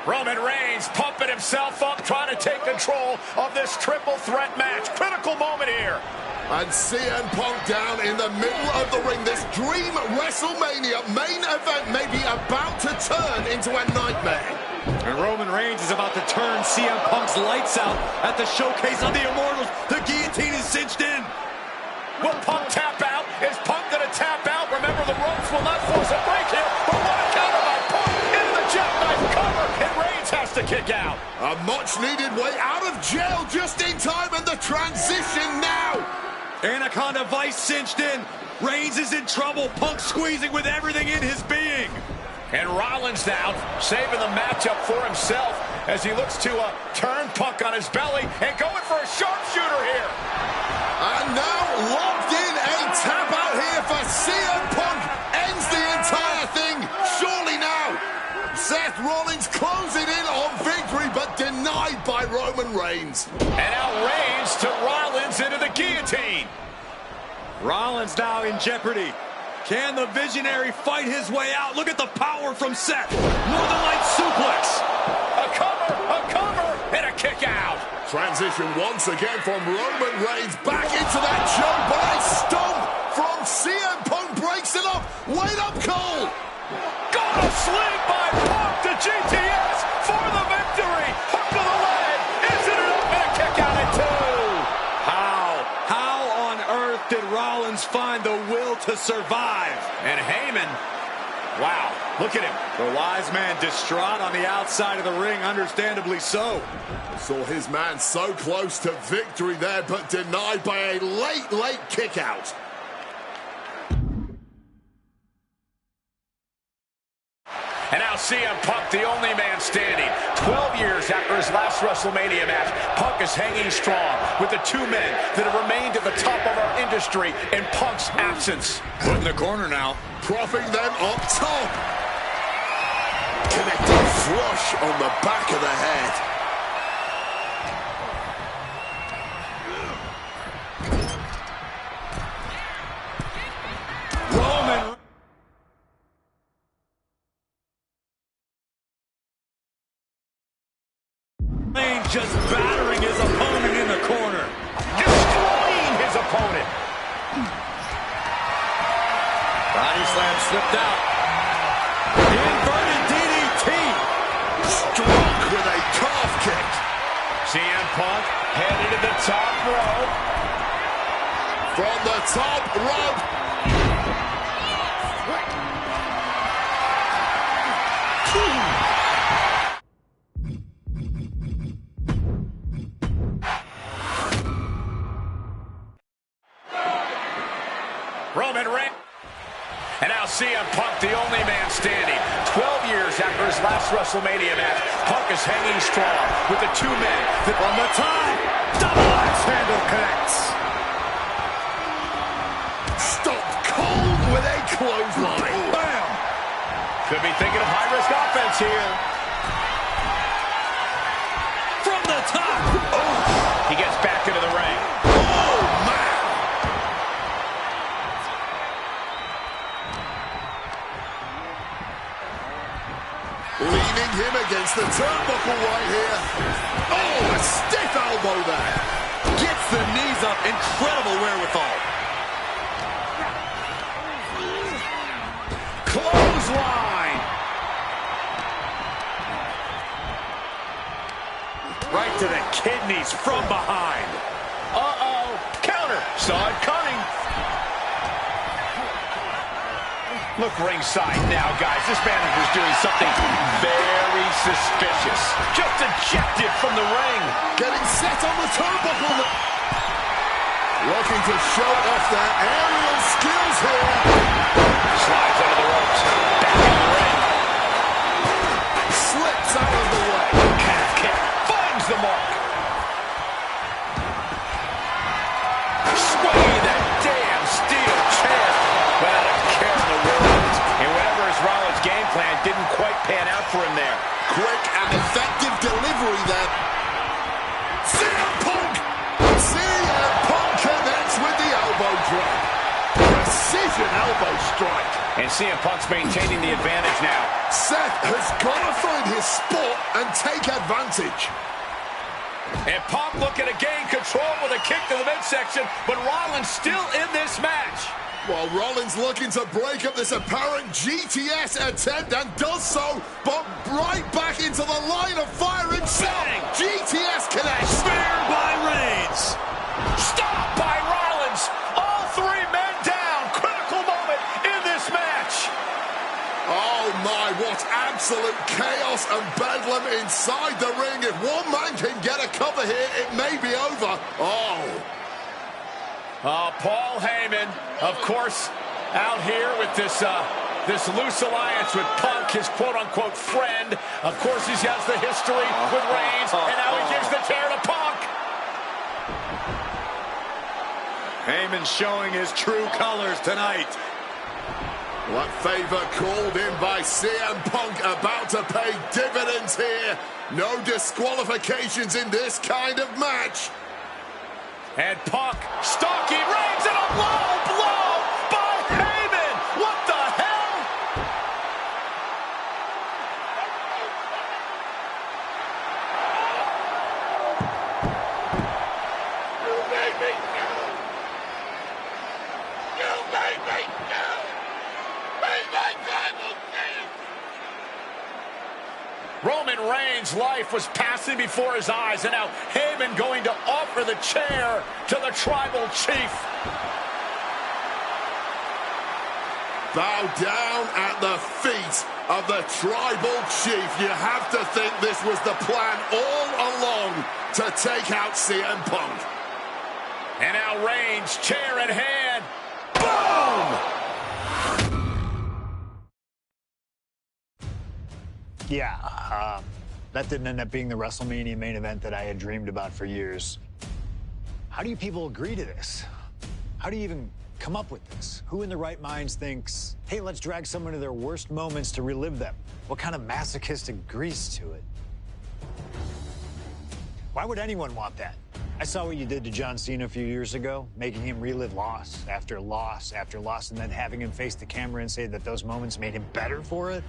Roman Reigns pumping himself up, trying to take control of this triple threat match. Critical moment here. And CM Punk down in the middle of the ring. This dream WrestleMania main event may be about to turn into a nightmare. And Roman Reigns is about to turn CM Punk's lights out at the Showcase of the Immortals. The guillotine is cinched in. Will Punk tap out? Is Punk going to tap out? Remember, the ropes will not force a break here. But what a counter by Punk into the jackknife cover. And Reigns has to kick out. A much-needed way out of jail just in time, and the transition now. Anaconda Vice cinched in. Reigns is in trouble. Punk squeezing with everything in his being. And Rollins now saving the matchup for himself as he looks to turn Punk on his belly and going for a sharpshooter here. And now locked in, a tap out here for CM Punk. Ends the entire thing. Surely now. Seth Rollins closing in on victory, but denied by Roman Reigns. And now Reigns to Rollins into the guillotine. Rollins now in jeopardy. Can the Visionary fight his way out? Look at the power from Seth. Northern Lights suplex. A cover, and a kick out. Transition once again from Roman Reigns back into that choke, but a stomp from CM Punk breaks it up. Wait up, Cole. Got a sling by Punk to GTS for the victory. Hook to the leg. Isn't it up, and a kick out at 2. How on earth did Rollins find the will to survive? And Heyman, wow, look at him. The wise man distraught on the outside of the ring, understandably so. Saw his man so close to victory there, but denied by a late kick out. And now CM Punk, the only man standing. 12 years after his last WrestleMania match, Punk is hanging strong with the two men that have remained at the top of our industry in Punk's absence. Put in the corner now. Propping them up top. Connecting flush on the back of the head. Roman Reigns just battering his opponent in the corner. Destroying his opponent. Body slam slipped out. Inverted DDT. Struck with a calf kick. CM Punk headed to the top rope. From the top rope. Roman Reigns. And now CM Punk, the only man standing. 12 years after his last WrestleMania match, Punk is hanging strong with the two men that on the time. Double axe handle connects. Stop cold with a clothesline. Bam. Could be thinking of high-risk offense here. From the top. Oh. He gets back into the ring. Oh, man. Leaning him against the turnbuckle right here. Oh, a stiff elbow there. Gets the knees up. Incredible wherewithal. Clothesline. Right to the kidneys from behind. Uh-oh. Counter. Saw it coming. Look ringside now, guys. This man is doing something very suspicious. Just ejected from the ring. Getting set on the turnbuckle. Looking to show off their aerial skills here. Slides under the ropes. Back in the ring. Slips out of the way. Calf kick. Finds the mark. Sway that damn steel chair. Without a care in the world. And whatever his Rollins game plan didn't quite pan out for him there. Quick and effective delivery there. CM Punk! CM Punk connects with the elbow drop. Russian elbow strike. And CM Punk's maintaining the advantage now. Seth has got to find his spot and take advantage. And Punk looking to gain control with a kick to the midsection, but Rollins still in this match. While Rollins looking to break up this apparent GTS attempt and does so, but right back into the line of fire himself. Bang. GTS connects. Spear by Reigns. Stop by Rollins. All three men down. Critical moment in this match. Oh my, what absolute chaos and bedlam inside the ring. If one man can get a cover here, it may be over. Paul Heyman, of course, out here with this loose alliance with Punk, his quote-unquote friend. Of course, he has the history with Reigns, and now he gives the tear to Punk. Heyman showing his true colors tonight. What favor called in by CM Punk about to pay dividends here. No disqualifications in this kind of match. And Punk stalking Reigns, and a low blow by Heyman. What the hell? You made me go. You made me go. Made my tribal chief. Roman Reigns' life was passing before his eyes, and now Heyman going to offer the chair to the tribal chief. Bow down at the feet of the tribal chief. You have to think this was the plan all along to take out CM Punk. And now Reigns, chair in hand. Boom! Yeah, that didn't end up being the WrestleMania main event that I had dreamed about for years. How do you people agree to this? How do you even come up with this? Who in their right minds thinks, hey, let's drag someone to their worst moments to relive them? What kind of masochistic grease to it? Why would anyone want that? I saw what you did to John Cena a few years ago, making him relive loss after loss after loss, and then having him face the camera and say that those moments made him better for it.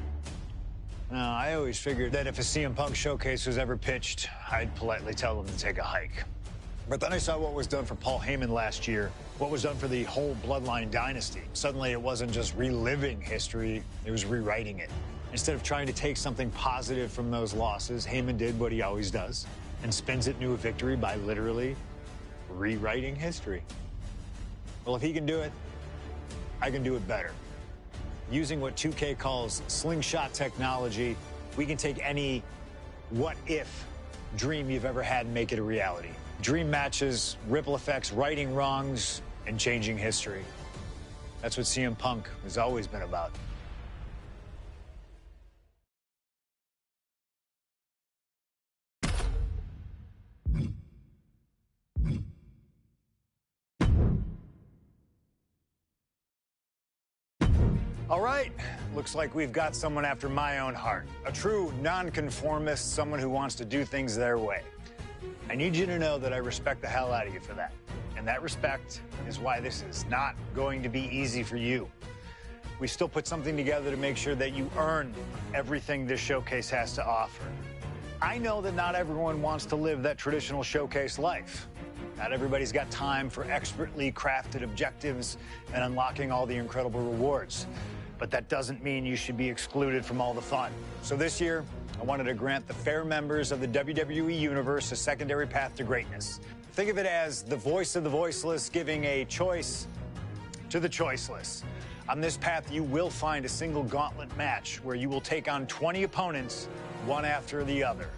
No, I always figured that if a CM Punk showcase was ever pitched, I'd politely tell them to take a hike. But then I saw what was done for Paul Heyman last year, what was done for the whole Bloodline dynasty. Suddenly, it wasn't just reliving history, it was rewriting it. Instead of trying to take something positive from those losses, Heyman did what he always does and spins it into a victory by literally rewriting history. Well, if he can do it, I can do it better. Using what 2K calls slingshot technology, we can take any what-if dream you've ever had and make it a reality. Dream matches, ripple effects, righting wrongs, and changing history. That's what CM Punk has always been about. All right, looks like we've got someone after my own heart. A true nonconformist, someone who wants to do things their way. I need you to know that I respect the hell out of you for that. And that respect is why this is not going to be easy for you. We still put something together to make sure that you earn everything this showcase has to offer. I know that not everyone wants to live that traditional showcase life. Not everybody's got time for expertly crafted objectives and unlocking all the incredible rewards. But that doesn't mean you should be excluded from all the fun. So this year, I wanted to grant the fair members of the WWE Universe a secondary path to greatness. Think of it as the voice of the voiceless giving a choice to the choiceless. On this path, you will find a single gauntlet match where you will take on 20 opponents, one after the other.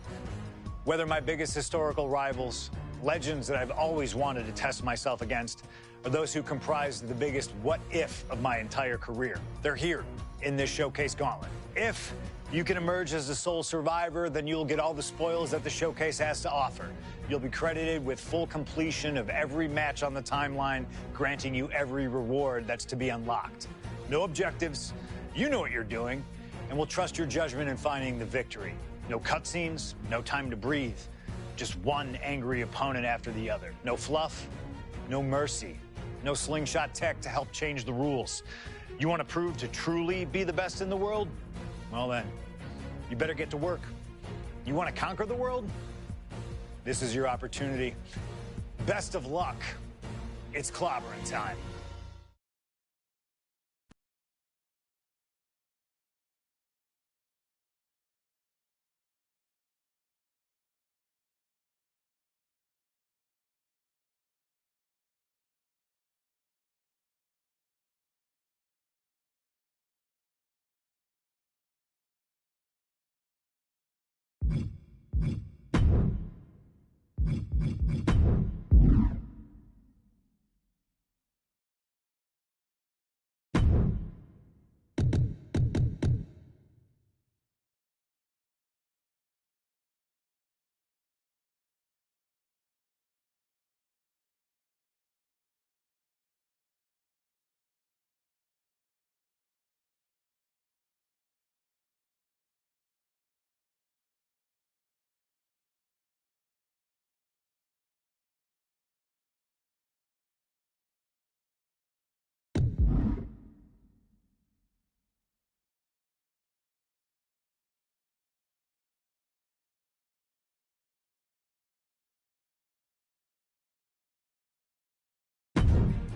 Whether my biggest historical rivals, legends that I've always wanted to test myself against, or those who comprise the biggest what-if of my entire career. They're here in this showcase gauntlet. If you can emerge as the sole survivor, then you'll get all the spoils that the showcase has to offer. You'll be credited with full completion of every match on the timeline, granting you every reward that's to be unlocked. No objectives, you know what you're doing, and we'll trust your judgment in finding the victory. No cutscenes, no time to breathe. Just one angry opponent after the other. No fluff, no mercy. No slingshot tech to help change the rules. You want to prove to truly be the best in the world? Well then, you better get to work. You want to conquer the world? This is your opportunity. Best of luck. It's clobbering time.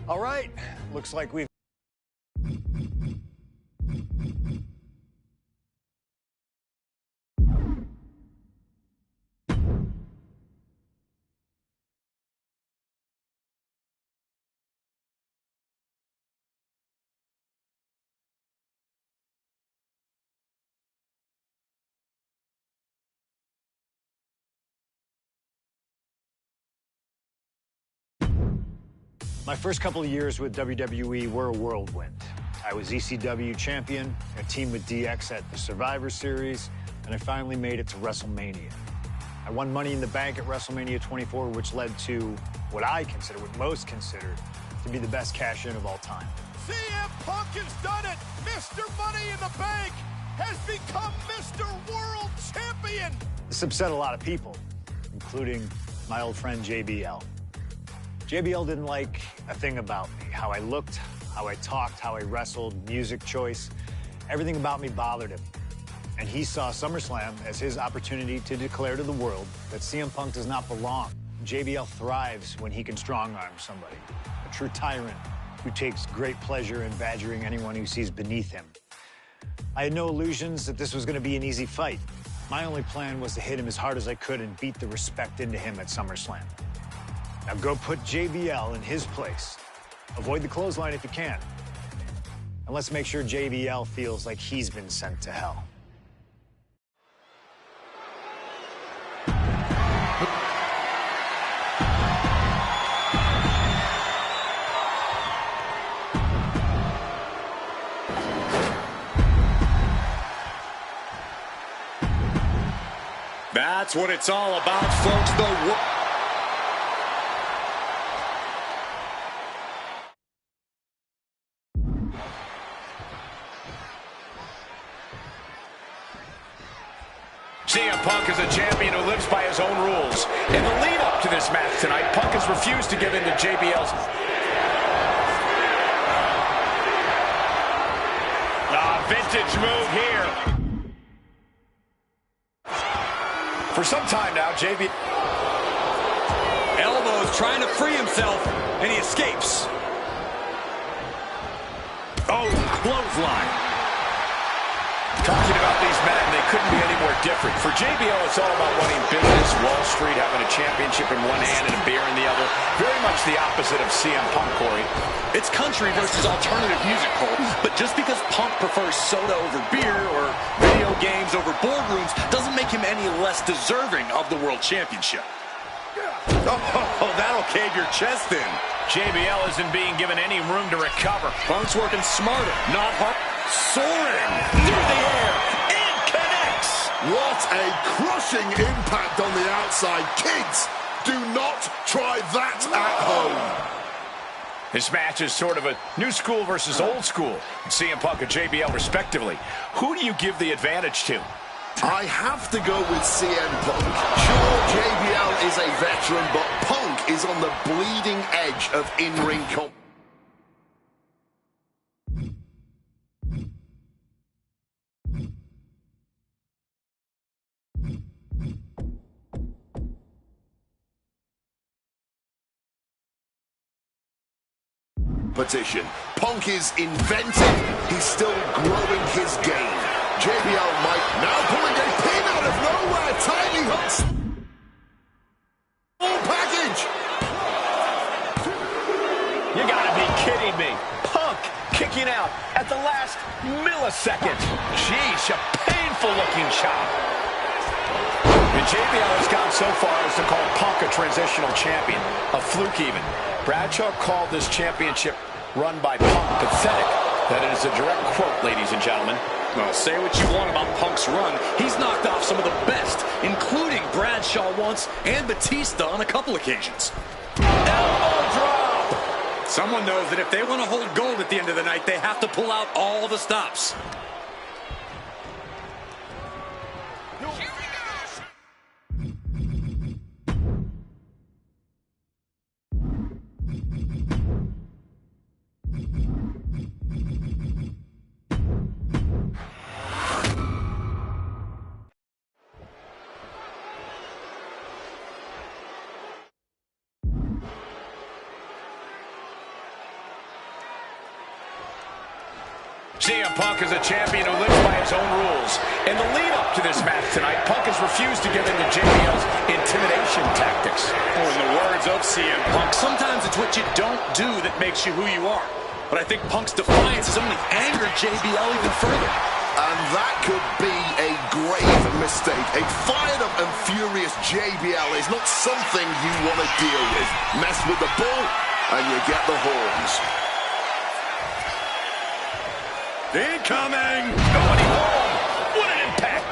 All right, looks like we've... My first couple of years with WWE were a whirlwind. I was ECW champion, a team with DX at the Survivor Series, and I finally made it to WrestleMania. I won Money in the Bank at WrestleMania 24, which led to what I consider, what most consider, to be the best cash-in of all time. CM Punk has done it! Mr. Money in the Bank has become Mr. World Champion! This upset a lot of people, including my old friend JBL. JBL didn't like a thing about me. How I looked, how I talked, how I wrestled, music choice. Everything about me bothered him. And he saw SummerSlam as his opportunity to declare to the world that CM Punk does not belong. JBL thrives when he can strong-arm somebody. A true tyrant who takes great pleasure in badgering anyone who sees beneath him. I had no illusions that this was going to be an easy fight. My only plan was to hit him as hard as I could and beat the respect into him at SummerSlam. Now go put JBL in his place. Avoid the clothesline if you can. And let's make sure JBL feels like he's been sent to hell. That's what it's all about, folks. CM Punk is a champion who lives by his own rules. In the lead-up to this match tonight, Punk has refused to give in to JBL's... vintage move here. For some time now, JBL... Elbows trying to free himself, and he escapes. Oh, clothesline. Talking about these men, they couldn't be any more different. For JBL, it's all about running business, Wall Street, having a championship in one hand and a beer in the other. Very much the opposite of CM Punk, Corey. It's country versus alternative music, Cole. But just because Punk prefers soda over beer or video games over boardrooms doesn't make him any less deserving of the World Championship. Oh, that'll cave your chest in. JBL isn't being given any room to recover. Punk's working smarter, not hard. Soaring through the air and connects. What a crushing impact on the outside. Kids, do not try that at home. This match is sort of a new school versus old school. CM Punk and JBL respectively. Who do you give the advantage to? I have to go with CM Punk. Sure, JBL is a veteran, but Punk is on the bleeding edge of in-ring comp. competition. Punk is inventive. He's still growing his game. JBL might now pulling a pin out of nowhere. Tiny hooks. Full package. You gotta be kidding me. Punk kicking out at the last millisecond. Jeez, a painful-looking chop. And JBL has gone so far as to call Punk a transitional champion, a fluke even. Bradshaw called this championship run by Punk pathetic. That is a direct quote, ladies and gentlemen. Well, say what you want about Punk's run. He's knocked off some of the best, including Bradshaw once and Batista on a couple occasions. Elbow drop! Someone knows that if they want to hold gold at the end of the night, they have to pull out all the stops. CM Punk is a champion who lives by his own rules. In the lead-up to this match tonight, Punk has refused to give in to JBL's intimidation tactics. Oh, in the words of CM Punk, sometimes it's what you don't do that makes you who you are. But I think Punk's defiance has only angered JBL even further. And that could be a grave mistake. A fired up and furious JBL is not something you want to deal with. Mess with the bull and you get the horns. Incoming! Going home! What an impact!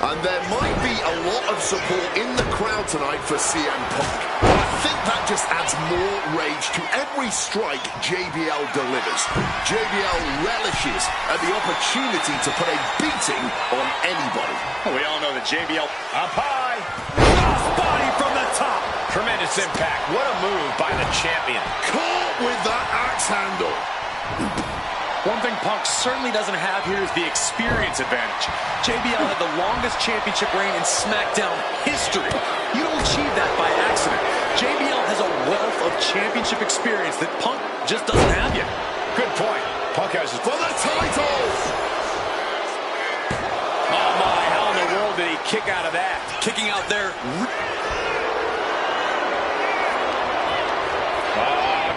And there might be a lot of support in the crowd tonight for CM Punk. But I think that just adds more rage to every strike JBL delivers. JBL relishes at the opportunity to put a beating on anybody. We all know that JBL... Up high! Off body from the top! Tremendous impact. What a move by the champion. Caught with that axe handle. One thing Punk certainly doesn't have here is the experience advantage. JBL had the longest championship reign in SmackDown history. You don't achieve that by accident. JBL has a wealth of championship experience that Punk just doesn't have yet. Good point. Punk has his... For the title! Oh my, how in the world did he kick out of that? Kicking out there.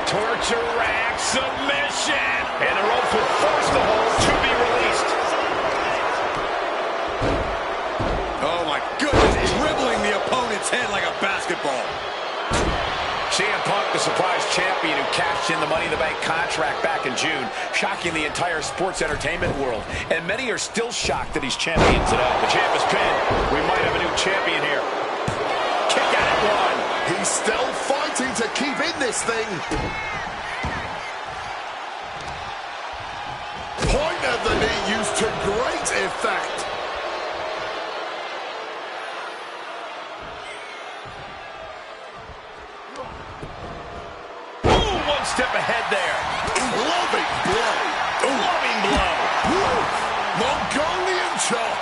Torture rack submission. And the ropes will force the hold to be released. Oh my goodness, dribbling the opponent's head like a basketball. CM Punk, the surprise champion who cashed in the Money in the Bank contract back in June, shocking the entire sports entertainment world. And many are still shocked that he's champion today. The champ is pinned. We might have a new champion here. Kick out at one. He's still fighting to keep in this thing. Point of the knee used to great effect. Ooh, one step ahead there. Loving blow. Loving blow. Woo. Mongolian chop.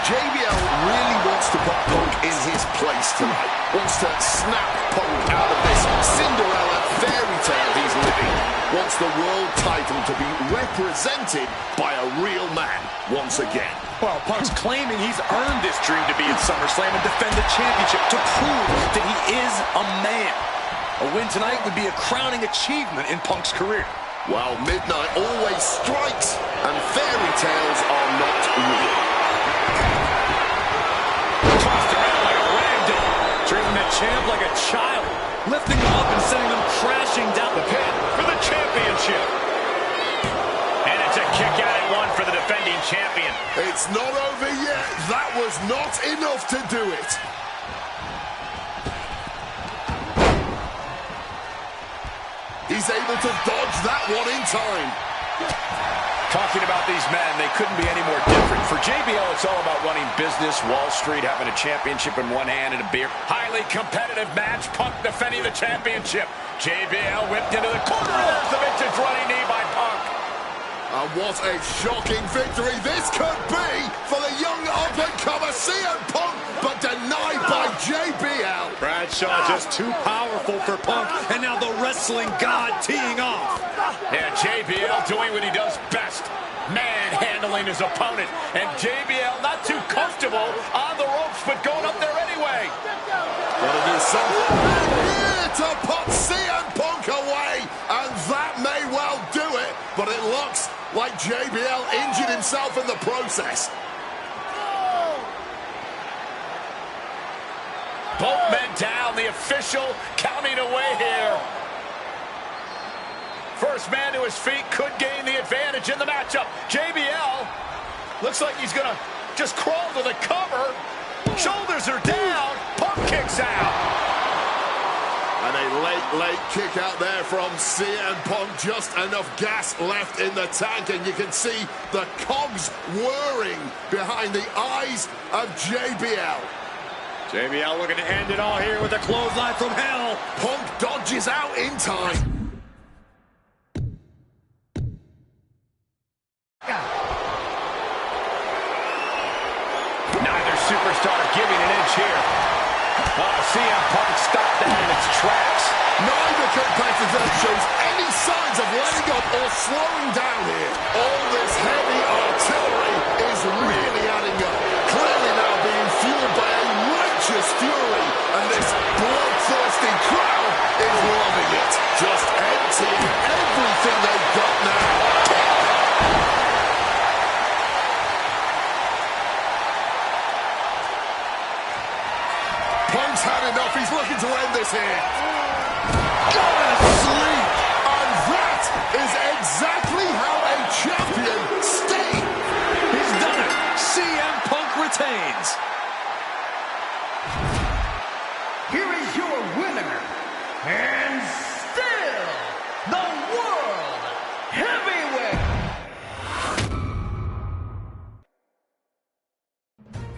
JBL really wants to put Punk in his place tonight. Wants to snap Punk out of this Cinderella fairy tale he's living. Wants the world title to be represented by a real man once again. Well, Punk's claiming he's earned this dream to be at SummerSlam and defend the championship to prove that he is a man. A win tonight would be a crowning achievement in Punk's career. Well, midnight always strikes, and fairy tales are not real. Tossed around like a ragdoll. Treating the champ like a child, lifting them up and sending them crashing down The pin for the championship. And it's a kick out at one for the defending champion. It's not over yet. That was not enough to do it. He's able to dodge that one in time. Talking about these men, they couldn't be any more different. For JBL, it's all about running business, Wall Street, having a championship in one hand and a beer. Highly competitive match, Punk defending the championship. JBL whipped into the corner. There's the vintage running knee by Punk. And what a shocking victory this could be for the young up-and-comer CM Punk, but denied by JBL. Bradshaw just too powerful for Punk, and now the wrestling god teeing off. Yeah, JBL doing what he does best, manhandling his opponent. And JBL not too comfortable on the ropes, but going up there anyway. Gotta do something here to put CM Punk away, and that may well do it, but it looks like JBL injured himself in the process. Both men down, the official counting away here. First man to his feet could gain the advantage in the matchup. JBL looks like he's gonna just crawl to the cover. Shoulders are down. Punk kicks out. And a late kick out there from CM Punk. Just enough gas left in the tank, and you can see the cogs whirring behind the eyes of JBL. JBL looking to end it all here with a clothesline from hell. Punk dodges out in time. Neither superstar giving an inch here. CM Punk stopped that in its tracks. Neither competitor shows any signs of letting up or slowing down here. All this heavy artillery is really adding up. Clearly now being fueled by a righteous fury. And this bloodthirsty crowd is loving it. Just emptying everything they've got now. Punk's had enough. He's looking to end this here. Sleep. And that is exactly how a champion stays. He's done it. CM Punk retains. Here is your winner, and still the World Heavyweight.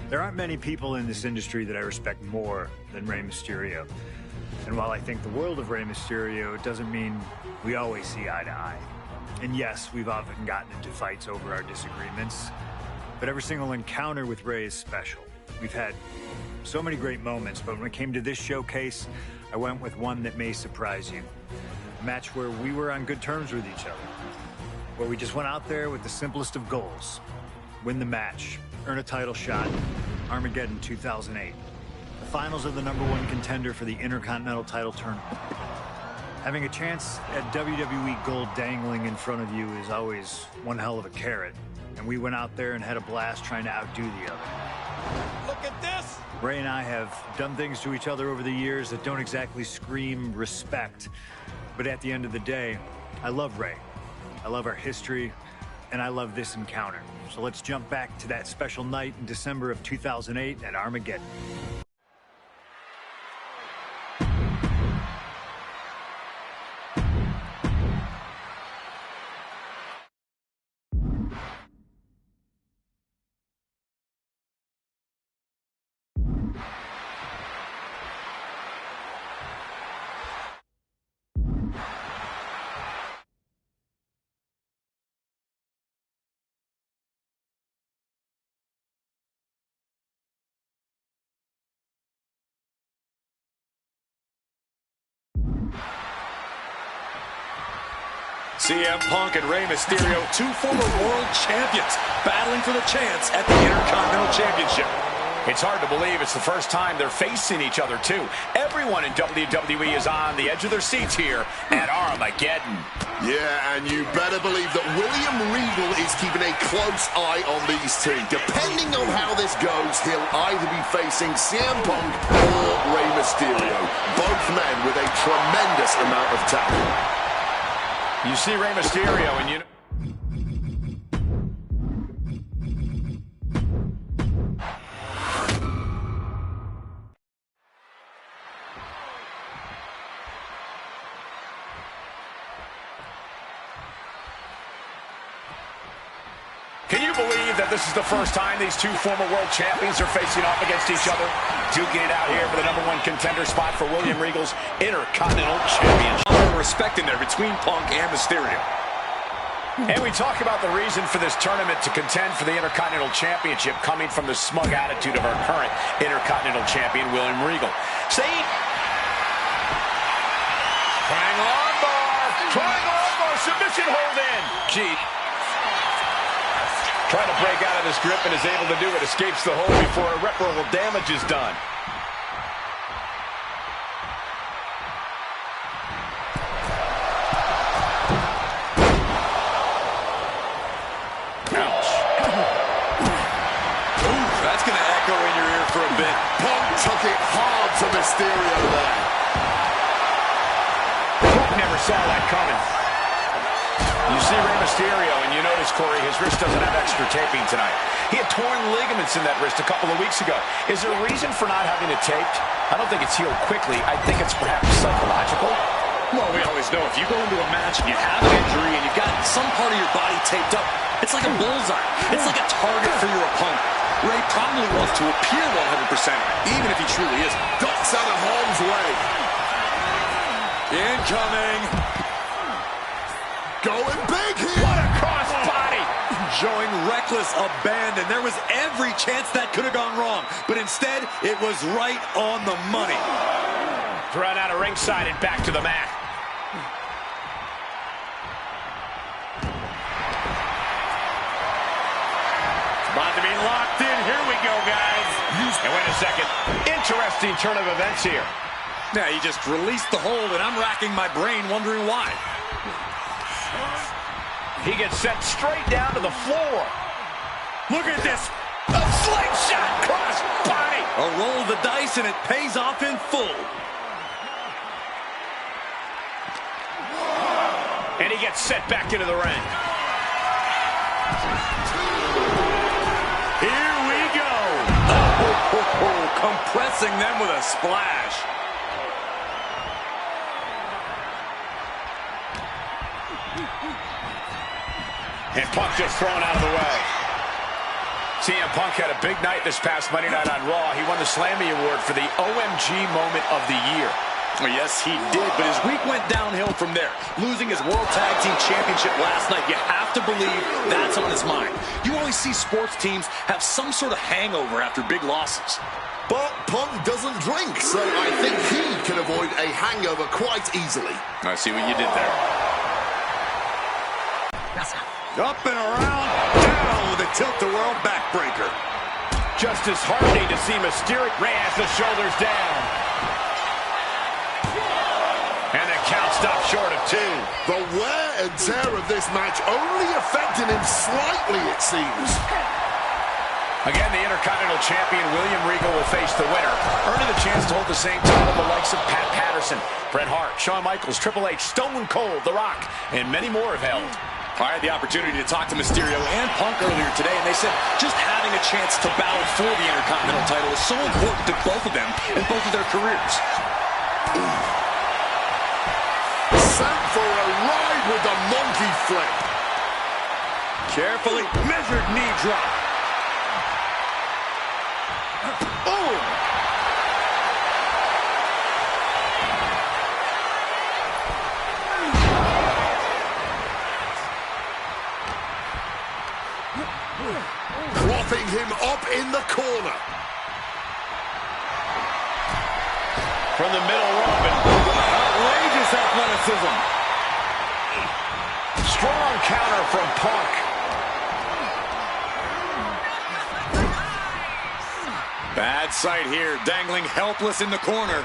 There aren't many people in this industry that I respect more than Rey Mysterio. And while I think the world of Rey Mysterio, it doesn't mean we always see eye to eye. And yes, we've often gotten into fights over our disagreements, but every single encounter with Rey is special. We've had so many great moments, but when it came to this showcase, I went with one that may surprise you. A match where we were on good terms with each other, where we just went out there with the simplest of goals: win the match, earn a title shot. Armageddon 2008. The finals of the #1 contender for the Intercontinental title tournament. Having a chance at WWE gold dangling in front of you is always one hell of a carrot. And we went out there and had a blast trying to outdo the other. Look at this. Rey and I have done things to each other over the years that don't exactly scream respect. But at the end of the day, I love Rey. I love our history. And I love this encounter. So let's jump back to that special night in December of 2008 at Armageddon. CM Punk and Rey Mysterio, two former world champions, battling for the chance at the Intercontinental Championship. It's hard to believe it's the first time they're facing each other, too. Everyone in WWE is on the edge of their seats here at Armageddon. Yeah, and you better believe that William Regal is keeping a close eye on these two. Depending on how this goes, he'll either be facing CM Punk or Rey Mysterio. Both men with a tremendous amount of talent. You see Rey Mysterio and you... Can you believe that this is the first time these two former world champions are facing off against each other? Duking it out here for the #1 contender spot for William Regal's Intercontinental Championship. Respect in there between Punk and Mysterio. And we talk about the reason for this tournament to contend for the Intercontinental Championship coming from the smug attitude of our current Intercontinental Champion, William Regal. Saying, trying armbar, submission hold in. Gee. Trying to break out of this grip and is able to do it. Escapes the hold before irreparable damage is done. For a bit. Punk took it hard to Mysterio there. Punk never saw that coming. You see Rey Mysterio, and you notice, Corey, his wrist doesn't have extra taping tonight. He had torn ligaments in that wrist a couple of weeks ago. Is there a reason for not having it taped? I don't think it's healed quickly. I think it's perhaps psychological. Well, we always know if you go into a match and you have an injury and you've got some part of your body taped up, it's like a bullseye. It's like a target for your opponent. Rey probably wants to appear 100%, even if he truly isn't. Ducks out of harm's way. Incoming. Going big here. What a cross body. Showing reckless abandon. There was every chance that could have gone wrong, but instead, it was right on the money. Thrown out of ringside and back to the mat. About to be locked in. Here we go, guys. And wait a second. Interesting turn of events here. Yeah, he just released the hold, and I'm racking my brain wondering why. He gets sent straight down to the floor. Look at this. A slingshot cross body. A roll of the dice, and it pays off in full. And he gets sent back into the ring. Here we go. Compressing them with a splash. And Punk just thrown out of the way. CM Punk had a big night this past Monday Night on Raw. He won the Slammy Award for the OMG Moment of the Year. Well, yes, he did, but his week went downhill from there. Losing his World Tag Team Championship last night, you have to believe that's on his mind. You always see sports teams have some sort of hangover after big losses. But Punk doesn't drink, so I think he can avoid a hangover quite easily. I see what you did there. Up and around, down with a tilt-the-world backbreaker. Just as heartening to see Mysterio. Rey has the shoulders down. And the count stopped short of 2. The wear and tear of this match only affecting him slightly, it seems. Again, the Intercontinental Champion, William Regal, will face the winner, earning the chance to hold the same title the likes of Pat Patterson, Bret Hart, Shawn Michaels, Triple H, Stone Cold, The Rock, and many more have held. I had the opportunity to talk to Mysterio and Punk earlier today, and they said just having a chance to battle for the Intercontinental title is so important to both of them in both of their careers. Sent for a ride with the monkey flip. Carefully measured knee drop. Oh! Propping him up in the corner. From the middle rope. Outrageous athleticism. Strong counter from Punk. Bad sight here, dangling helpless in the corner.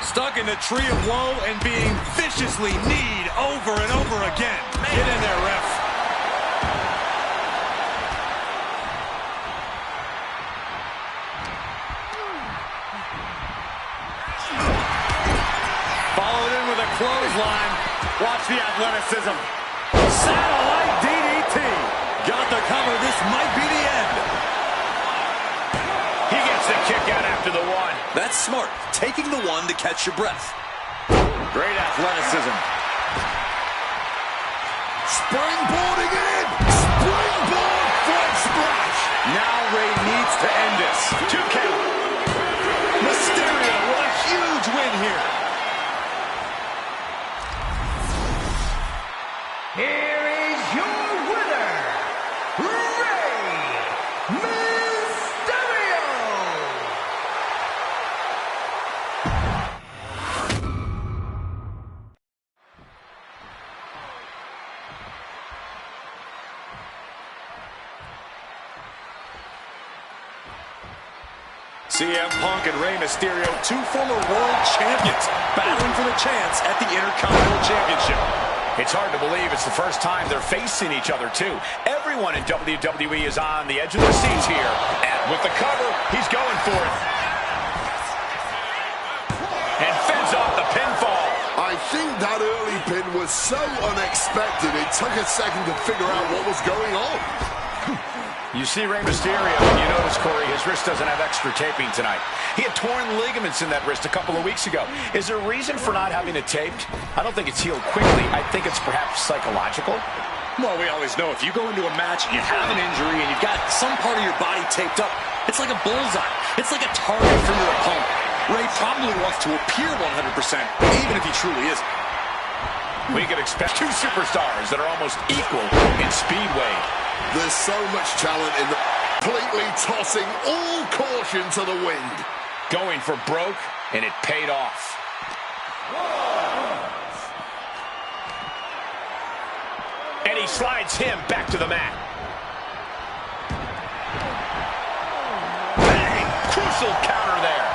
Stuck in the tree of woe and being viciously kneed over and over again. Get in there, ref. Followed in with a clothesline. Watch the athleticism. Satellite DDT. Got the cover. This might be the end. He gets the kick out after the 1. That's smart, taking the 1 to catch your breath. Great athleticism. Springboarding in. Springboard front splash. Now Rey needs to end this. 2 count. Mysterio with a huge win here. CM Punk and Rey Mysterio, two former world champions, battling for the chance at the Intercontinental Championship. It's hard to believe it's the first time they're facing each other, too. Everyone in WWE is on the edge of their seats here. And with the cover, he's going for it. And fends off the pinfall. I think that early pin was so unexpected, it took a second to figure out what was going on. You see Rey Mysterio, and you notice, Corey, his wrist doesn't have extra taping tonight. He had torn ligaments in that wrist a couple of weeks ago. Is there a reason for not having it taped? I don't think it's healed quickly. I think it's perhaps psychological. Well, we always know if you go into a match and you have an injury and you've got some part of your body taped up, it's like a bullseye. It's like a target for your opponent. Ray probably wants to appear 100%, even if he truly isn't. We could expect two superstars that are almost equal in speedway. There's so much talent in the completely tossing all caution to the wind. Going for broke, and it paid off. And he slides him back to the mat. Bang! Crucial counter there.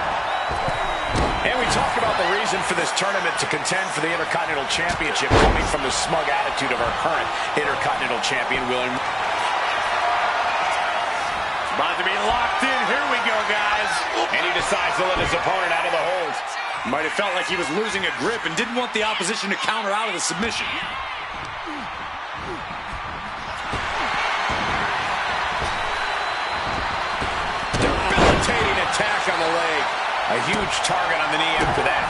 And we talk about the reason for this tournament to contend for the Intercontinental Championship coming from the smug attitude of our current Intercontinental Champion, William. About to be locked in. Here we go, guys. And he decides to let his opponent out of the hold. Might have felt like he was losing a grip and didn't want the opposition to counter out of the submission. Debilitating attack on the leg. A huge target on the knee after that.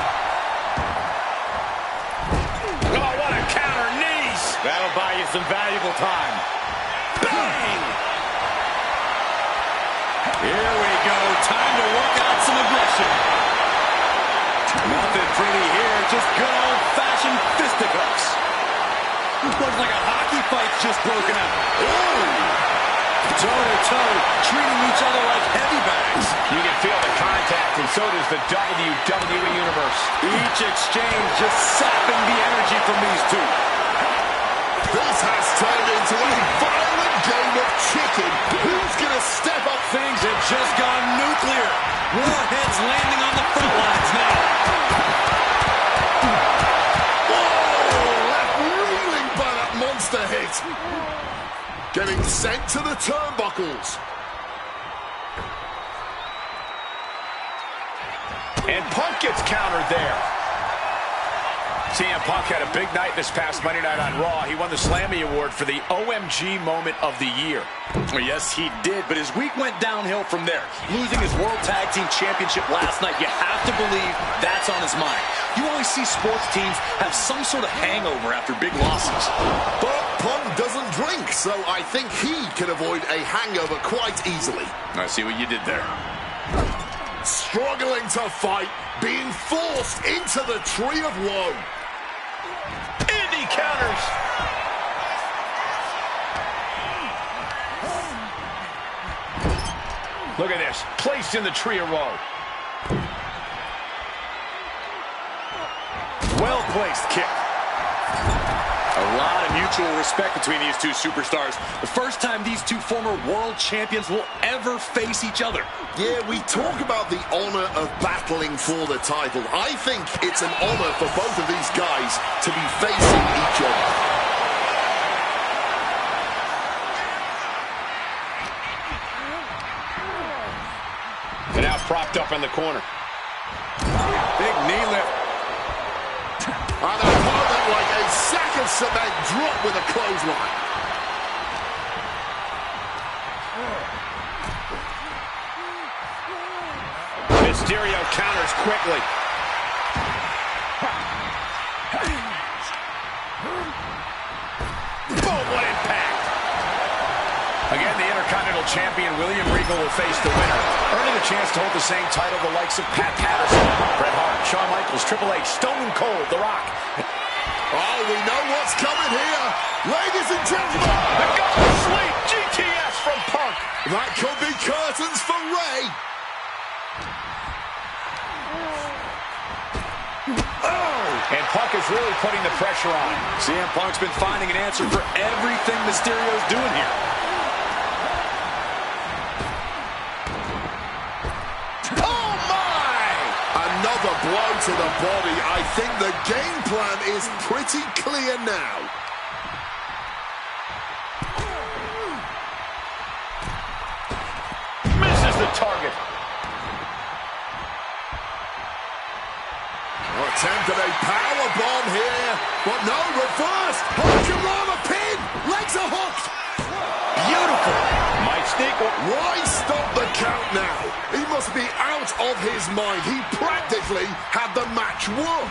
Oh, what a counter. Knees. That'll buy you some valuable time. Bang! Here we go. Time to work out some aggression. Nothing pretty here. Just good old-fashioned fisticuffs. Looks like a hockey fight's just broken out. Toe-to-toe, treating each other like heavy bags. You can feel the contact, and so does the WWE Universe. Each exchange just sapping the energy from these two. This has turned into a violent game of chicken. Who's going to step up? Things have just gone nuclear. Warheads landing on the front lines now. Whoa! Left reeling by that monster hit. Getting sent to the turnbuckles. And Punk gets countered there. CM Punk had a big night this past Monday night on Raw. He won the Slammy Award for the OMG Moment of the Year. Well, yes, he did, but his week went downhill from there. Losing his World Tag Team Championship last night, you have to believe that's on his mind. You always see sports teams have some sort of hangover after big losses. But Punk doesn't drink, so I think he can avoid a hangover quite easily. I see what you did there. Struggling to fight, being forced into the Tree of Woe. And he counters. Look at this. Placed in the Tree of Woe. Well-placed kick. A lot of mutual respect between these two superstars. The first time these two former world champions will ever face each other. Yeah, we talk about the honor of battling for the title. I think it's an honor for both of these guys to be facing each other. And now propped up in the corner. Big knee lift. And a opponent like a sack of cement dropped with a clothesline. Mysterio counters quickly. Boom, what impact. Again, the Intercontinental Champion William Regal will face the winner, earning a chance to hold the same title the likes of Pat Patterson, Bret Hart, Shawn Michaels, Triple H, Stone Cold, The Rock. Oh, we know what's coming here. Ladies and gentlemen, The Golden Sleep GTS from Punk. that could be curtains for Rey. And Punk is really putting the pressure on. CM Punk's been finding an answer for everything Mysterio's doing here. blow to the body. I think the game plan is pretty clear now. Misses the target. Attempted a power bomb here, but no, reverse. Hurricanrana pin. Legs are hooked. Beautiful. Might sneak one. Why stop the count now? He must be out of his mind. He practically had the match won.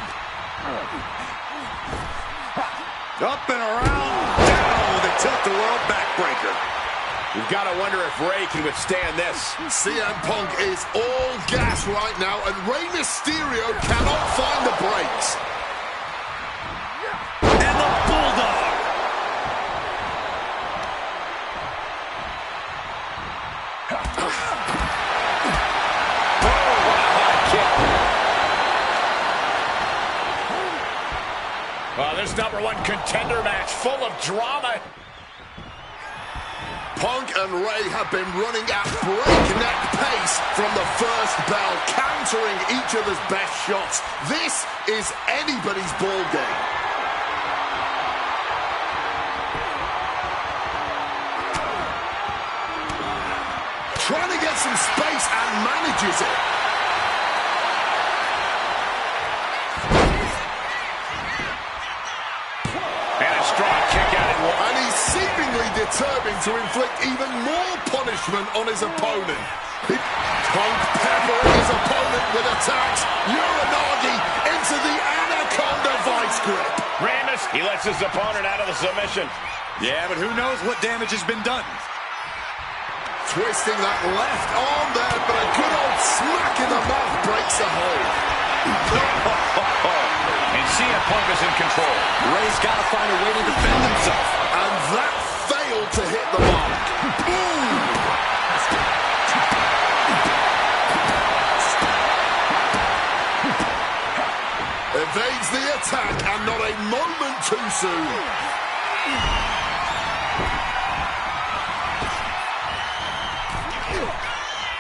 Up and around. Down with a tilt-the-world backbreaker. You've got to wonder if Rey can withstand this. CM Punk is all gas right now, and Rey Mysterio cannot find the brakes. And the Bulldog. Well, this #1 contender match full of drama. Punk and Rey have been running at breakneck pace from the first bell, countering each other's best shots. This is anybody's ball game. Trying to get some space and manages it. And a strong kick out in one. And he's seemingly determined to inflict even more punishment on his opponent. Punk peppering his opponent with attacks. Uranagi into the Anaconda vice grip. Ramis, he lets his opponent out of the submission. Yeah, but who knows what damage has been done. Twisting that left arm there, but a good old smack in the mouth breaks the hold. And CM Punk is in control. Rey's got to find a way to defend himself. And that failed to hit the mark. Boom! Evades the attack, and not a moment too soon.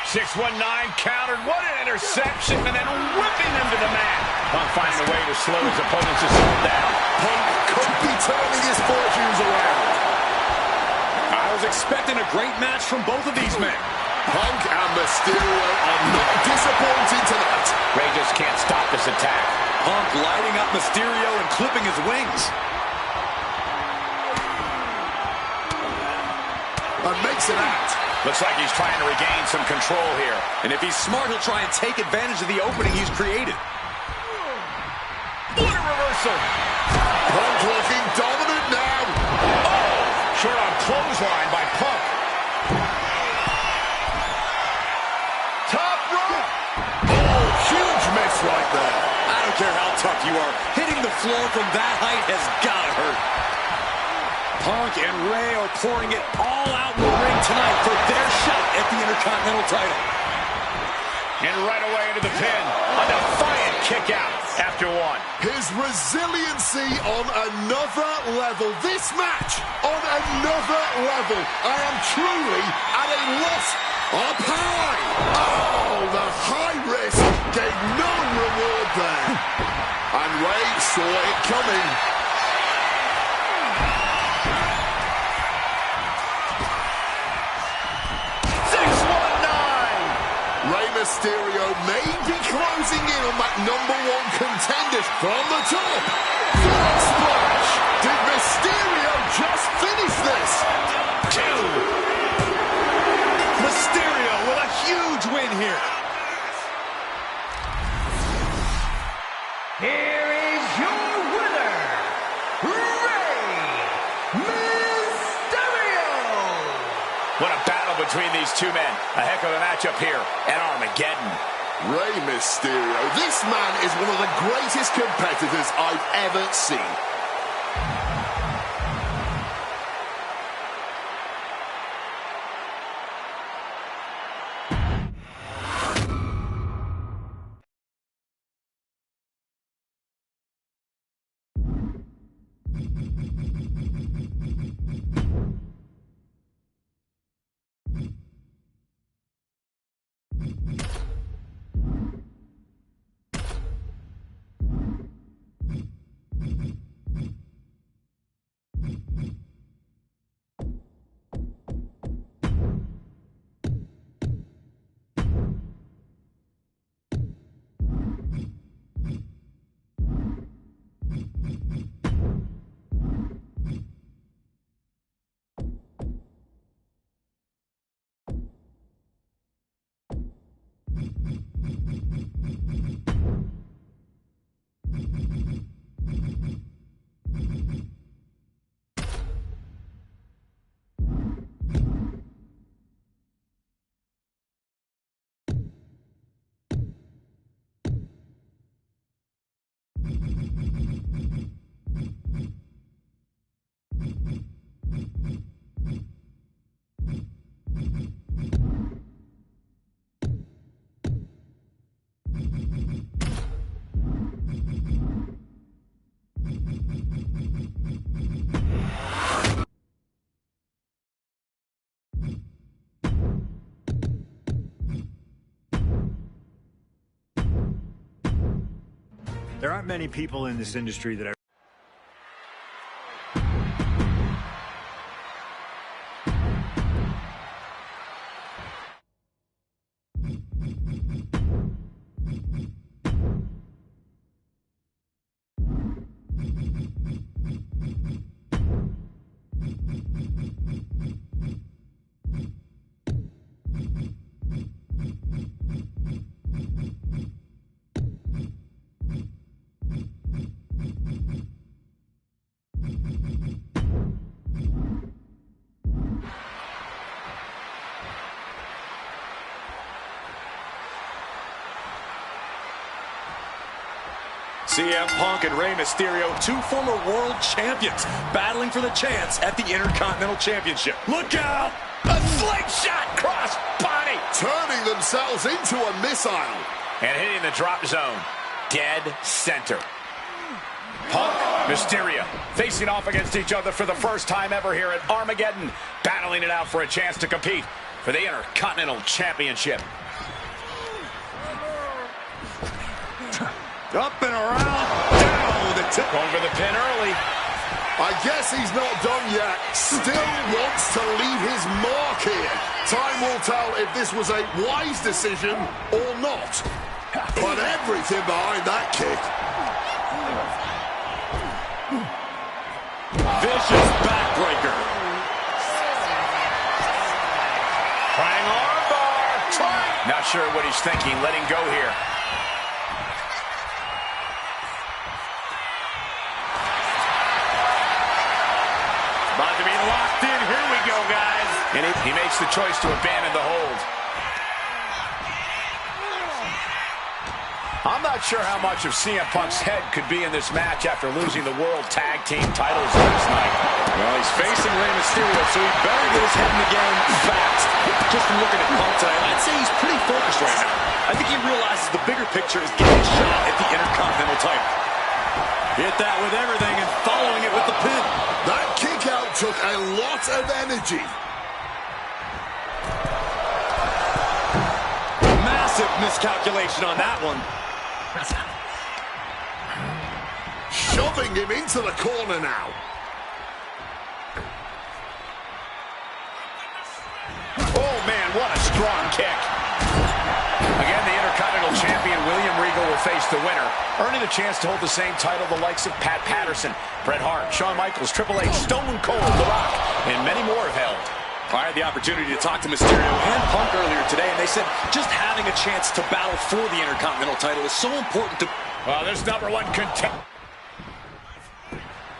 619 countered. What an interception, and then whipping him to the mat. Punk finding a way to slow his opponent's assault down. Punk could be turning his fortunes around. I was expecting a great match from both of these men. Punk and Mysterio are not disappointing tonight. Rey just can't stop this attack. Punk lighting up Mysterio and clipping his wings. And makes it out. Looks like he's trying to regain some control here. And if he's smart, he'll try and take advantage of the opening he's created. What a reversal. Punk looking dominant now. Oh, short on clothesline by Punk. Top rope. Oh, huge miss right there. I don't care how tough you are. Hitting the floor from that height has got to hurt. Punk and Rey are pouring it all out in the ring tonight for their shot at the Intercontinental title. And right away into the pin. A defiant kick out after one. His resiliency on another level. This match on another level. I am truly at a loss of power. Oh, the high risk gave no reward there. And Rey saw it coming. Mysterio may be closing in on that #1 contender from the top. Flag splash. Did Mysterio just finish this? 2. Mysterio with a huge win here. Here is your winner, Rey Mysterio. What a battle between these two men. A heck of a matchup here at Armageddon. Rey Mysterio. This man is one of the greatest competitors I've ever seen. There aren't many people in this industry that I CM Punk and Rey Mysterio, two former world champions, battling for the chance at the Intercontinental Championship. Look out! A slingshot cross body. Turning themselves into a missile. And hitting the drop zone. Dead center. Punk, Mysterio, facing off against each other for the first time ever here at Armageddon, battling it out for a chance to compete for the Intercontinental Championship. Up and around, down with the tip. Going for the pin early. I guess he's not done yet. Still wants to leave his mark here. Time will tell if this was a wise decision or not. But everything behind that kick. Vicious backbreaker. Trying armbar. Not sure what he's thinking, letting go here. About to be locked in. Here we go, guys. And he makes the choice to abandon the hold. I'm not sure how much of CM Punk's head could be in this match after losing the World Tag Team titles last night. Well, he's facing Rey Mysterio, so he better get his head in the game fast. Just from looking at Punk tonight, I'd say he's pretty focused right now. I think he realizes the bigger picture is getting a shot at the Intercontinental title. Hit that with everything and following it with the pin. That kick out took a lot of energy. Massive miscalculation on that one. Shoving him into the corner now. Oh, man, what a strong kick. Again, the Intercontinental Champion, William Regal, will face the winner, earning a chance to hold the same title the likes of Pat Patterson, Bret Hart, Shawn Michaels, Triple H, Stone Cold, The Rock, and many more have held. I had the opportunity to talk to Mysterio and Punk earlier today, and they said just having a chance to battle for the Intercontinental title is so important to... Well, this #1 contender.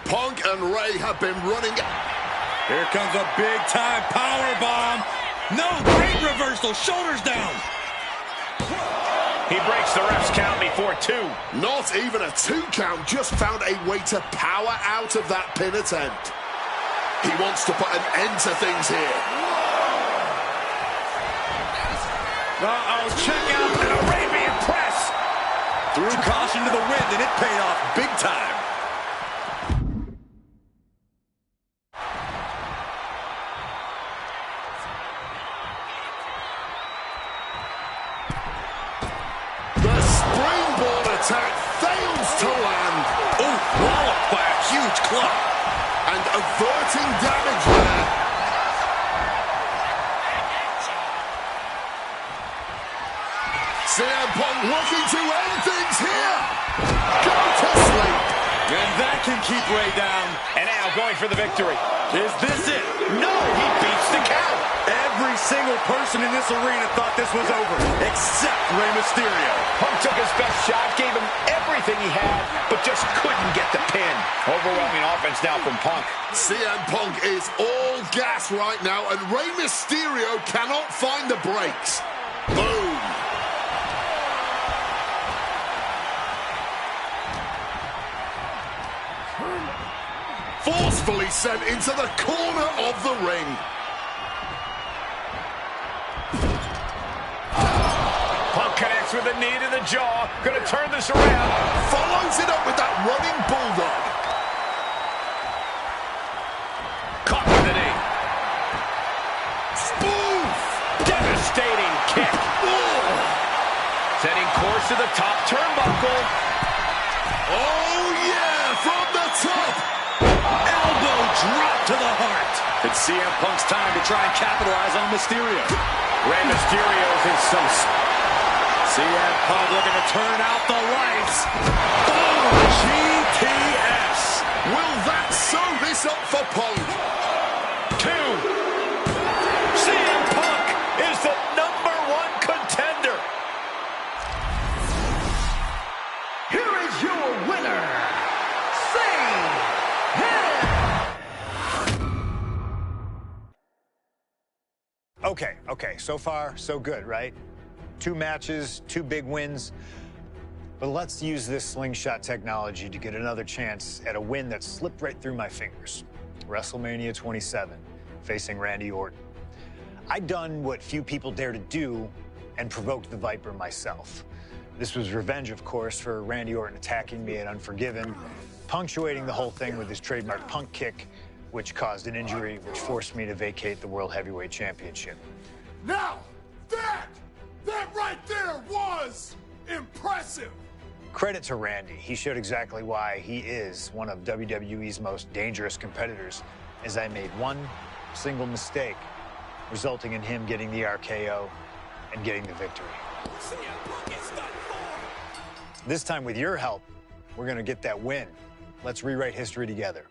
Punk and Rey have been running. Here comes a big-time power bomb. No, great reversal, shoulders down. He breaks the ref's count before 2. Not even a 2 count, just found a way to power out of that pin attempt. He wants to put an end to things here. Uh-oh, check out An Arabian press. threw caution to the wind, and it paid off big time. The springboard attack fails to land. Oh, walloped by a huge club. And averting damage there. CM Punk looking to end things here. Go to sleep. And that can keep Rey down. And now going for the victory. Is this it? No, he beats the count. Every single person in this arena thought this was over, except Rey Mysterio. Punk took his best shot, gave him everything he had, but just couldn't get the pin. Overwhelming offense now from Punk. CM Punk is all gas right now, and Rey Mysterio cannot find the brakes. Boom. Forcefully sent into the corner of the ring. Punk connects with a knee to the jaw. Gonna turn this around. Follows it up with that running bulldog. Caught with the knee. Spoof. Devastating kick. Oh. Setting course to the top turnbuckle. CM Punk's time to try and capitalize on Mysterio. Rey Mysterio's in some... CM Punk looking to turn out the lights. Boom! GTS. Will that sew this up for Punk? 2. CM Punk is the #1 contender. Here is your winner, Okay, so far, so good, right? 2 matches, 2 big wins. But let's use this slingshot technology to get another chance at a win that slipped right through my fingers. WrestleMania 27, facing Randy Orton. I'd done what few people dare to do and provoked the Viper myself. This was revenge, of course, for Randy Orton attacking me at Unforgiven, punctuating the whole thing with his trademark punk kick, which caused an injury, which forced me to vacate the World Heavyweight Championship. Now, that right there was impressive. Credit to Randy. He showed exactly why he is one of WWE's most dangerous competitors, as I made one single mistake, resulting in him getting the RKO and getting the victory. This time, with your help, we're going to get that win. Let's rewrite history together.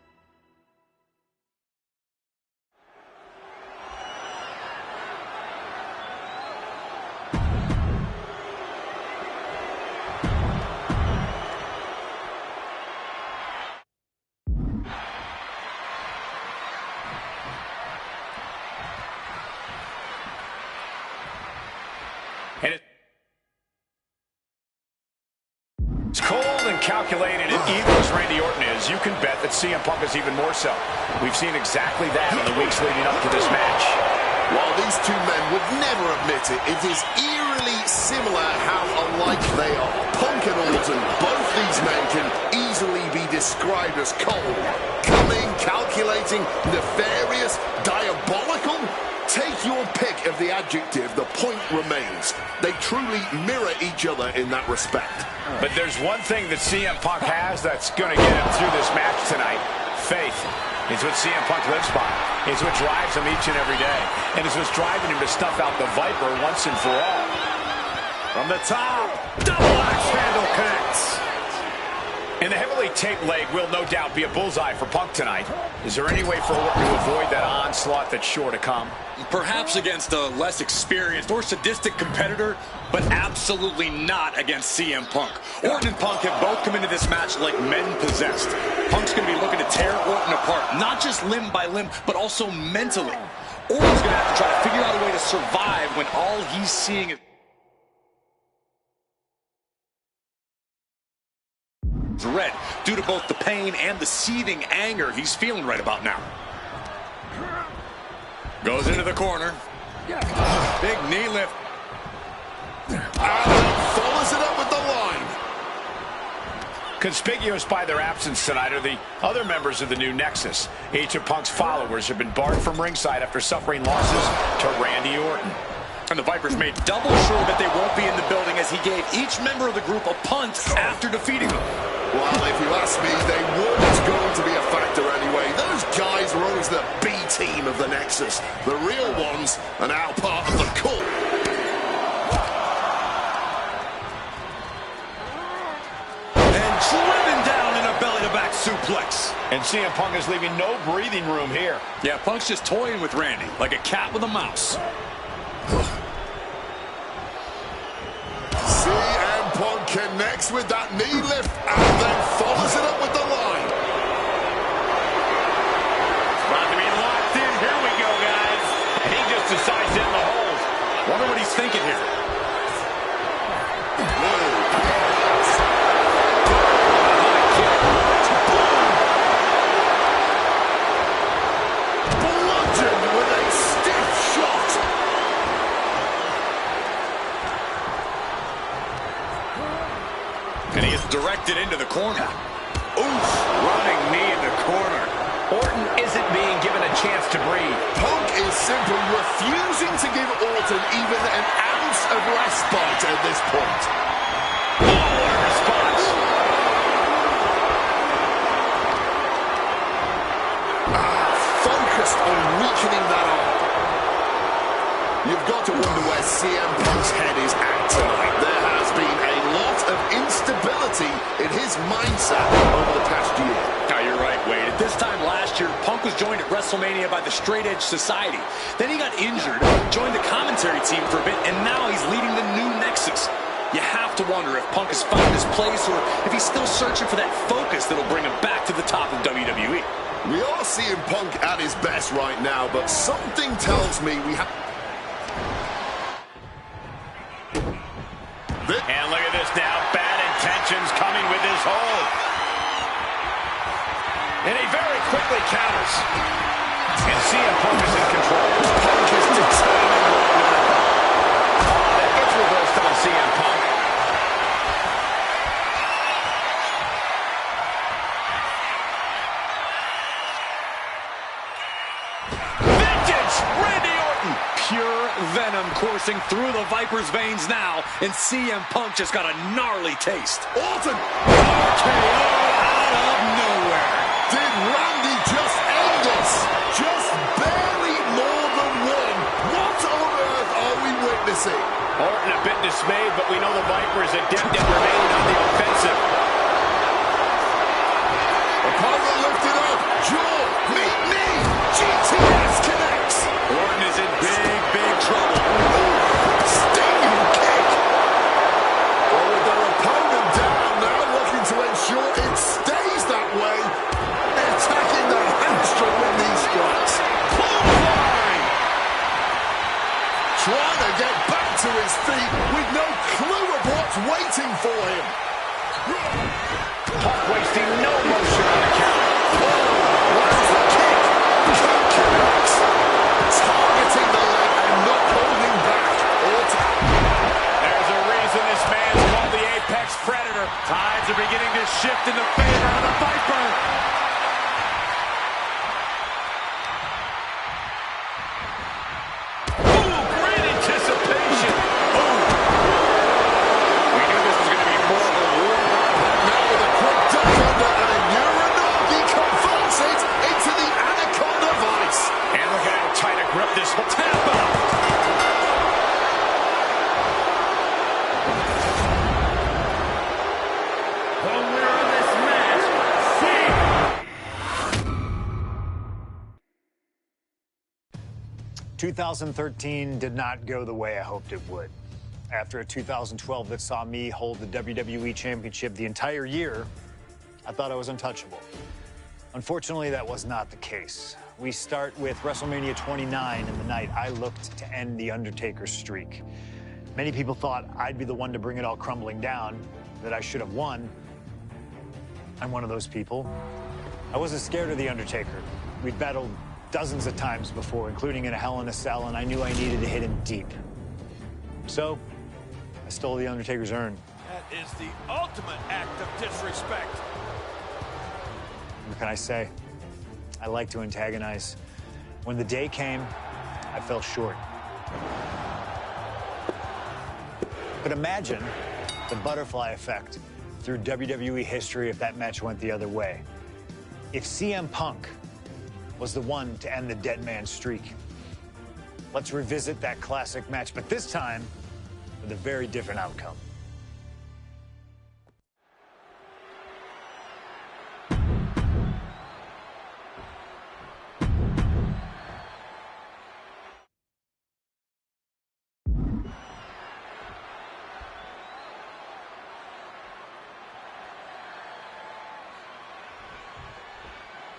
And it's cold and calculated and evil as Randy Orton is. You can bet that CM Punk is even more so. We've seen exactly that in the weeks leading up to this match. While these two men would never admit it, it is eerily similar how alike they are. Punk and Orton, both these men can easily be described as cold. Cunning, calculating, nefarious, diabolical. Take your pick of the adjective, the point remains. They truly mirror each other in that respect. But there's one thing that CM Punk has that's going to get him through this match tonight. Faith. It's what CM Punk lives by. It's what drives him each and every day. And it's what's driving him to snuff out the Viper once and for all. From the top, double axe handle connects. And the heavily taped leg will no doubt be a bullseye for Punk tonight. Is there any way for Orton to avoid that onslaught that's sure to come? Perhaps against a less experienced or sadistic competitor, but absolutely not against CM Punk. Orton and Punk have both come into this match like men possessed. Punk's going to be looking to tear Orton apart, not just limb by limb, but also mentally. Orton's going to have to try to figure out a way to survive when all he's seeing is dread due to both the pain and the seething anger he's feeling right about now. Goes into the corner. Big knee lift. Follows it up with the line. Conspicuous by their absence tonight are the other members of the new Nexus. Each of Punk's followers have been barred from ringside after suffering losses to Randy Orton. And the Vipers made double sure that they won't be in the building as he gave each member of the group a punt after defeating them. Well, if you ask me, they weren't going to be a factor anyway. Those guys were always the B team of the Nexus. The real ones are now part of the core. And driven down in a belly-to-back suplex. And CM Punk is leaving no breathing room here. Yeah, Punk's just toying with Randy, like a cat with a mouse. CM Punk connects with that knee lift and then follows it up with the line. About to be locked in. Here we go, guys. And he just decides to hit the holes. Wonder what he's thinking here. Bludgeoned with a stiff shot. And he is directed into the corner. Oof. Running knee in the corner. Orton isn't being given a chance to breathe. Punk is simply refusing to give Orton even an ounce of respite at this point. Oh, what a response. Focus focused on weakening that arm. You've got to wonder where CM Punk's head is at tonight. There has been a lot of instability in his mindset over the past year. Oh, you're right, Wade. At this time last year, Punk was joined at WrestleMania by the Straight Edge Society. Then he got injured, joined the commentary team for a bit, and now he's leading the new Nexus. You have to wonder if Punk has found his place or if he's still searching for that focus that'll bring him back to the top of WWE. We are seeing Punk at his best right now, but something tells me we have... And look at this now. Bad intentions coming with this hold. And he very quickly counters. And CM Punk is in control. Punk is determined right now. That gets reversed on CM Punk. Vintage Randy Orton. Pure venom coursing through the Viper's veins now, and CM Punk just got a gnarly taste. Orton! RKO out of nowhere. Did Randy just end this? Just barely more than one. What on earth are we witnessing? Orton a bit dismayed, but we know the Viper is adept at remaining on the offensive. Opponent lifted up. Jaw. Meet me. GTS connects. Orton is in big, big trouble. Stinging kick. Oh, with their opponent down now, looking to ensure it stays that way. Attacking the hamstring with these strikes. Clothesline. Trying to get back to his feet with no clue of what's waiting for him. Punk wasting no motion on the counter. Lands the kick. Connects. Targeting the leg and not holding back. There's a reason this man's called the Apex Predator. Tides are beginning to shift in the favor of the Viper. Ooh, great anticipation. Ooh. We knew this was going to be more of a war. Now with a quick duck under and a Uranagi converts it into the Anaconda Vice. And look at how tight a grip this will tap out. The winner of this match, CM 2013 did not go the way I hoped it would. After a 2012 that saw me hold the WWE Championship the entire year, I thought I was untouchable. Unfortunately, that was not the case. We start with WrestleMania 29 and the night I looked to end The Undertaker's streak. Many people thought I'd be the one to bring it all crumbling down, that I should have won. I'm one of those people. I wasn't scared of The Undertaker. We'd battled dozens of times before, including in a Hell in a Cell, and I knew I needed to hit him deep. So, I stole The Undertaker's urn. That is the ultimate act of disrespect. What can I say? I like to antagonize. When the day came, I fell short. But imagine the butterfly effect through WWE history if that match went the other way. If CM Punk was the one to end the dead man streak. Let's revisit that classic match, but this time with a very different outcome.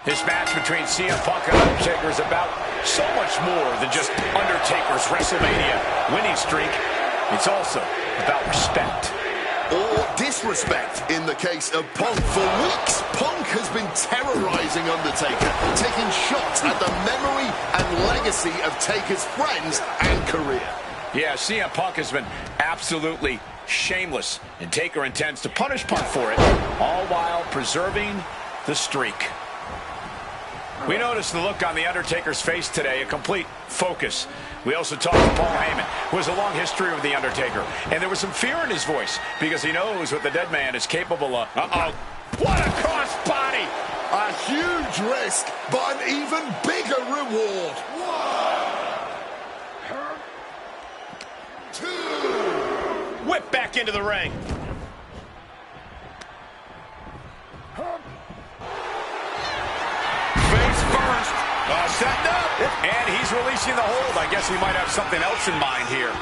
This match between CM Punk and Undertaker is about so much more than just Undertaker's WrestleMania winning streak. It's also about respect. Or disrespect in the case of Punk. For weeks, Punk has been terrorizing Undertaker, taking shots at the memory and legacy of Taker's friends and career. Yeah, CM Punk has been absolutely shameless, and Taker intends to punish Punk for it, all while preserving the streak. We noticed the look on The Undertaker's face today, a complete focus. We also talked to Paul Heyman, who has a long history with The Undertaker, and there was some fear in his voice because he knows what the dead man is capable of. Uh-oh. What a crossbody! A huge risk, but an even bigger reward. 1, 2. Whip back into the ring. Face first. Setting up. And he's releasing the hold. I guess he might have something else in mind here.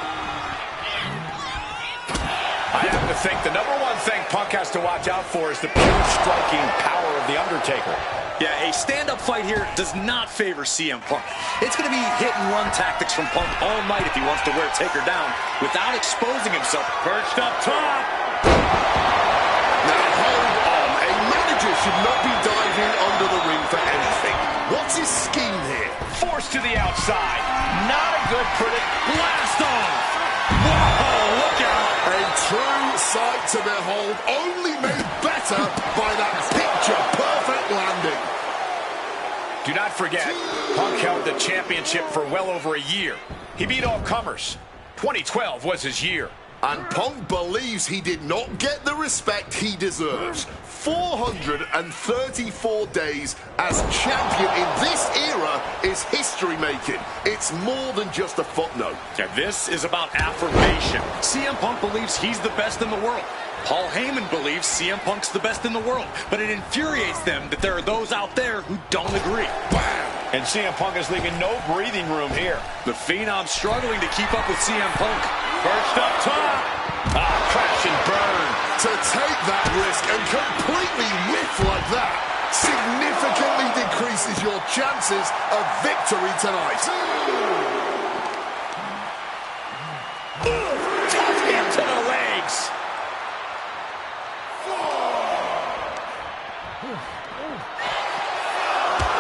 I have to think the number one thing Punk has to watch out for is the pure striking power of The Undertaker. Yeah, a stand-up fight here does not favor CM Punk. It's going to be hit-and-run tactics from Punk all night if he wants to wear Taker down without exposing himself. Perched up top. Now hold on. A manager should not be diving under the ring for anything. What's his scheme here? Forced to the outside. Not a good predict. Blast off! Whoa, look out! A true sight to behold, only made better by that picture-perfect landing. Do not forget, Punk held the championship for well over a year. He beat all comers. 2012 was his year. And Punk believes he did not get the respect he deserves. 434 days as champion in this era is history-making. It's more than just a footnote. Yeah, this is about affirmation. CM Punk believes he's the best in the world. Paul Heyman believes CM Punk's the best in the world. But it infuriates them that there are those out there who don't agree. Bam! And CM Punk is leaving no breathing room here. The Phenom struggling to keep up with CM Punk. Perched up top. Crash and burn. To take that risk and completely whiff like that significantly decreases your chances of victory tonight. Tough hit to the legs.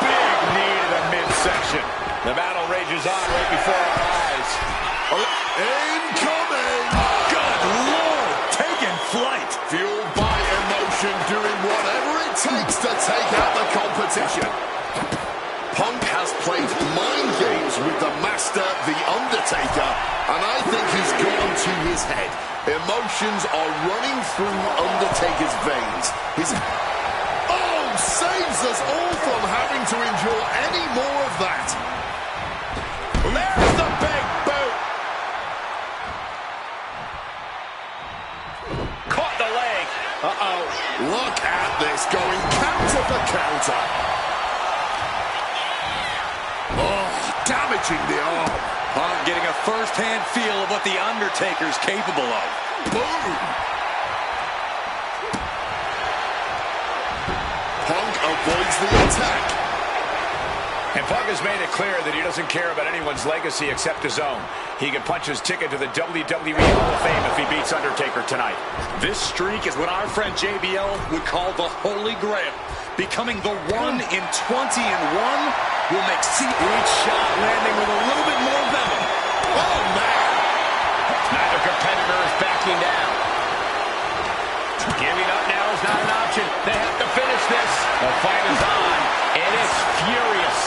Big knee to the midsection. The battle rages on right before our eyes. Incoming! Good Lord! Taking flight. Fueled by emotion, doing whatever it takes to take out the competition. Punk has played mind games with the master, The Undertaker, and I think he's gone to his head. Emotions are running through Undertaker's veins. Saves us all from having to endure any more of that. There's the big boot. Caught the leg. Uh-oh. Look at this, going counter for counter. Oh, damaging the arm. Punk getting a first-hand feel of what The Undertaker's capable of. Boom. Punk avoids the attack. And Punk has made it clear that he doesn't care about anyone's legacy except his own. He can punch his ticket to the WWE Hall of Fame if he beats Undertaker tonight. This streak is what our friend JBL would call the Holy Grail. Becoming the 1 in 20 and 1 will make each shot landing with a little bit more venom. Oh, man. Neither competitor is backing down. Giving up now is not an option. They have to finish this. The fight is on, and it's furious.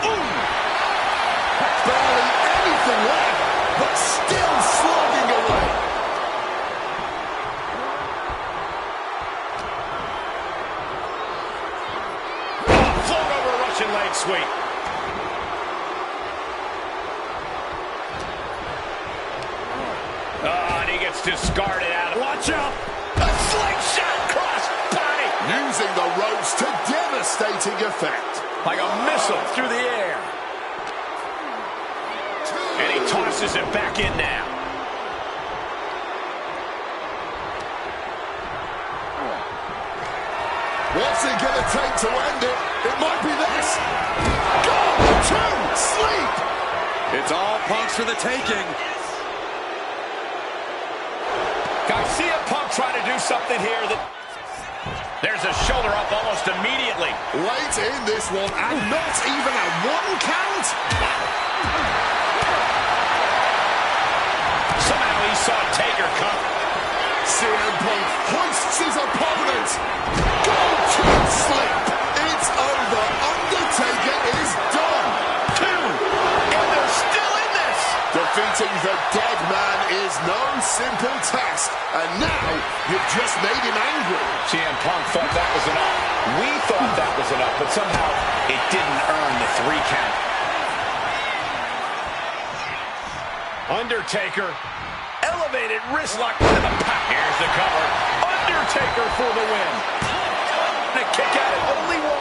Ooh. Barely anything left, but still slogging away. Float over a Russian leg sweep. And he gets discarded out. Watch out! A slingshot cross body! Using the ropes to devastating effect. Like a missile through the air. And he tosses it back in now. What's it going to take to end it? It might be this. Go to sleep. It's all Punk's for the taking. Garcia Punk trying to do something here. There's a shoulder up almost immediately. Late in this one, and not even a 1 count. Somehow he saw Taker come. CM Punk hoists his opponent. Go to sleep. It's over. Undertaker is done. 2. And they're still in this. Defeating the dead man is no simple task. And now You've just made him angry. CM Punk thought that was enough. We thought that was enough, but somehow it didn't earn the 3 count. Undertaker, elevated wrist lock into the power. Here's the cover. Undertaker for the win. And a kick out at only 1.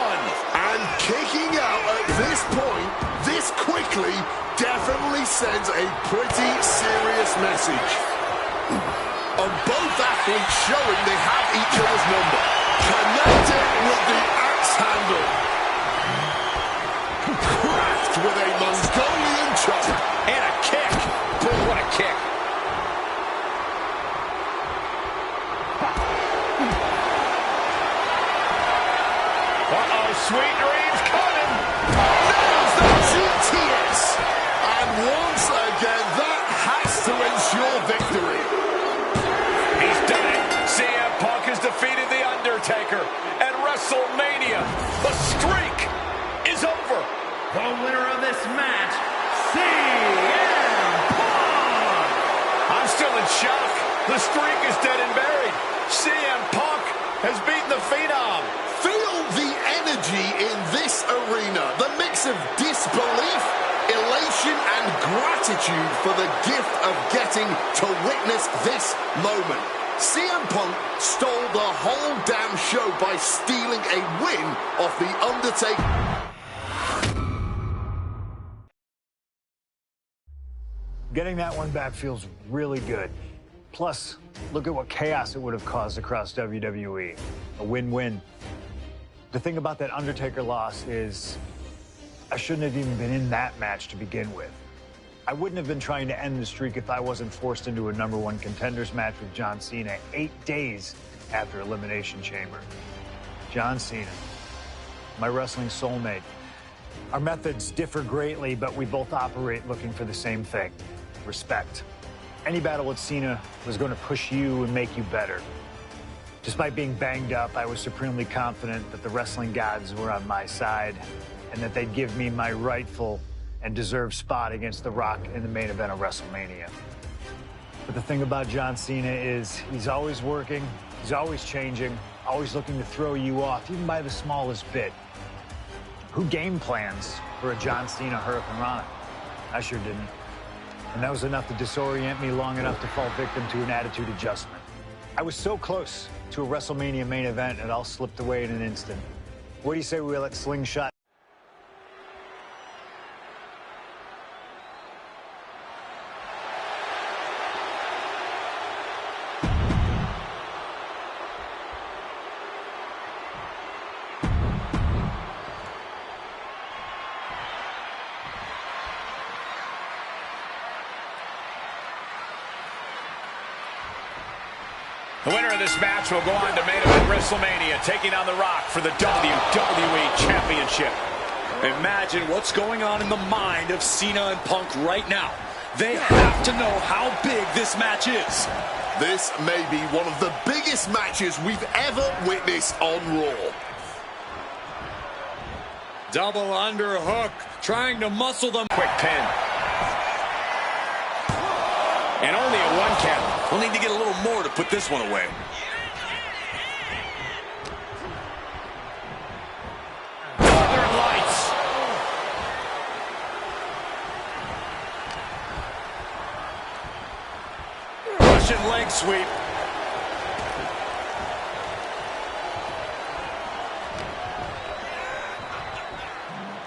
And kicking out at this point, this quickly, definitely sends a pretty serious message. And both athletes showing they have each other's number. Connected with the axe handle. Cracked with a Mongolian chop. And a kick. Boy, what a kick. Uh-oh, sweet dreams coming. There's the GTS. And once again, that has to ensure victory. He's done it. CM Punk has defeated The Undertaker at WrestleMania. The streak is over. The winner of this match, CM Punk! I'm still in shock. The streak is dead and buried. CM Punk has beaten the Phenom. Feel the energy in this arena. The mix of disbelief, elation, and gratitude for the gift of getting to witness this moment. CM Punk stole the whole damn show by stealing a win off The Undertaker. Getting that one back feels really good. Plus, look at what chaos it would have caused across WWE. A win-win. The thing about that Undertaker loss is I shouldn't have even been in that match to begin with. I wouldn't have been trying to end the streak if I wasn't forced into a #1 contenders match with John Cena 8 days after Elimination Chamber. John Cena, my wrestling soulmate. Our methods differ greatly, but we both operate looking for the same thing: respect. Any battle with Cena was going to push you and make you better. Despite being banged up, I was supremely confident that the wrestling gods were on my side and that they'd give me my rightful and deserved spot against The Rock in the main event of WrestleMania. But the thing about John Cena is he's always working, he's always changing, always looking to throw you off, even by the smallest bit. Who game plans for a John Cena Hurricane Rana? I sure didn't. And that was enough to disorient me long enough to fall victim to an attitude adjustment. I was so close to a WrestleMania main event, it all slipped away in an instant. What do you say we let Slingshot? The winner of this match will go on to main event WrestleMania, taking on The Rock for the WWE Championship. Imagine what's going on in the mind of Cena and Punk right now. They have to know how big this match is. This may be one of the biggest matches we've ever witnessed on Raw. Double underhook, trying to muscle them. Quick pin. And only a 1 count. We'll need to get a little more to put this one away. Northern Lights. Russian leg sweep.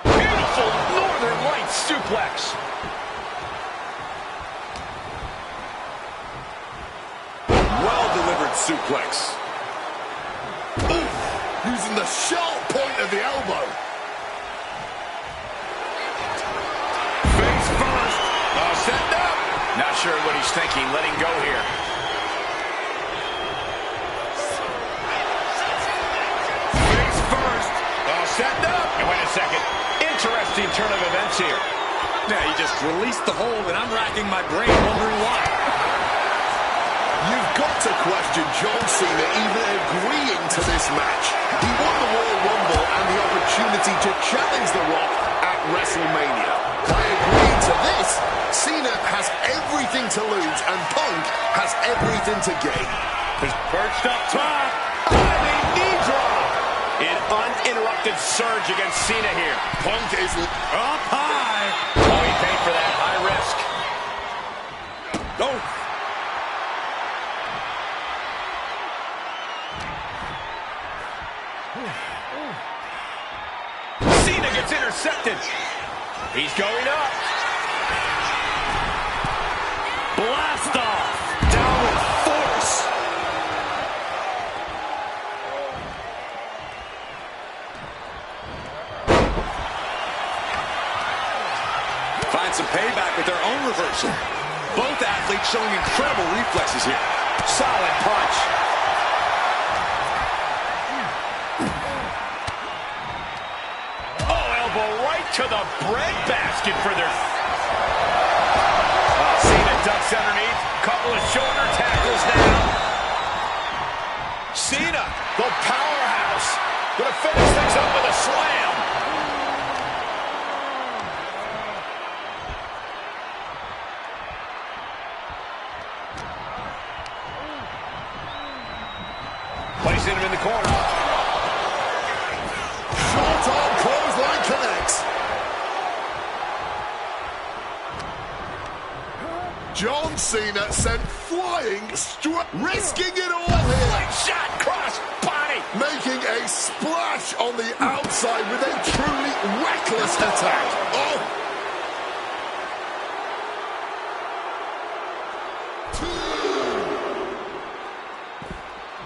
Beautiful Northern Lights suplex. Well-delivered suplex. Ooh, using the sharp point of the elbow. Face first. Setting up. Not sure what he's thinking, letting go here. Face first. Setting up. And wait a second. Interesting turn of events here. Yeah, he just released the hold, and I'm racking my brain wondering why. You've got to question John Cena even agreeing to this match. He won the Royal Rumble and the opportunity to challenge The Rock at WrestleMania. By agreeing to this, Cena has everything to lose and Punk has everything to gain. He's perched up top. Diving knee drop. An uninterrupted surge against Cena here. Punk is Up high. Oh, he paid for that. High risk. Oh. Cena gets intercepted. He's going up. Blast off. Down with force. Find some payback with their own reversal. Both athletes showing incredible reflexes here. Solid punch. Oh, elbow right to the breadbasket for their... Cena ducks underneath. Couple of shoulder tackles now. Cena, the powerhouse, gonna finish things up with a slam. Placing him in the corner. short arm clothesline connects. John Cena sent flying, risking it all here. Shot, cross, body. Making a splash on the outside with a truly reckless attack. Oh!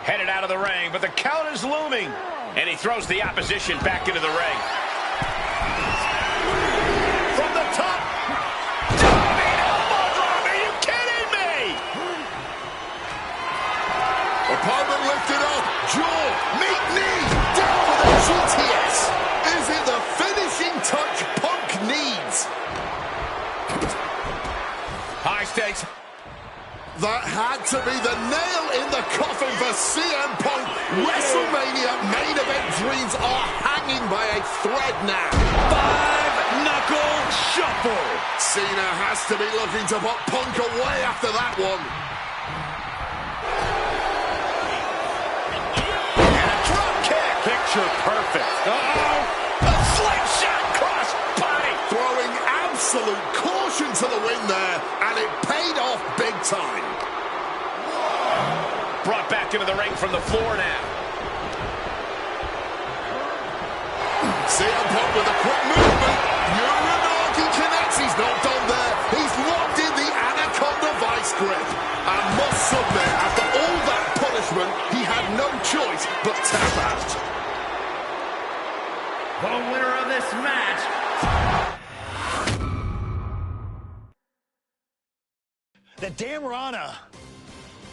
Headed out of the ring, but the count is looming. And he throws the opposition back into the ring. From the top. Diving elbow drop. Are you kidding me? Opponent lifted up. Jaw, meet knee. Down with a GTS. Is it the finishing touch Punk needs? High stakes. That had to be the nail in the coffin for CM Punk. WrestleMania main event dreams are hanging by a thread now. Five-knuckle shuffle. Cena has to be looking to put Punk away after that one. And a drop kick. Picture perfect. Uh-oh. A slingshot cross body. Throwing absolute caution to the wind there, and it paid off big time. Brought back into the ring from the floor now. CM Punk with a quick movement. Uranagi connects. He's not done there. He's locked in the Anaconda vice grip. And must submit, after all that punishment, he had no choice but tap out. The winner of this match. That damn Rana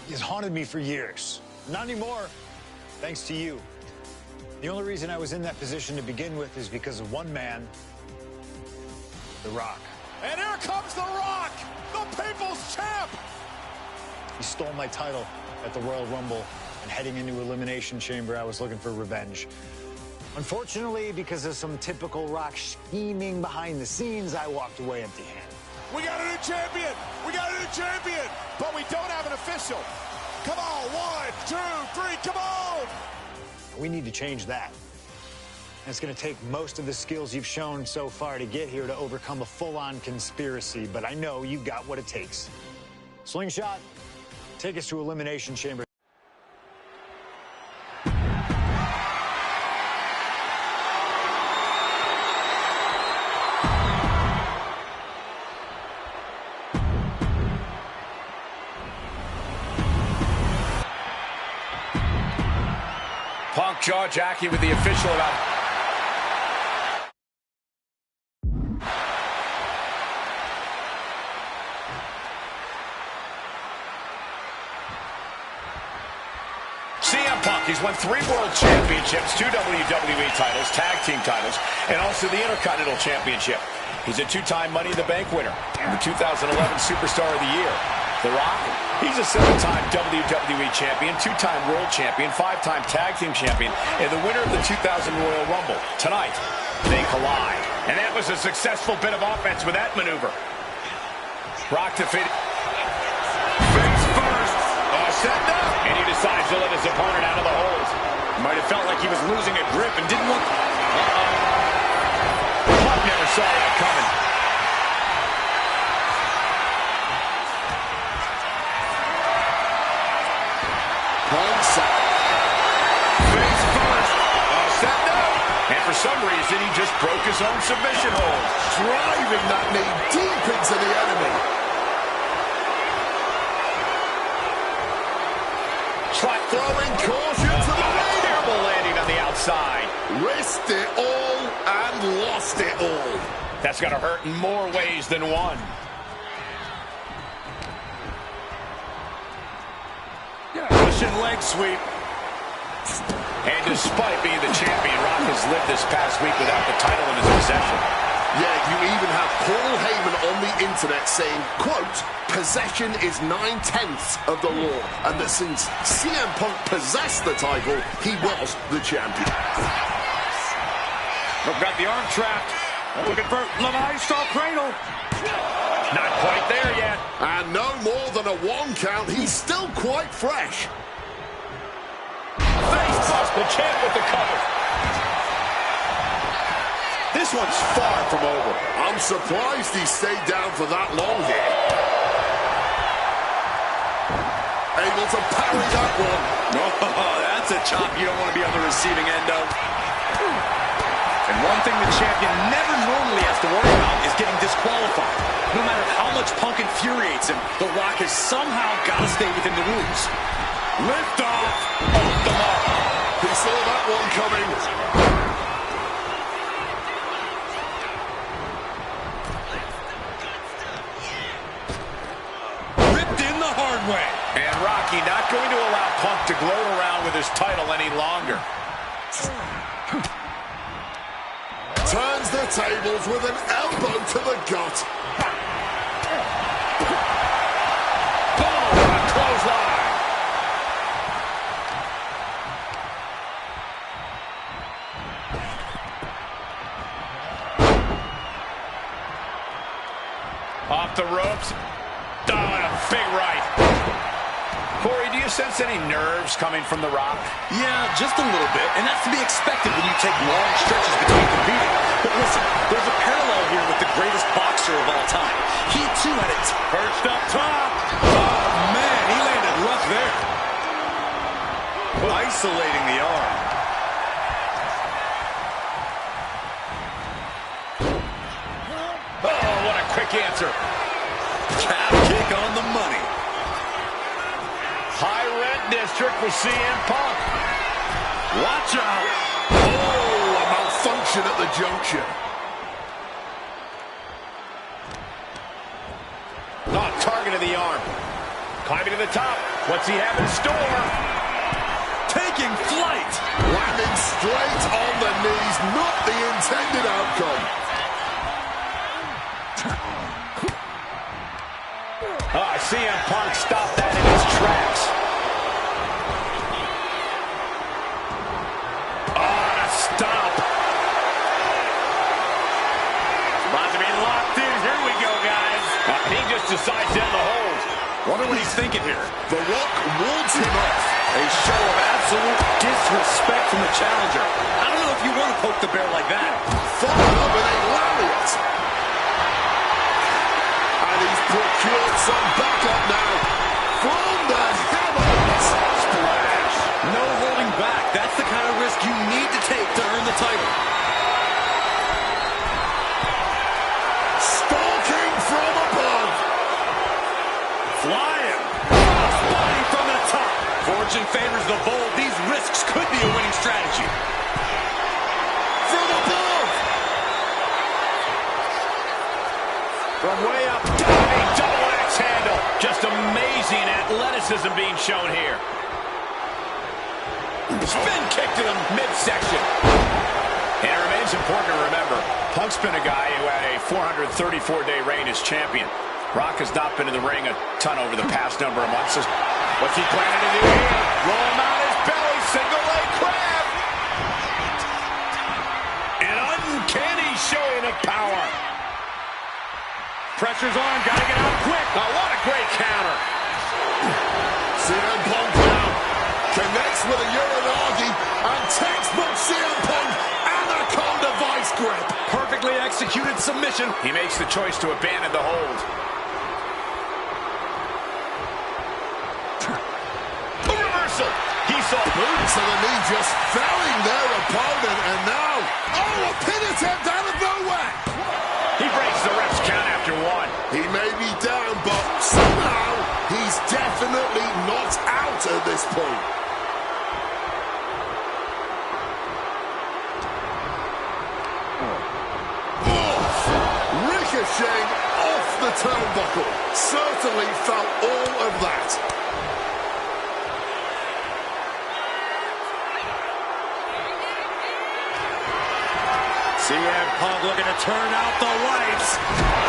has haunted me for years. Not anymore, thanks to you. The only reason I was in that position to begin with is because of one man, The Rock. And here comes The Rock, the People's Champ. He stole my title at the Royal Rumble, and heading into Elimination Chamber, I was looking for revenge. Unfortunately, because of some typical Rock scheming behind the scenes, I walked away empty-handed. We got a new champion. We got a new champion. But we don't have an official. Come on, 1, 2, 3, come on. We need to change that. And it's going to take most of the skills you've shown so far to get here to overcome a full-on conspiracy, but I know you got what it takes. Slingshot, take us to Elimination Chamber. Punk jaw-jacking with the official about... CM Punk, he's won 3 world championships, 2 WWE titles, tag team titles, and also the Intercontinental Championship. He's a 2-time Money in the Bank winner and the 2011 Superstar of the Year. The Rock, he's a 7-time WWE champion, 2-time world champion, 5-time tag team champion, and the winner of the 2000 Royal Rumble. Tonight, They collide. And that was a successful bit of offense with that maneuver. Brock defeated. Face first. Setting up. And he decides to let his opponent out of the hold. Might have felt like he was losing a grip and didn't want... Punk never saw that coming. Punk's Face first. Setting up. And for some reason, he just broke his own submission hold. driving that knee deep into the enemy. Throwing caution to the ring. Terrible landing on the outside. Risked it all and lost it all. That's going to hurt in more ways than one. Russian leg sweep. And despite being the champion, Rock has lived this past week without the title in his possession. Yeah, you even have Paul Heyman on the internet saying, quote, possession is 9/10 of the law, and that since CM Punk possessed the title, he was the champion. We've got the arm trapped. Looking for Le Maestro cradle. Not quite there yet. And no more than a 1 count, he's still quite fresh. Face possible champ with the cover. This one's far from over. I'm surprised he stayed down for that long here. Able to parry that one. Oh, that's a chop you don't want to be on the receiving end of. And one thing the champion never normally has to worry about is getting disqualified. No matter how much Punk infuriates him, The Rock has somehow got to stay within the rules. Lift off. Off the mark. He saw that one coming. Ripped in the hard way. And Rocky not going to allow Punk to gloat around with his title any longer. Turns the tables with an elbow to the gut. Boom! A clothesline. Off the ropes. Oh, and a big right. Corey, do you sense any nerves coming from The Rock? Yeah, just a little bit, and that's to be expected when you take long stretches between competing. But listen, there's a parallel here with the greatest boxer of all time. He too had it Perched up top. Oh man, he landed rough there. Isolating the arm. Oh, what a quick answer. Calf kick on the money. High rent district for CM Punk. Watch out. Oh, a malfunction at the junction. Oh, target of the arm. Climbing to the top. What's he have in store? Taking flight. Landing straight on the knees, not the intended outcome. CM Punk stopped that in his tracks. Oh, stop. About to be locked in. Here we go, guys. He just decides to end the hold. Wonder what he's thinking here. The Rock wards him off. A show of absolute disrespect from the challenger. I don't know if you want to poke the bear like that. Followed up with a lariat. And he's procured some backup now from the heavens. Splash. No holding back. That's the kind of risk you need to take to earn the title. Stalking from above. Flying. Body from the top. Fortune favors the bold. These risks could be a winning strategy. From above. From way up, diving double axe handle. Just amazing athleticism being shown here. Spin kick to the midsection. And it remains important to remember, Punk's been a guy who had a 434-day reign as champion. Rock has not been in the ring a ton over the past number of months. What's he planning to do here? Roll him out his belly, single leg crab. And Pressure's on. Got to get out quick. Oh, what a great counter. CM Punk now connects with a Uranagi, and textbook CM Punk Anaconda vice grip. Perfectly executed submission. He makes the choice to abandon the hold. A reversal. He saw Boot to the knee, just felling their opponent, and now, oh, a pin attempt out of nowhere. He breaks the ref's count after one. He may be down, but somehow he's definitely not out at this point. Ricocheting off the turnbuckle. Certainly felt all of that. CM Punk looking to turn out the lights.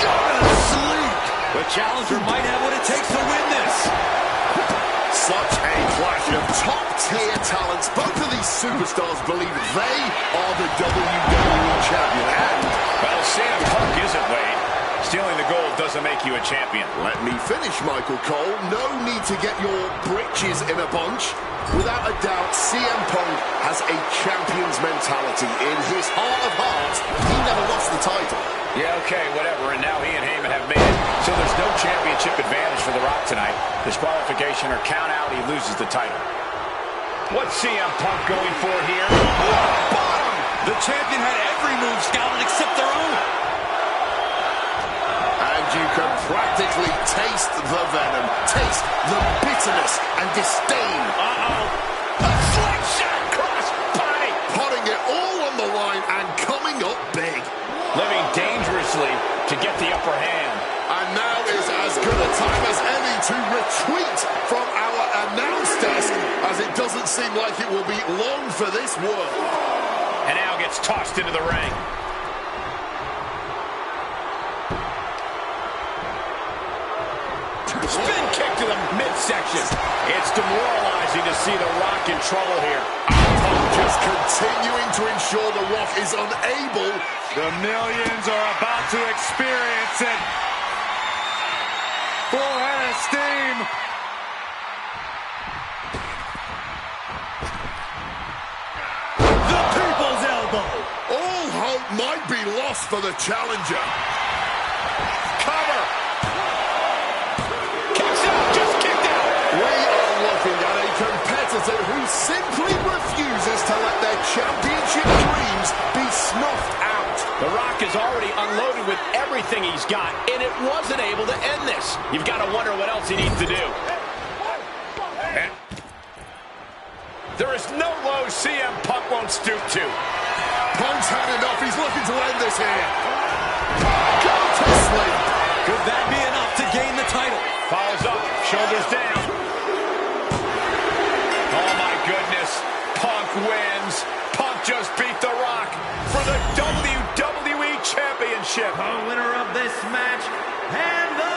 Gonna sleep. The challenger might have what it takes to win this. Such a clash of top-tier talents. Both of these superstars believe they are the WWE champion. And, well, CM Punk isn't, Wade. Stealing the gold doesn't make you a champion. let me finish, Michael Cole. No need to get your britches in a bunch. Without a doubt, CM Punk has a champion's mentality. In his heart of hearts, he never lost the title. Yeah, okay, whatever. And now he and Heyman have made it. So there's no championship advantage for The Rock tonight. Disqualification or count out, he loses the title. What's CM Punk going for here? Bottom. The champion had every move scouted except their own. And you can practically taste the venom, taste the bitterness and disdain. A slingshot cross body. Putting it all on the line and coming up big. Living dangerously to get the upper hand. And now is as good a time as any to retreat from our announce desk, as it doesn't seem like it will be long for this world. And now gets tossed into the ring. Spin kick to the midsection. It's demoralizing to see The Rock in trouble here. Punk just continuing to ensure The Rock is unable. The millions are about to experience it. Full head of steam. The people's elbow. All hope might be lost for the challenger. Cover. Kicks out. Just kicked out. We are looking at a competitor who simply refuses to let their championship dreams be snuffed out. The Rock is already unloaded with everything he's got, and it wasn't able to end this. You've got to wonder what else he needs to do. And there is no low CM Punk won't stoop to. Punk's had enough. He's looking to end this here. Go to sleep. Could that be enough to gain the title? Follows up, shoulders down. Oh my goodness, Punk wins. Punk just beat The Rock for the WWE Championship. The winner of this match and the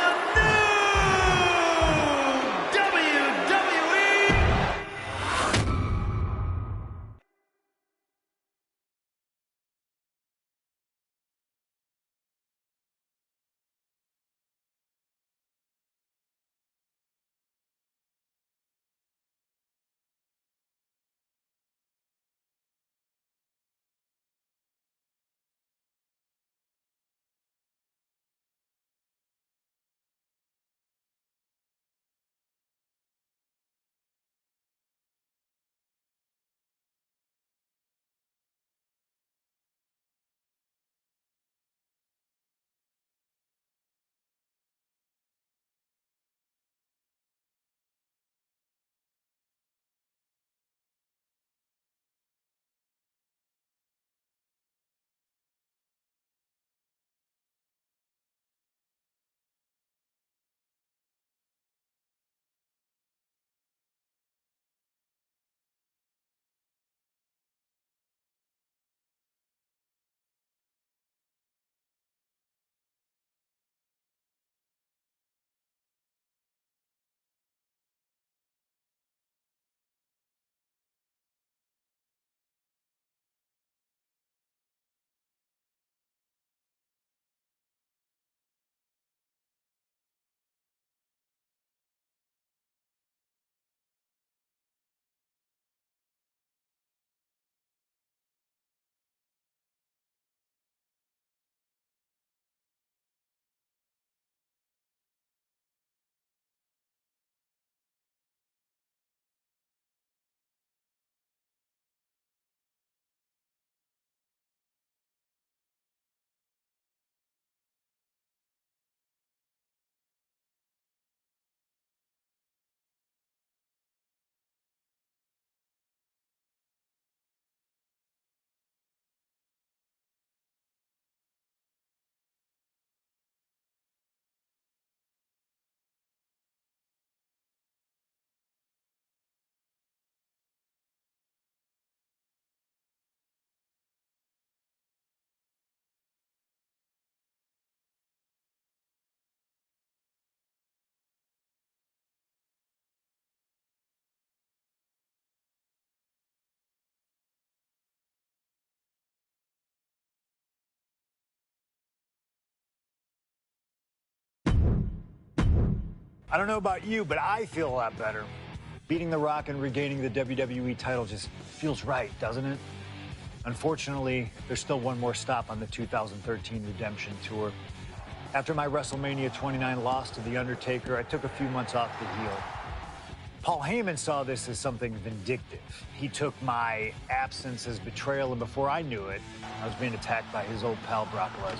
I don't know about you, but I feel a lot better. Beating The Rock and regaining the WWE title just feels right, doesn't it? Unfortunately, there's still one more stop on the 2013 Redemption Tour. After my WrestleMania 29 loss to The Undertaker, I took a few months off to heal. Paul Heyman saw this as something vindictive. He took my absence as betrayal, and before I knew it, I was being attacked by his old pal, Brock Lesnar.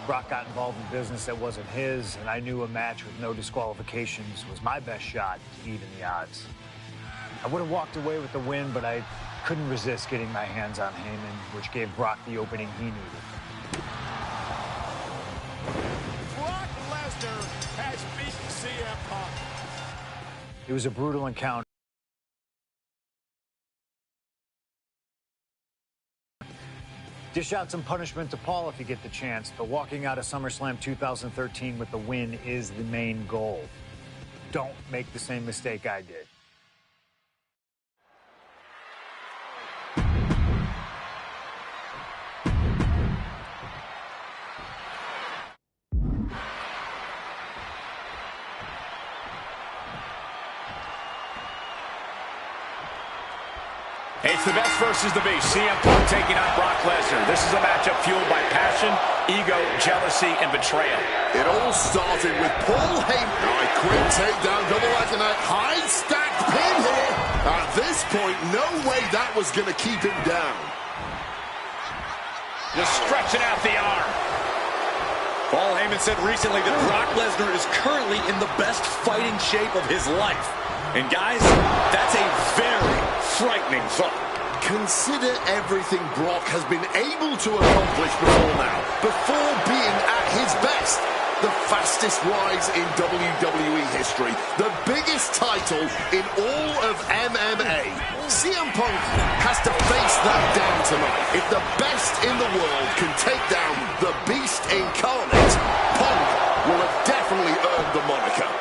Brock got involved in business that wasn't his, and I knew a match with no disqualifications was my best shot to even the odds. I would have walked away with the win, but I couldn't resist getting my hands on Heyman, which gave Brock the opening he needed. Brock Lesnar has beaten CM Punk. It was a brutal encounter. Dish out some punishment to Paul if you get the chance, but walking out of SummerSlam 2013 with the win is the main goal. Don't make the same mistake I did. It's the best versus the beast. CM Punk taking on Brock Lesnar. This is a matchup fueled by passion, ego, jealousy, and betrayal. It all started with Paul Heyman. Quick takedown, double leg, and a high stacked pin here. At this point, no way that was going to keep him down. Just stretching out the arm. Paul Heyman said recently that Brock Lesnar is currently in the best fighting shape of his life. And guys, that's a very frightening thought. Consider everything Brock has been able to accomplish before now, before being at his best. The fastest rise in WWE history, the biggest title in all of MMA. CM Punk has to face that down tonight. If the best in the world can take down the Beast incarnate, Punk will have definitely earned the moniker.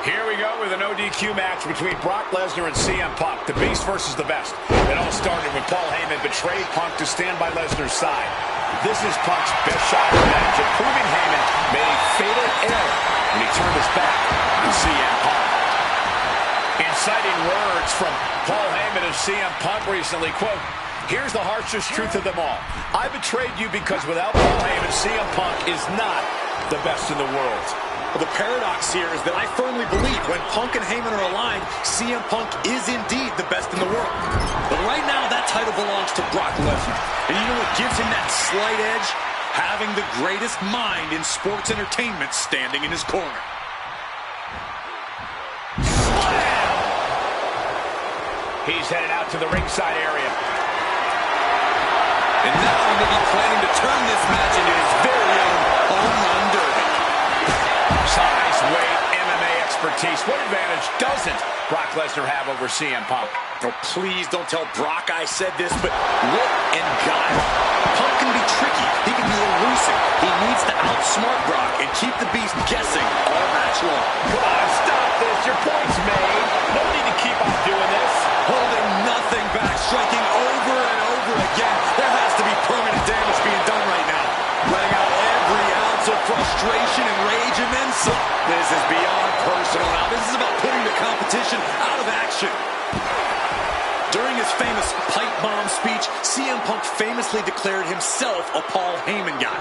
Here we go with an ODQ match between Brock Lesnar and CM Punk. The Beast versus the best. It all started when Paul Heyman betrayed Punk to stand by Lesnar's side. This is Punk's best shot at revenge, and proving Heyman made a fatal error when he turned his back on CM Punk. Inciting words from Paul Heyman of CM Punk recently, quote, "Here's the harshest truth of them all. I betrayed you because without Paul Heyman, CM Punk is not the best in the world." Well, the paradox here is that I firmly believe when Punk and Heyman are aligned, CM Punk is indeed the best in the world. But right now, that title belongs to Brock Lesnar. And you know what gives him that slight edge? Having the greatest mind in sports entertainment standing in his corner. Slam! He's headed out to the ringside area. And now he may be planning to turn this match into his very own home run derby. Size, weight, MMA expertise. What advantage doesn't Brock Lesnar have over CM Punk? Oh, please don't tell Brock I said this, but wit and guile. Punk can be tricky. He can be elusive. He needs to outsmart Brock and keep the Beast guessing all match long. Come on, stop this. Your point's made. No need to keep on doing this. Holding nothing back, striking over and over again. There has to be permanent damage being done right now. Letting out every ounce of frustration and rage and then some. This is beyond personal now. This is about putting the competition out of action. During his famous pipe bomb speech, CM Punk famously declared himself a Paul Heyman guy.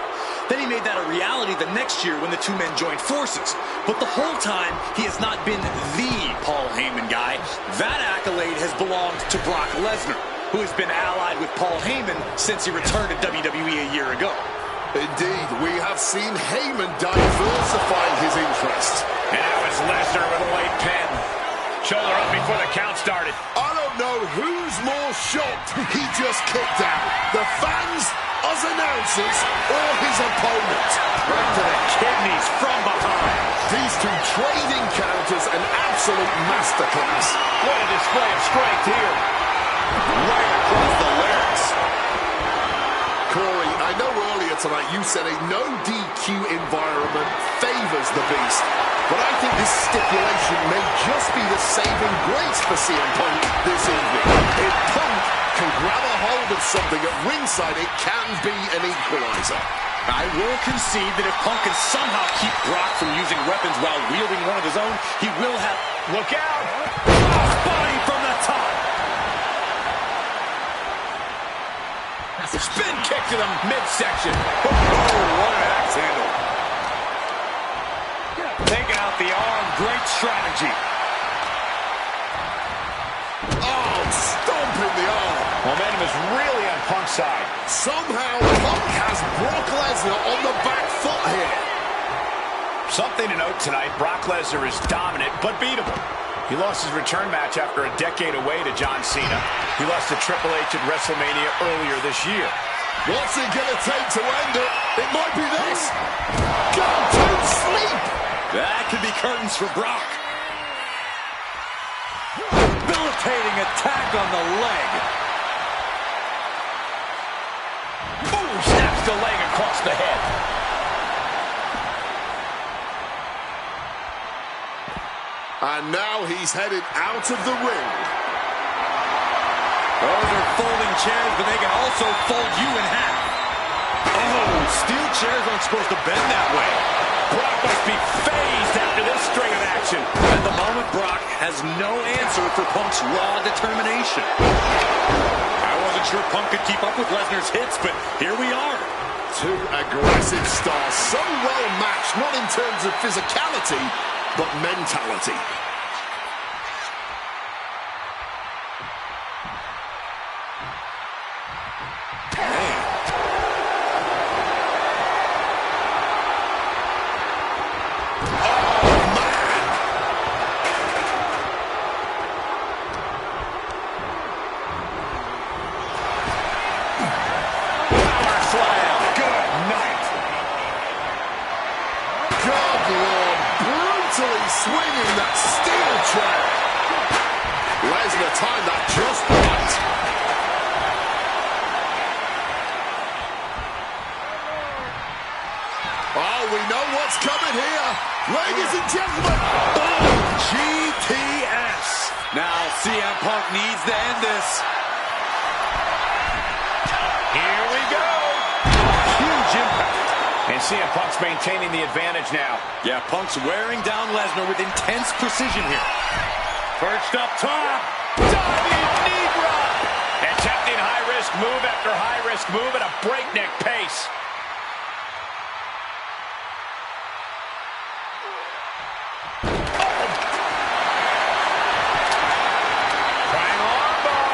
Then he made that a reality the next year when the two men joined forces. But the whole time, he has not been the Paul Heyman guy. That accolade has belonged to Brock Lesnar, who has been allied with Paul Heyman since he returned to WWE a year ago. Indeed, we have seen Heyman diversifying his interests. And now it's Lesnar with a late pin. Shoulder up before the count started. I don't know who's more shocked he just kicked out. The fans, us announcers, or his opponent. Right to the kidneys from behind. These two trading counters, an absolute masterclass. What a display of strength here. Right across the larynx. Corey, I know earlier tonight you said a no DQ environment favors the Beast, but I think this stipulation may just be the saving grace for CM Punk this evening. If Punk can grab a hold of something at ringside, it can be an equalizer. I will concede that if Punk can somehow keep Brock from using weapons while wielding one of his own, he will have... Look out! Body from the top! Spin kick to the midsection. Oh, what an axe handle. Taking out the arm, great strategy. Oh, stomping the arm. Momentum is really on Punk's side. Somehow, Punk has Brock Lesnar on the back foot here. Something to note tonight, Brock Lesnar is dominant but beatable. He lost his return match after a decade away to John Cena. He lost to Triple H at WrestleMania earlier this year. What's it going to take to end it? It might be this. Go to sleep. That could be curtains for Brock. Debilitating attack on the leg. Boom! Snaps the leg across the head. And now he's headed out of the ring. Those are folding chairs, but they can also fold you in half. Oh, steel chairs aren't supposed to bend that way. Brock must be phased after this string of action. At the moment, Brock has no answer for Punk's raw determination. I wasn't sure Punk could keep up with Lesnar's hits, but here we are. Two aggressive stars, so well matched, not in terms of physicality, but mentality. Swinging that steel chair. Lesnar timed that just right. Oh, we know what's coming here. Ladies and gentlemen. Boom! GTS. Now CM Punk needs to end this. Here we go. Huge impact. And CM Punk's maintaining the advantage now. Yeah, Punk's wearing down Lesnar with intense precision here. Perched up top. Diving knee drop. Attempting high-risk move after high-risk move at a breakneck pace. Trying armbar.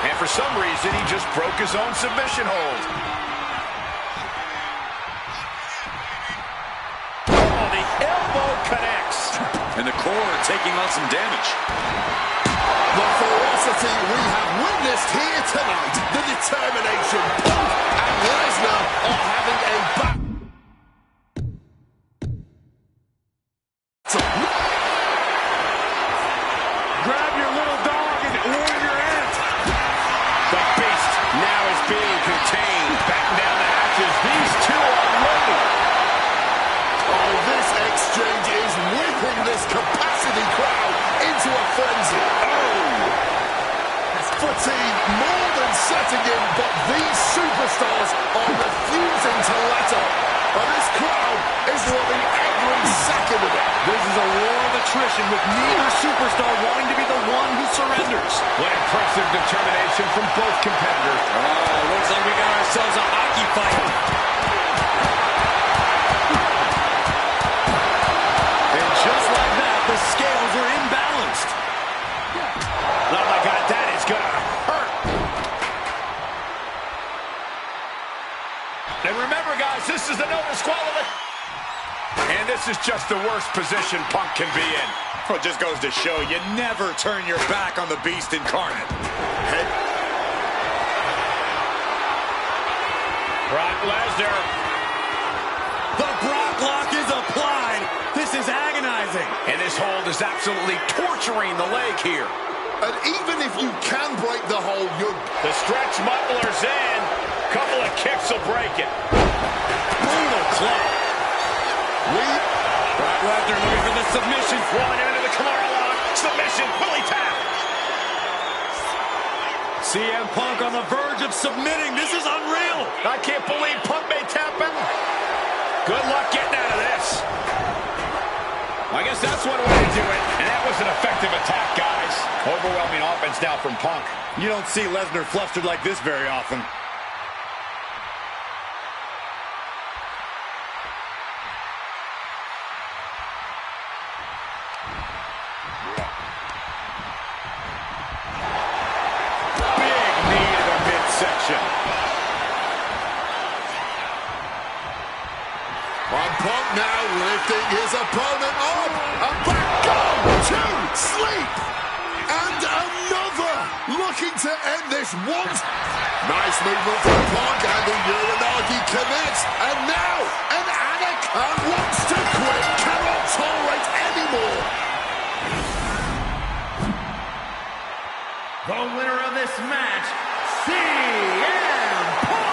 And for some reason, he just broke his own submission hold. Connects. And the core taking on some damage. The ferocity we have witnessed here tonight. The determination. Punk and Lesnar are having a battle. Grab your little dog and warn your aunt. The beast now is being contained. Batten down the hatches. These two are loaded. Oh, this exchange is whipping this capacity crowd into a frenzy. Oh! Fatigue more than setting in, but these superstars are refusing to let up. And this crowd is loving every second of it. This is a war of attrition with neither superstar wanting to be the one who surrenders. What impressive determination from both competitors. Oh, looks like we got ourselves a hockey fight. Just like that, the scales are imbalanced. Oh my God, that is gonna hurt. And remember, guys, this is the no disqualification. And this is just the worst position Punk can be in. Well, it just goes to show you never turn your back on the beast incarnate. Head. Brock Lesnar. The Brock lock is applied. This is agonizing. And this hold is absolutely torturing the leg here. And even if you can break the hold, you're... The stretch muffler's in. Couple of kicks will break it. Brutal club. Brock Lesnar looking for the submission. Rolling into the Kimura lock. Submission. Willie tap. CM Punk on the verge of submitting. This is unreal. I can't believe Punk may tap out. Good luck getting out of this. I guess that's one way to do it. And that was an effective attack, guys. Overwhelming offense now from Punk. You don't see Lesnar flustered like this very often. Big knee to the midsection. Punk now lifting his opponent up. And back go to sleep. And another looking to end this once. Nice movement from Punk, and the Uranagi commits. And now an Anakin wants to quit. Cannot tolerate anymore. The winner of this match, CM Punk!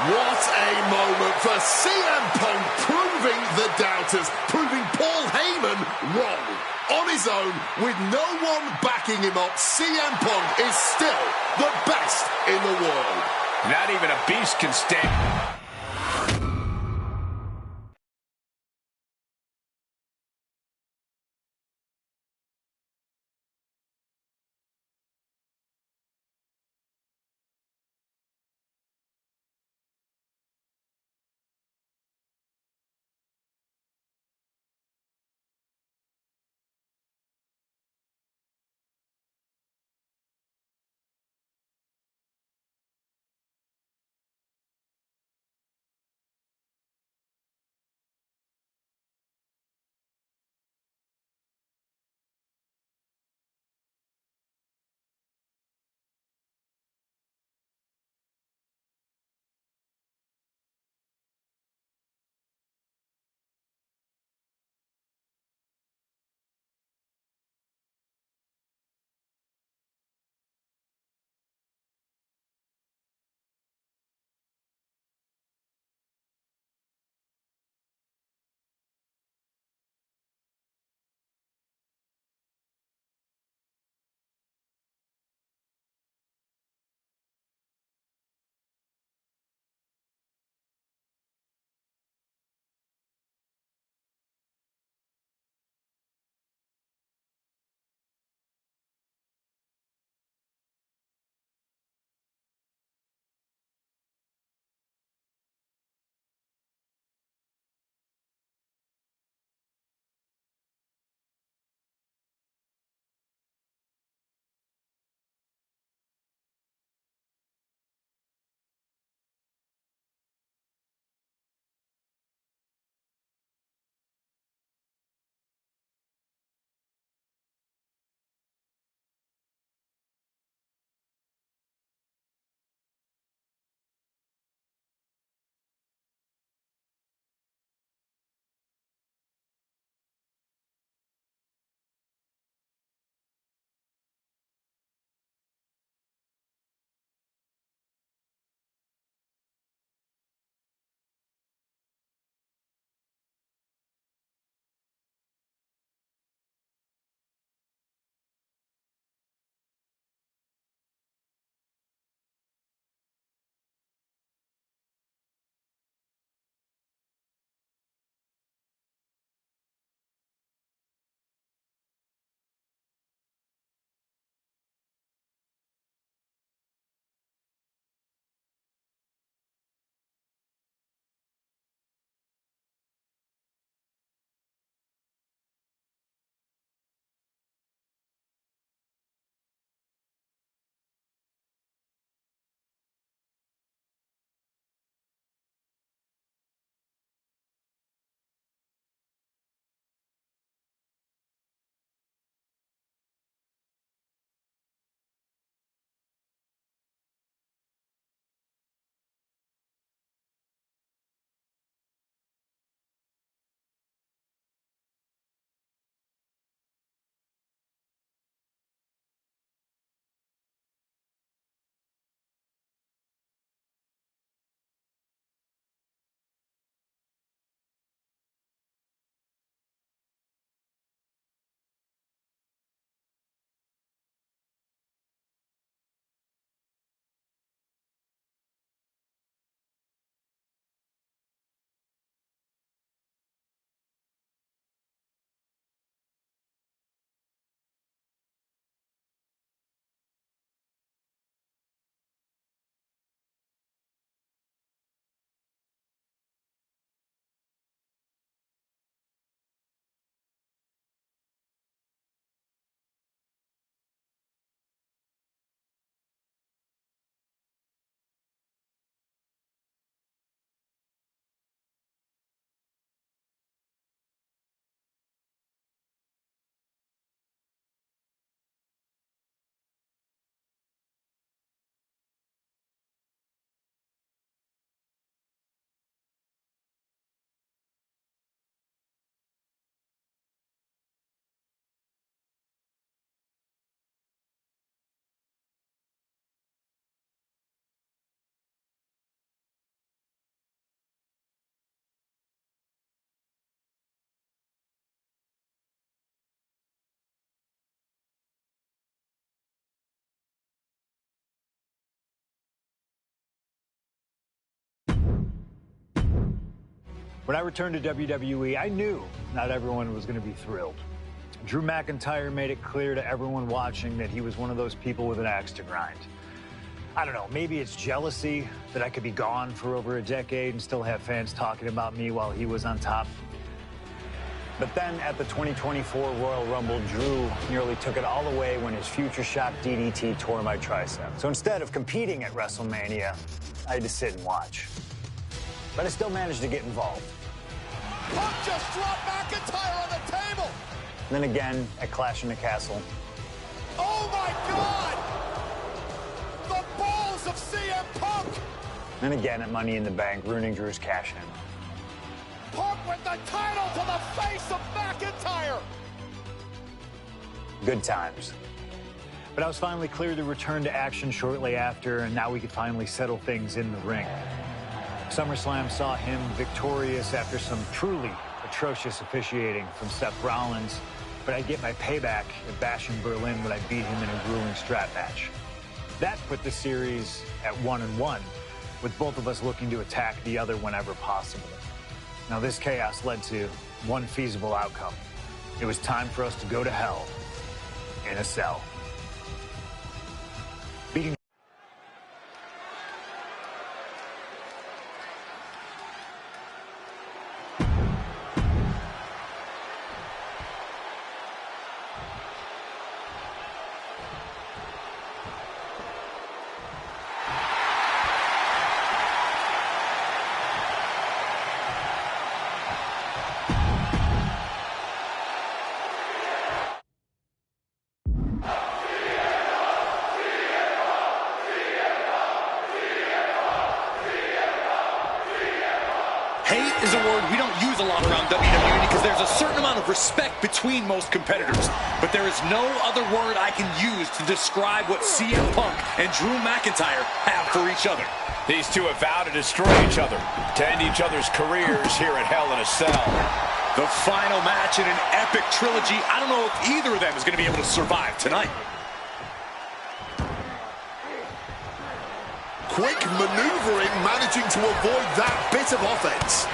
What a moment for CM Punk, proving the doubters, proving Paul Heyman wrong. On his own, with no one backing him up, CM Punk is still the best in the world. Not even a beast can stand. When I returned to WWE, I knew not everyone was going to be thrilled. Drew McIntyre made it clear to everyone watching that he was one of those people with an axe to grind. I don't know, maybe it's jealousy that I could be gone for over a decade and still have fans talking about me while he was on top. But then at the 2024 Royal Rumble, Drew nearly took it all away when his Future Shock DDT tore my tricep. So instead of competing at WrestleMania, I had to sit and watch. But I still managed to get involved. Punk just dropped McIntyre on the table. And then again at Clash in the Castle. Oh my God! The balls of CM Punk! And again at Money in the Bank, ruining Drew's cash-in. Punk with the title to the face of McIntyre! Good times. But I was finally cleared to return to action shortly after, and now we could finally settle things in the ring. SummerSlam saw him victorious after some truly atrocious officiating from Seth Rollins, but I'd get my payback at Bash in Berlin when I beat him in a grueling strap match. That put the series at 1-1, with both of us looking to attack the other whenever possible. Now, this chaos led to one feasible outcome. It was time for us to go to hell in a cell. Beating Hate is a word we don't use a lot around WWE because there's a certain amount of respect between most competitors. But there is no other word I can use to describe what CM Punk and Drew McIntyre have for each other. These two have vowed to destroy each other, to end each other's careers here at Hell in a Cell. The final match in an epic trilogy. I don't know if either of them is going to be able to survive tonight. Quick maneuvering, managing to avoid that bit of offense.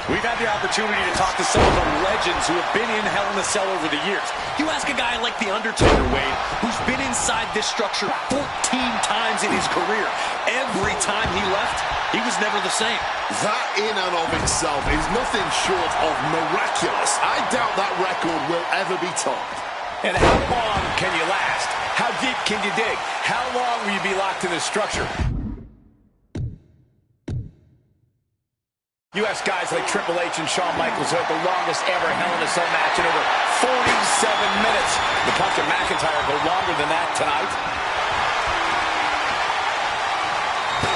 We've had the opportunity to talk to some of the legends who have been in Hell in a Cell over the years. You ask a guy like The Undertaker, Wade, who's been inside this structure 14 times in his career. Every time he left, he was never the same. That in and of itself is nothing short of miraculous. I doubt that record will ever be topped. And how long can you last? How deep can you dig? How long will you be locked in this structure? U.S. guys like Triple H and Shawn Michaels had the longest ever Hell in a Cell match in over 47 minutes. The Punk and McIntyre go longer than that tonight.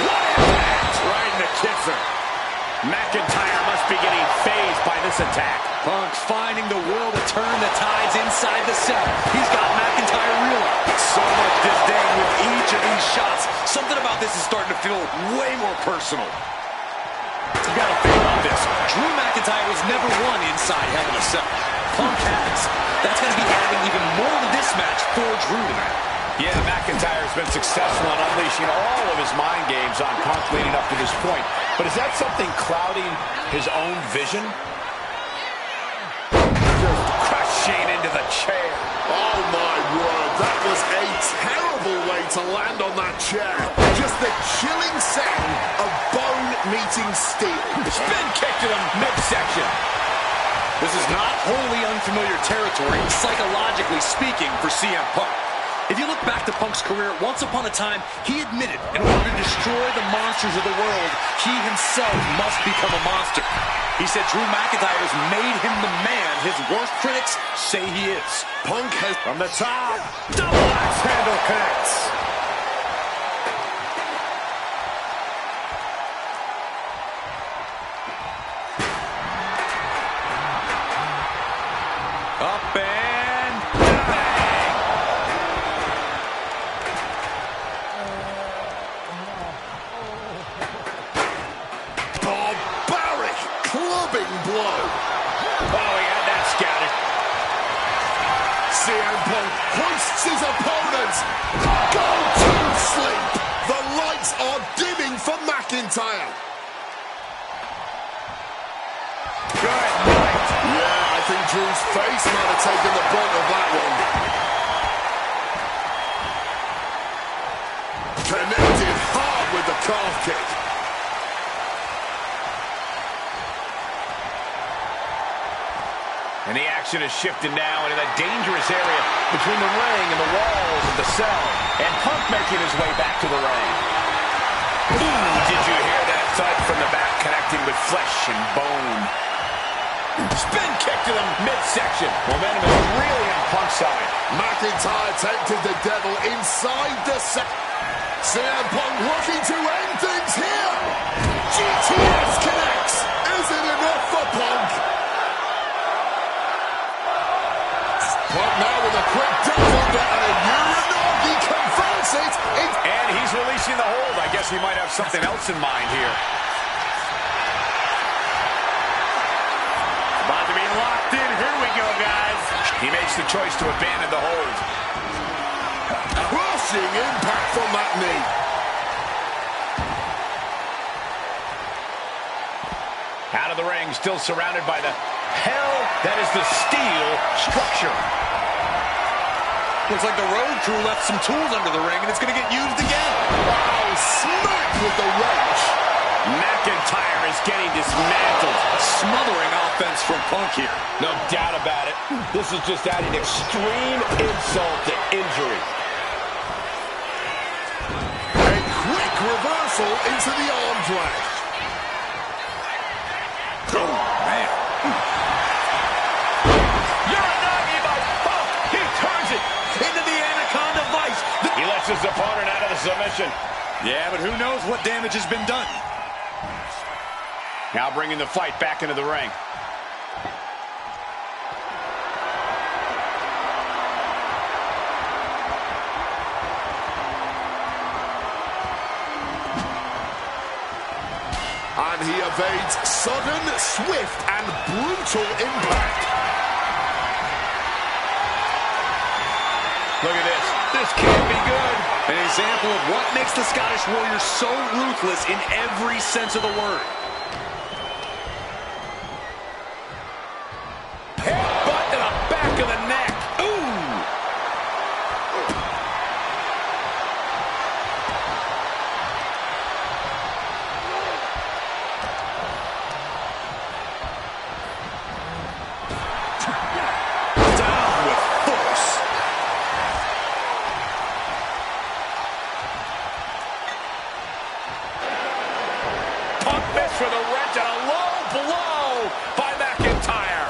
What impact! Right in the kisser. McIntyre must be getting phased by this attack. Punk's finding the will to turn the tides inside the cell. He's got McIntyre reeling. So much disdain with each of these shots. Something about this is starting to feel way more personal. You gotta think about this. Drew McIntyre has never won inside Hell in a Cell. Punk has. That's gonna be adding even more to this match for Drew tonight. Yeah, McIntyre's been successful in unleashing all of his mind games on Punk leading up to this point. But is that something clouding his own vision? Just crashing into the chair. Oh my word, that was a terrible way to land on that chair. Just the chilling sound of bone meeting steel. Spin kick to the midsection. This is not wholly unfamiliar territory, psychologically speaking, for CM Punk. If you look back to Punk's career, once upon a time, he admitted in order to destroy the monsters of the world, he himself must become a monster. He said Drew McIntyre has made him the man his worst critics say he is. Punk has... From the top, double axe handle connects. Up and bang! Barbaric clubbing blow. Oh, he had that scouted. CM Punk hoists his opponents. Go to sleep. The lights are dimming for McIntyre. Good night. Yeah, I think Drew's face might have taken the brunt of that one. Connected hard with the calf kick. And the action has shifted now into that dangerous area between the ring and the walls of the cell. And Punk making his way back to the ring. Ooh, did you hear that thud from the back connecting with flesh and bone? Spin kick to the midsection. Momentum is really on Punk's side. McIntyre tempted the devil inside the set. CM Punk looking to end things here. GTS connects. Is it enough for Punk? Punk now with a quick double and a Uranagi converts it. And he's releasing the hold. I guess he might have something else in mind here. About to be locked in. Here we go, guys. He makes the choice to abandon the hold. Crushing impact from that knee. Out of the ring, still surrounded by the hell that is the steel structure. Looks like the Road Crew left some tools under the ring, and it's going to get used again. Wow, smacked with the wrench. McIntyre is getting dismantled. Smothering offense from Punk here. No doubt about it. This is just adding extreme insult to injury. A quick reversal into the arm drag. Oh, man. Uranagi by Punk. He turns it into the Anaconda Vice. He lets his opponent out of the submission. Yeah, but who knows what damage has been done. Now bringing the fight back into the ring. And he evades sudden, swift, and brutal impact. Look at this. This can't be good. An example of what makes the Scottish Warrior so ruthless in every sense of the word. Headbutt to the back of the neck. Ooh. Down with force. Punk missed with a wrench and a low blow by McIntyre.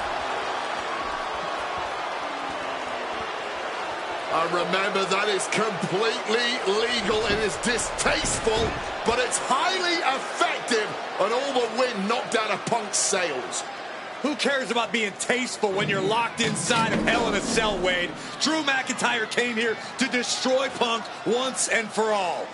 And remember, that is completely legal. It is distasteful, but it's highly effective. And all the wind knocked out of Punk's sails. Who cares about being tasteful when you're locked inside of Hell in a Cell, Wade? Drew McIntyre came here to destroy Punk once and for all.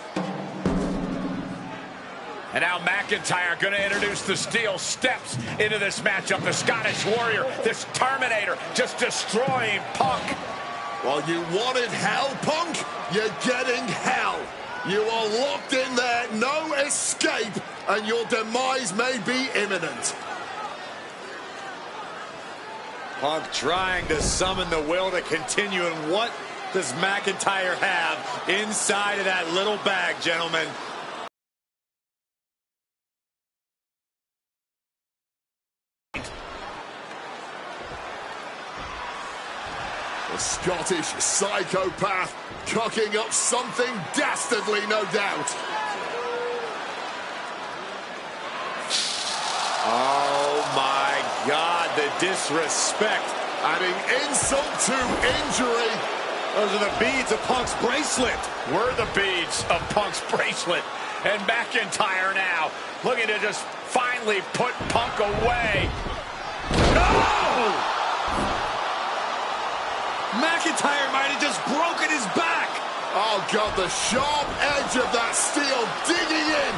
And now McIntyre going to introduce the steel steps into this matchup. The Scottish Warrior, this Terminator, just destroying Punk. Well, you wanted hell, Punk? You're getting hell. You are locked in there, no escape, and your demise may be imminent. Punk trying to summon the will to continue, and what does McIntyre have inside of that little bag, gentlemen? The Scottish psychopath cooking up something dastardly, no doubt. Oh my God, the disrespect. Adding insult to injury. Those are the beads of Punk's bracelet. Were the beads of Punk's bracelet. And McIntyre now looking to just finally put Punk away. No! McIntyre might have just broken his back. Oh, God, the sharp edge of that steel digging in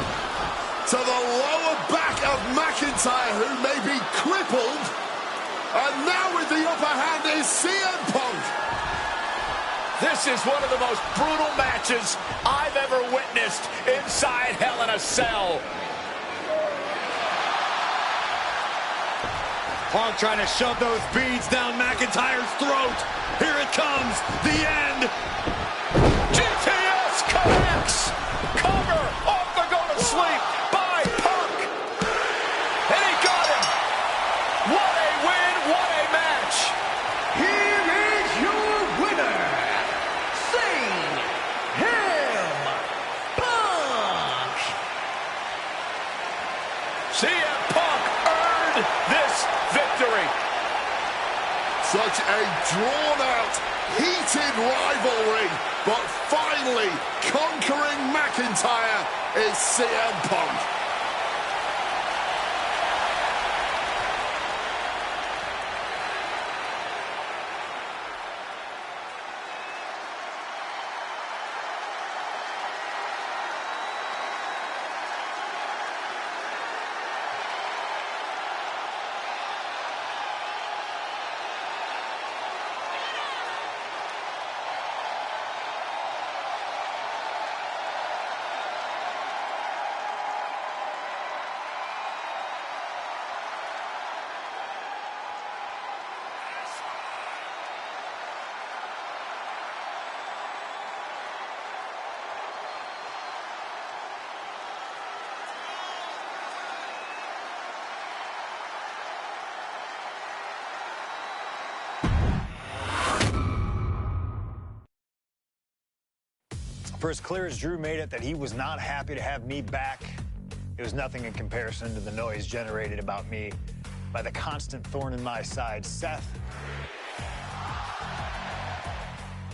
to the lower back of McIntyre, who may be crippled. And now with the upper hand is CM Punk. This is one of the most brutal matches I've ever witnessed inside Hell in a Cell. Punk trying to shove those beads down McIntyre's throat. Here it comes, the end. GTS connects. Cover off the go to sleep by Punk. And he got him. What a win, what a match. Here is your winner, CM Punk. CM Punk earned this victory. Such a drawn-out, heated rivalry, but finally conquering McIntyre is CM Punk. For as clear as Drew made it that he was not happy to have me back, it was nothing in comparison to the noise generated about me by the constant thorn in my side, Seth.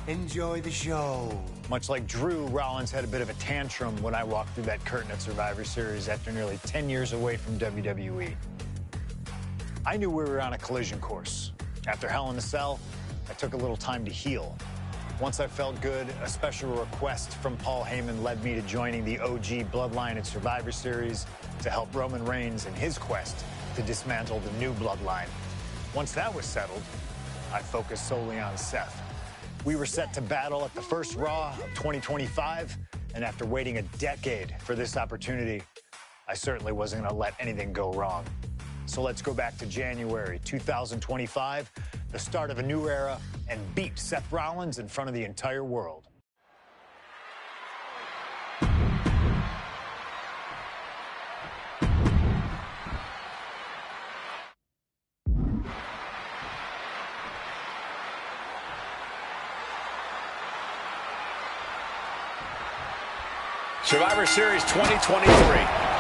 Enjoy the show. Much like Drew, Rollins had a bit of a tantrum when I walked through that curtain at Survivor Series after nearly 10 years away from WWE. I knew we were on a collision course. After Hell in a Cell, I took a little time to heal. Once I felt good, a special request from Paul Heyman led me to joining the OG Bloodline at Survivor Series to help Roman Reigns in his quest to dismantle the new Bloodline. Once that was settled, I focused solely on Seth. We were set to battle at the first Raw of 2025, and after waiting a decade for this opportunity, I certainly wasn't going to let anything go wrong. So let's go back to January 2025, the start of a new era, and beat Seth Rollins in front of the entire world. Survivor Series 2023.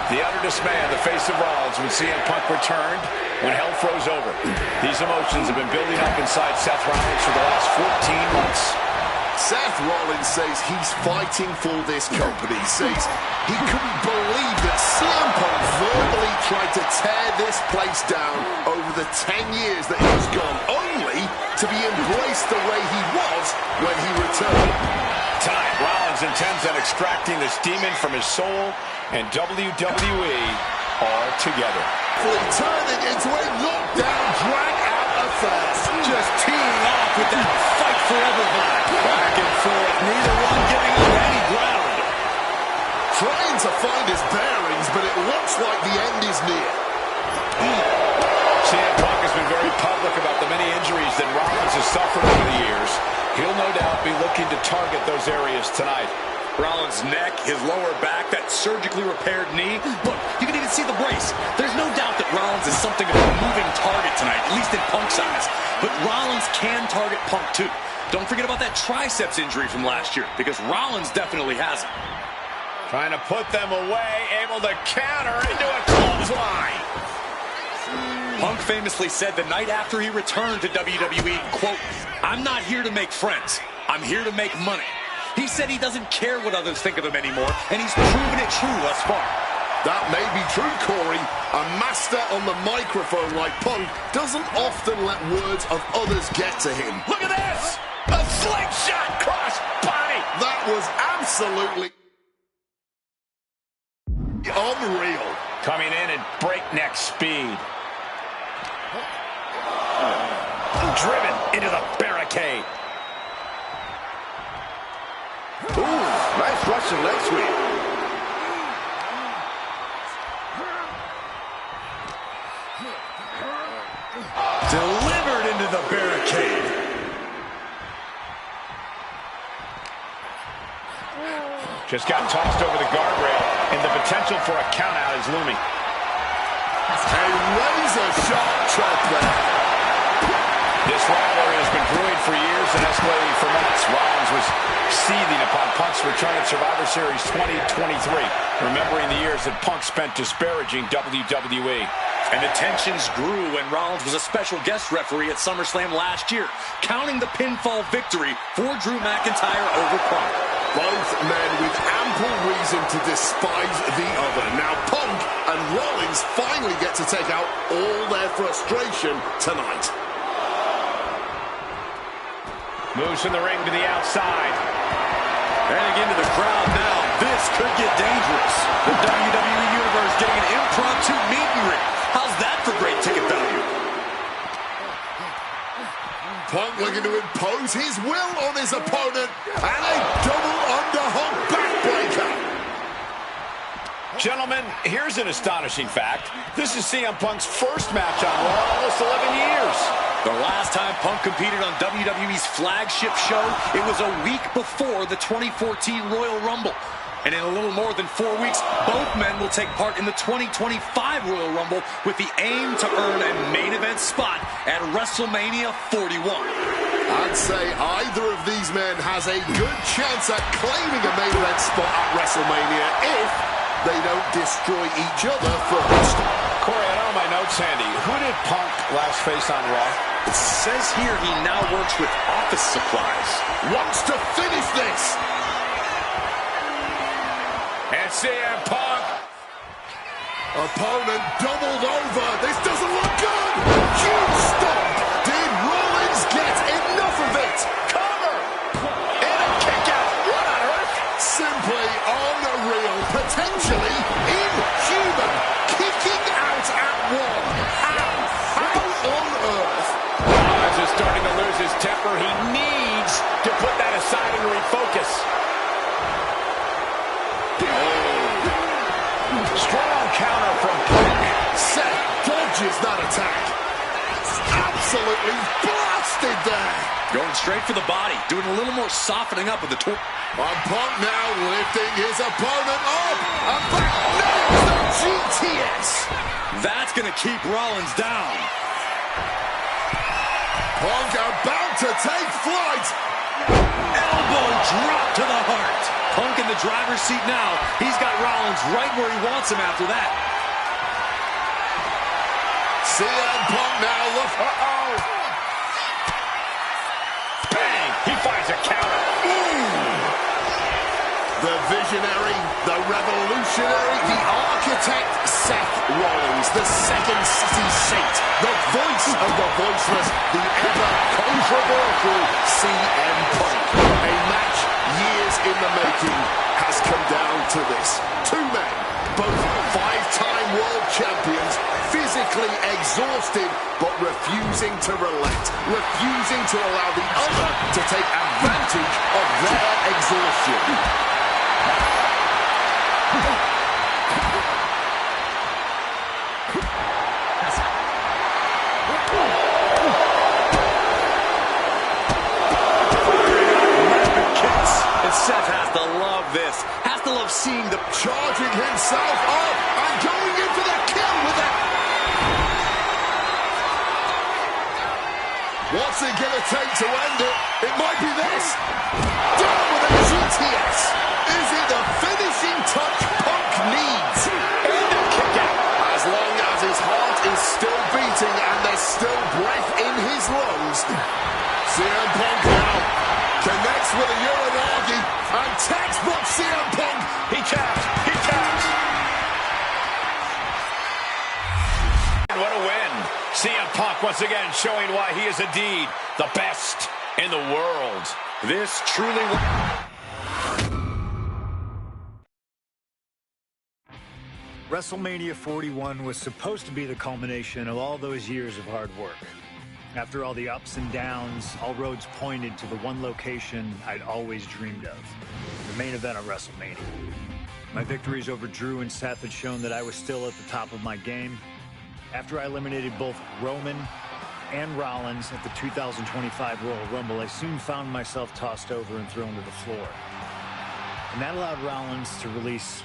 The utterest man, the face of Rollins, when CM Punk returned, when hell froze over. These emotions have been building up inside Seth Rollins for the last 14 months. Seth Rollins says he's fighting for this company. Says he couldn't believe that CM Punk verbally tried to tear this place down over the 10 years that he was gone, only to be embraced the way he was when he returned. Tonight, Rollins intends on extracting this demon from his soul and WWE all together. Turning into a knockdown, drag-out affair. Just teeing off with that fight forever vibe. Back and forth, neither one getting on any ground. Trying to find his bearings, but it looks like the end is near. CM Punk has been very public about the many injuries that Rollins has suffered over the years. He'll no doubt be looking to target those areas tonight. Rollins' neck, his lower back, that surgically repaired knee. Look, you can even see the brace. There's no doubt that Rollins is something of a moving target tonight, at least in Punk's eyes. But Rollins can target Punk too. Don't forget about that triceps injury from last year, because Rollins definitely has it. Trying to put them away, able to counter into a clothesline. Punk famously said the night after he returned to WWE, quote, "I'm not here to make friends. I'm here to make money." He said he doesn't care what others think of him anymore, and he's proven it true thus far. That may be true, Corey. A master on the microphone like Punk doesn't often let words of others get to him. Look at this! A slingshot cross body! That was absolutely unreal. Coming in at breakneck speed. Driven into the barricade. Ooh, nice Russian leg sweep. Just got tossed over the guardrail, and the potential for a countout is looming. A razor-sharp chop there. This rivalry has been brewing for years and escalating for months. Rollins was seething upon Punk's return at Survivor Series 2023, remembering the years that Punk spent disparaging WWE. And the tensions grew when Rollins was a special guest referee at SummerSlam last year, counting the pinfall victory for Drew McIntyre over Punk. Both men with ample reason to despise the other. Now Punk and Rollins finally get to take out all their frustration tonight. Moves from the ring to the outside. And again to the crowd now. This could get dangerous. The WWE Universe getting an impromptu meet and greet. How's that for great ticket value? Punk looking to impose his will on his opponent. And a double underhook backbreaker. Gentlemen, here's an astonishing fact. This is CM Punk's first match on Raw in almost 11 years. The last time Punk competed on WWE's flagship show, it was a week before the 2014 Royal Rumble. And in a little more than 4 weeks, both men will take part in the 2025 Royal Rumble with the aim to earn a main event spot at WrestleMania 41. I'd say either of these men has a good chance at claiming a main event spot at WrestleMania if they don't destroy each other first. Corey, I don't have my notes handy. Who did Punk last face on Raw? It says here he now works with office supplies. Wants to finish this. And CM Punk. Opponent doubled over. This doesn't look good. Huge stomp. Did Rollins get enough of it? Cover. And a kick out. What on earth? Simply unreal. Potentially inhuman. Kicking out at one. How on earth? Rollins is starting to lose his temper. He needs to put that aside and refocus. Strong counter from Punk. Seth dodges that attack. Absolutely blasted there. Going straight for the body, doing a little more softening up of the torque. And Punk now lifting his opponent up. And back nails the GTS. That's going to keep Rollins down. Punk about to take flight. Elbow drop to the heart. Punk in the driver's seat now. He's got Rollins right where he wants him after that. CM Punk now look. Uh-oh. Bang! He finds a counter. The visionary, the revolutionary, the architect, Seth Rollins, the second city saint, the voice of the voiceless, the ever-controversial CM Punk. A match years in the making has come down to this. Two men, both five-time world champions, physically exhausted, but refusing to relent, refusing to allow the other to take advantage of their exhaustion. And Seth has to love this. Has to love seeing the... Charging himself up and going in for the kill with that. What's it going to take to end it? It might be this. Down with a GTS. Is it the finishing touch Punk needs? And a kick out. As long as his heart is still beating and there's still breath in his lungs, CM Punk now connects with a Uranagi, and textbook CM Punk. He taps. He taps. And what a win. CM Punk once again showing why he is indeed the best in the world. This truly... WrestleMania 41 was supposed to be the culmination of all those years of hard work. After all the ups and downs, all roads pointed to the one location I'd always dreamed of, the main event of WrestleMania. My victories over Drew and Seth had shown that I was still at the top of my game. After I eliminated both Roman and Rollins at the 2025 Royal Rumble, I soon found myself tossed over and thrown to the floor. And that allowed Rollins to release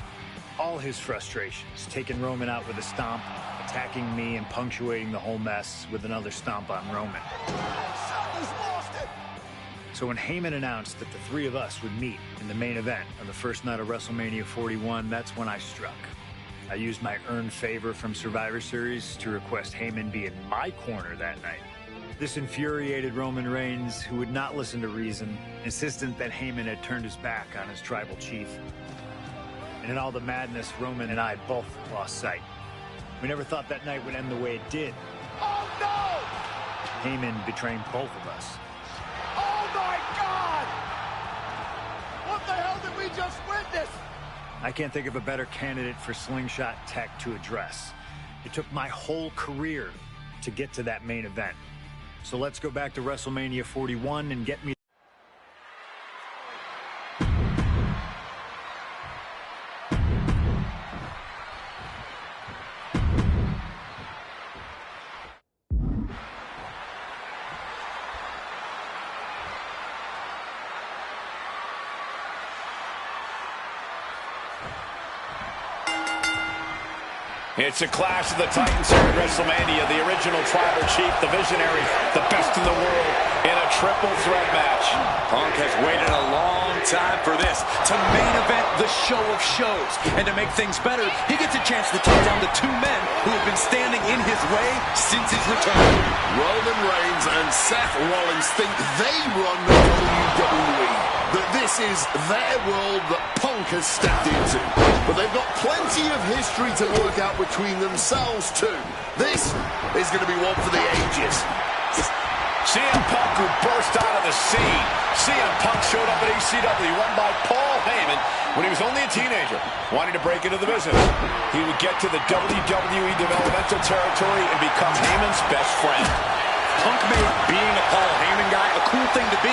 all his frustrations, taking Roman out with a stomp, attacking me, and punctuating the whole mess with another stomp on Roman. So when Heyman announced that the three of us would meet in the main event on the first night of WrestleMania 41, that's when I struck. I used my earned favor from Survivor Series to request Heyman be in my corner that night. This infuriated Roman Reigns, who would not listen to reason, insistent that Heyman had turned his back on his tribal chief. And in all the madness, Roman and I both lost sight. We never thought that night would end the way it did. Oh, no! Heyman betraying both of us. Oh, my God! What the hell did we just witness? I can't think of a better candidate for slingshot tech to address. It took my whole career to get to that main event. So let's go back to WrestleMania 41 and get me. It's a clash of the Titans here at WrestleMania. The original tribal chief, the visionary, the best in the world in a triple threat match. Punk has waited a long time for this, to main event the show of shows. And to make things better, he gets a chance to take down the two men who have been standing in his way since his return. Roman Reigns and Seth Rollins think they run the WWE, that this is their world that Punk has stepped into. But they've got plenty of history to work out between themselves too. This is going to be one for the ages. CM Punk, who burst out of the scene. CM Punk showed up at ECW, run by Paul Heyman when he was only a teenager, wanting to break into the business. He would get to the WWE developmental territory and become Heyman's best friend. Punk made being a Paul Heyman guy a cool thing to be.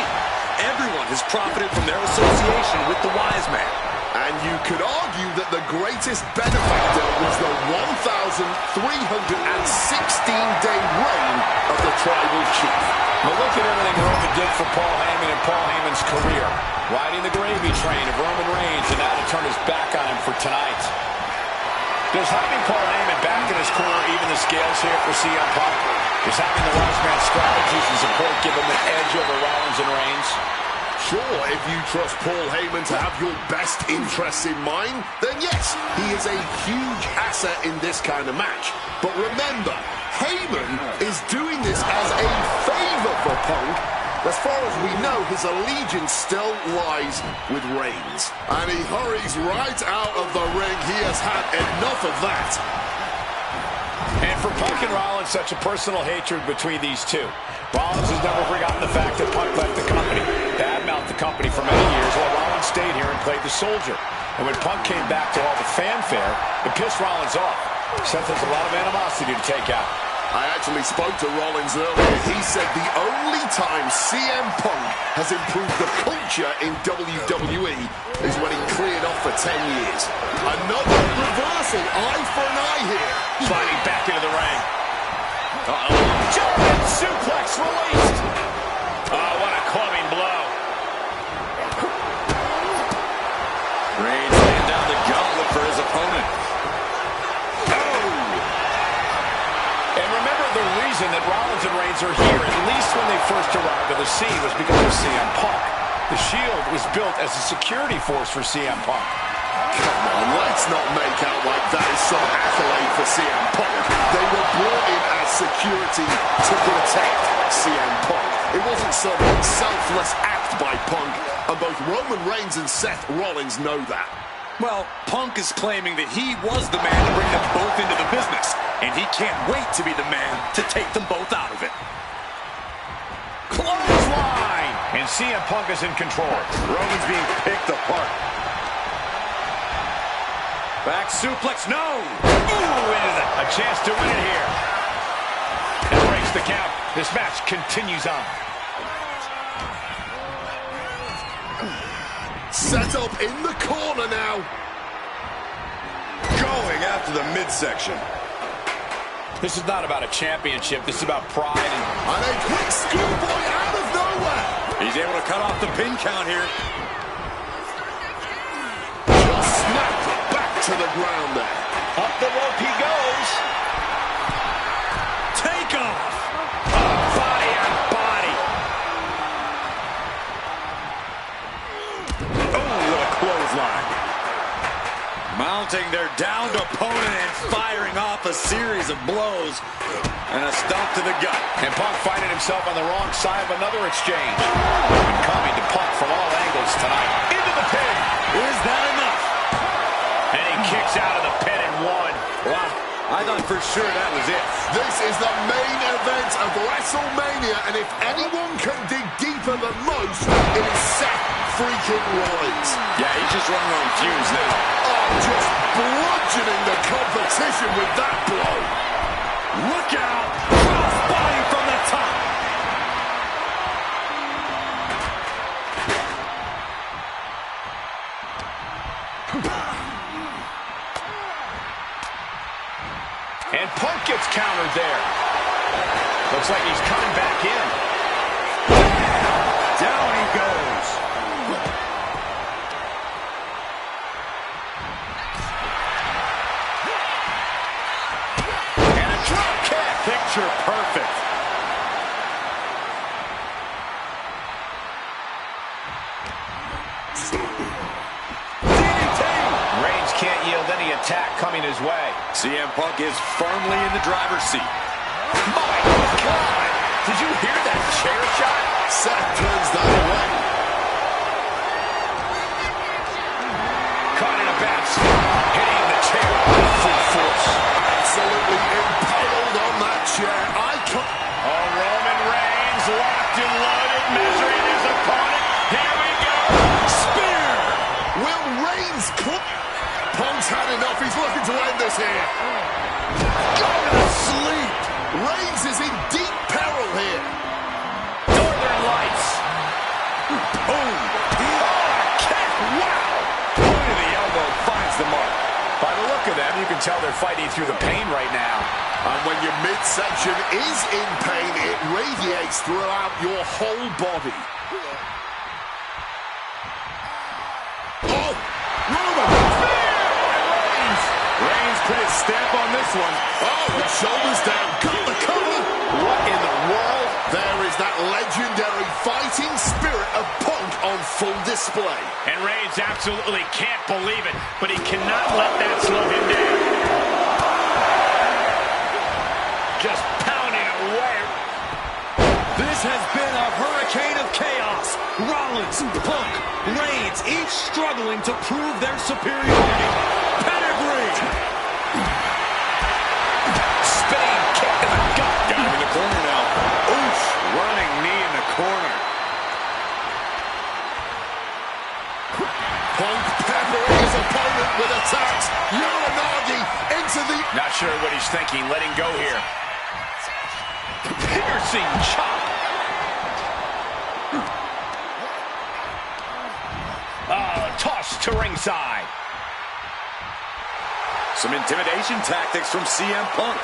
Everyone has profited from their association with the Wise Man. And you could argue that the greatest benefactor was the 1,316-day reign of the Tribal Chief. But look at everything Roman did for Paul Heyman and Paul Heyman's career. Riding the gravy train of Roman Reigns, and now to turn his back on him for tonight. Does having Paul Heyman back in his corner even the scales here for CM Punk? Does having the Wise Man strategies and support give him an edge over Rollins and Reigns? Sure, if you trust Paul Heyman to have your best interests in mind, then yes, he is a huge asset in this kind of match. But remember, Heyman is doing this as a favor for Punk. As far as we know, his allegiance still lies with Reigns. And he hurries right out of the ring. He has had enough of that. And for Punk and Rollins, such a personal hatred between these two. Rollins has never forgotten the fact that Punk left the company, badmouthed the company for many years, while Rollins stayed here and played the soldier. And when Punk came back to all the fanfare, it pissed Rollins off. Seth has a lot of animosity to take out. I actually spoke to Rollins earlier. He said the only time CM Punk has improved the culture in WWE is when he cleared off for 10 years. Another reversal, eye for an eye here. Sliding back into the ring. Jumping suplex released. Oh, what a clubbing blow. Reigns laying down the gauntlet for his opponent. The reason that Rollins and Reigns are here, at least when they first arrived at the scene, was because of CM Punk. The Shield was built as a security force for CM Punk. Come on, let's not make out like that is some accolade for CM Punk. They were brought in as security to protect CM Punk. It wasn't some selfless act by Punk, and both Roman Reigns and Seth Rollins know that. Well, Punk is claiming that he was the man to bring them both into the business, and he can't wait to be the man to take them both out of it. Clothesline! And CM Punk is in control. Roman's being picked apart. Back suplex, no! Ooh, a chance to win it here. And breaks the count. This match continues on. Set up in the corner now. Going after the midsection. This is not about a championship. This is about pride. And a quick schoolboy out of nowhere. He's able to cut off the pin count here. to the ground there. Up the rope he goes. Take off. Body on body. Oh, what a clothesline. Mounting their downed opponent and firing off a series of blows. And a stomp to the gut. And Punk finding himself on the wrong side of another exchange. Coming to Punk from all angles tonight. Into the pin. Is that enough? And he kicks out of the pin and won. Wow, I thought for sure that was it. This is the main event of WrestleMania, and if anyone can dig deeper than most, it is Seth freaking Rollins. Yeah, he's just running on fumes now. Oh, just bludgeoning the competition with that blow. Look out! Cross body from the top. And Punk gets countered there. Looks like he's coming back in. Down he goes. And a drop kick. Picture perfect. Reigns can't yield any attack coming his way. CM Punk is firmly in the driver's seat. My God! Did you hear that chair shot? Seth turns that away. Caught in a bad spot. Hitting the chair with full force. Absolutely impaled on that chair. Oh, Roman Reigns locked and loaded, measuring his opponent. Here we go. Spear! Will Reigns Punk's had enough. He's looking to end this here. Go to sleep. Reigns is in deep peril here. Northern Lights. Boom. Kick. Wow. Point of the elbow finds the mark. By the look of them, you can tell they're fighting through the pain right now. And when your midsection is in pain, it radiates throughout your whole body. Oh, Roman! Reigns put his stamp on this one. Oh, the shoulders down. Got the cover. What in the world? There is that legendary fighting spirit of Punk on full display. And Reigns absolutely can't believe it, but he cannot let that slow him down. Just pounding away. This has been a hurricane of chaos. Rollins, Punk, Reigns, each struggling to prove their superiority. Pedigree. Spinning kick to the gut. Got him in the corner now. Oof. Running knee in the corner. Punk peppering his opponent with attacks. Uranagi into the... Not sure what he's thinking. Letting go here. Piercing chop. Toss to ringside. Some intimidation tactics from CM Punk.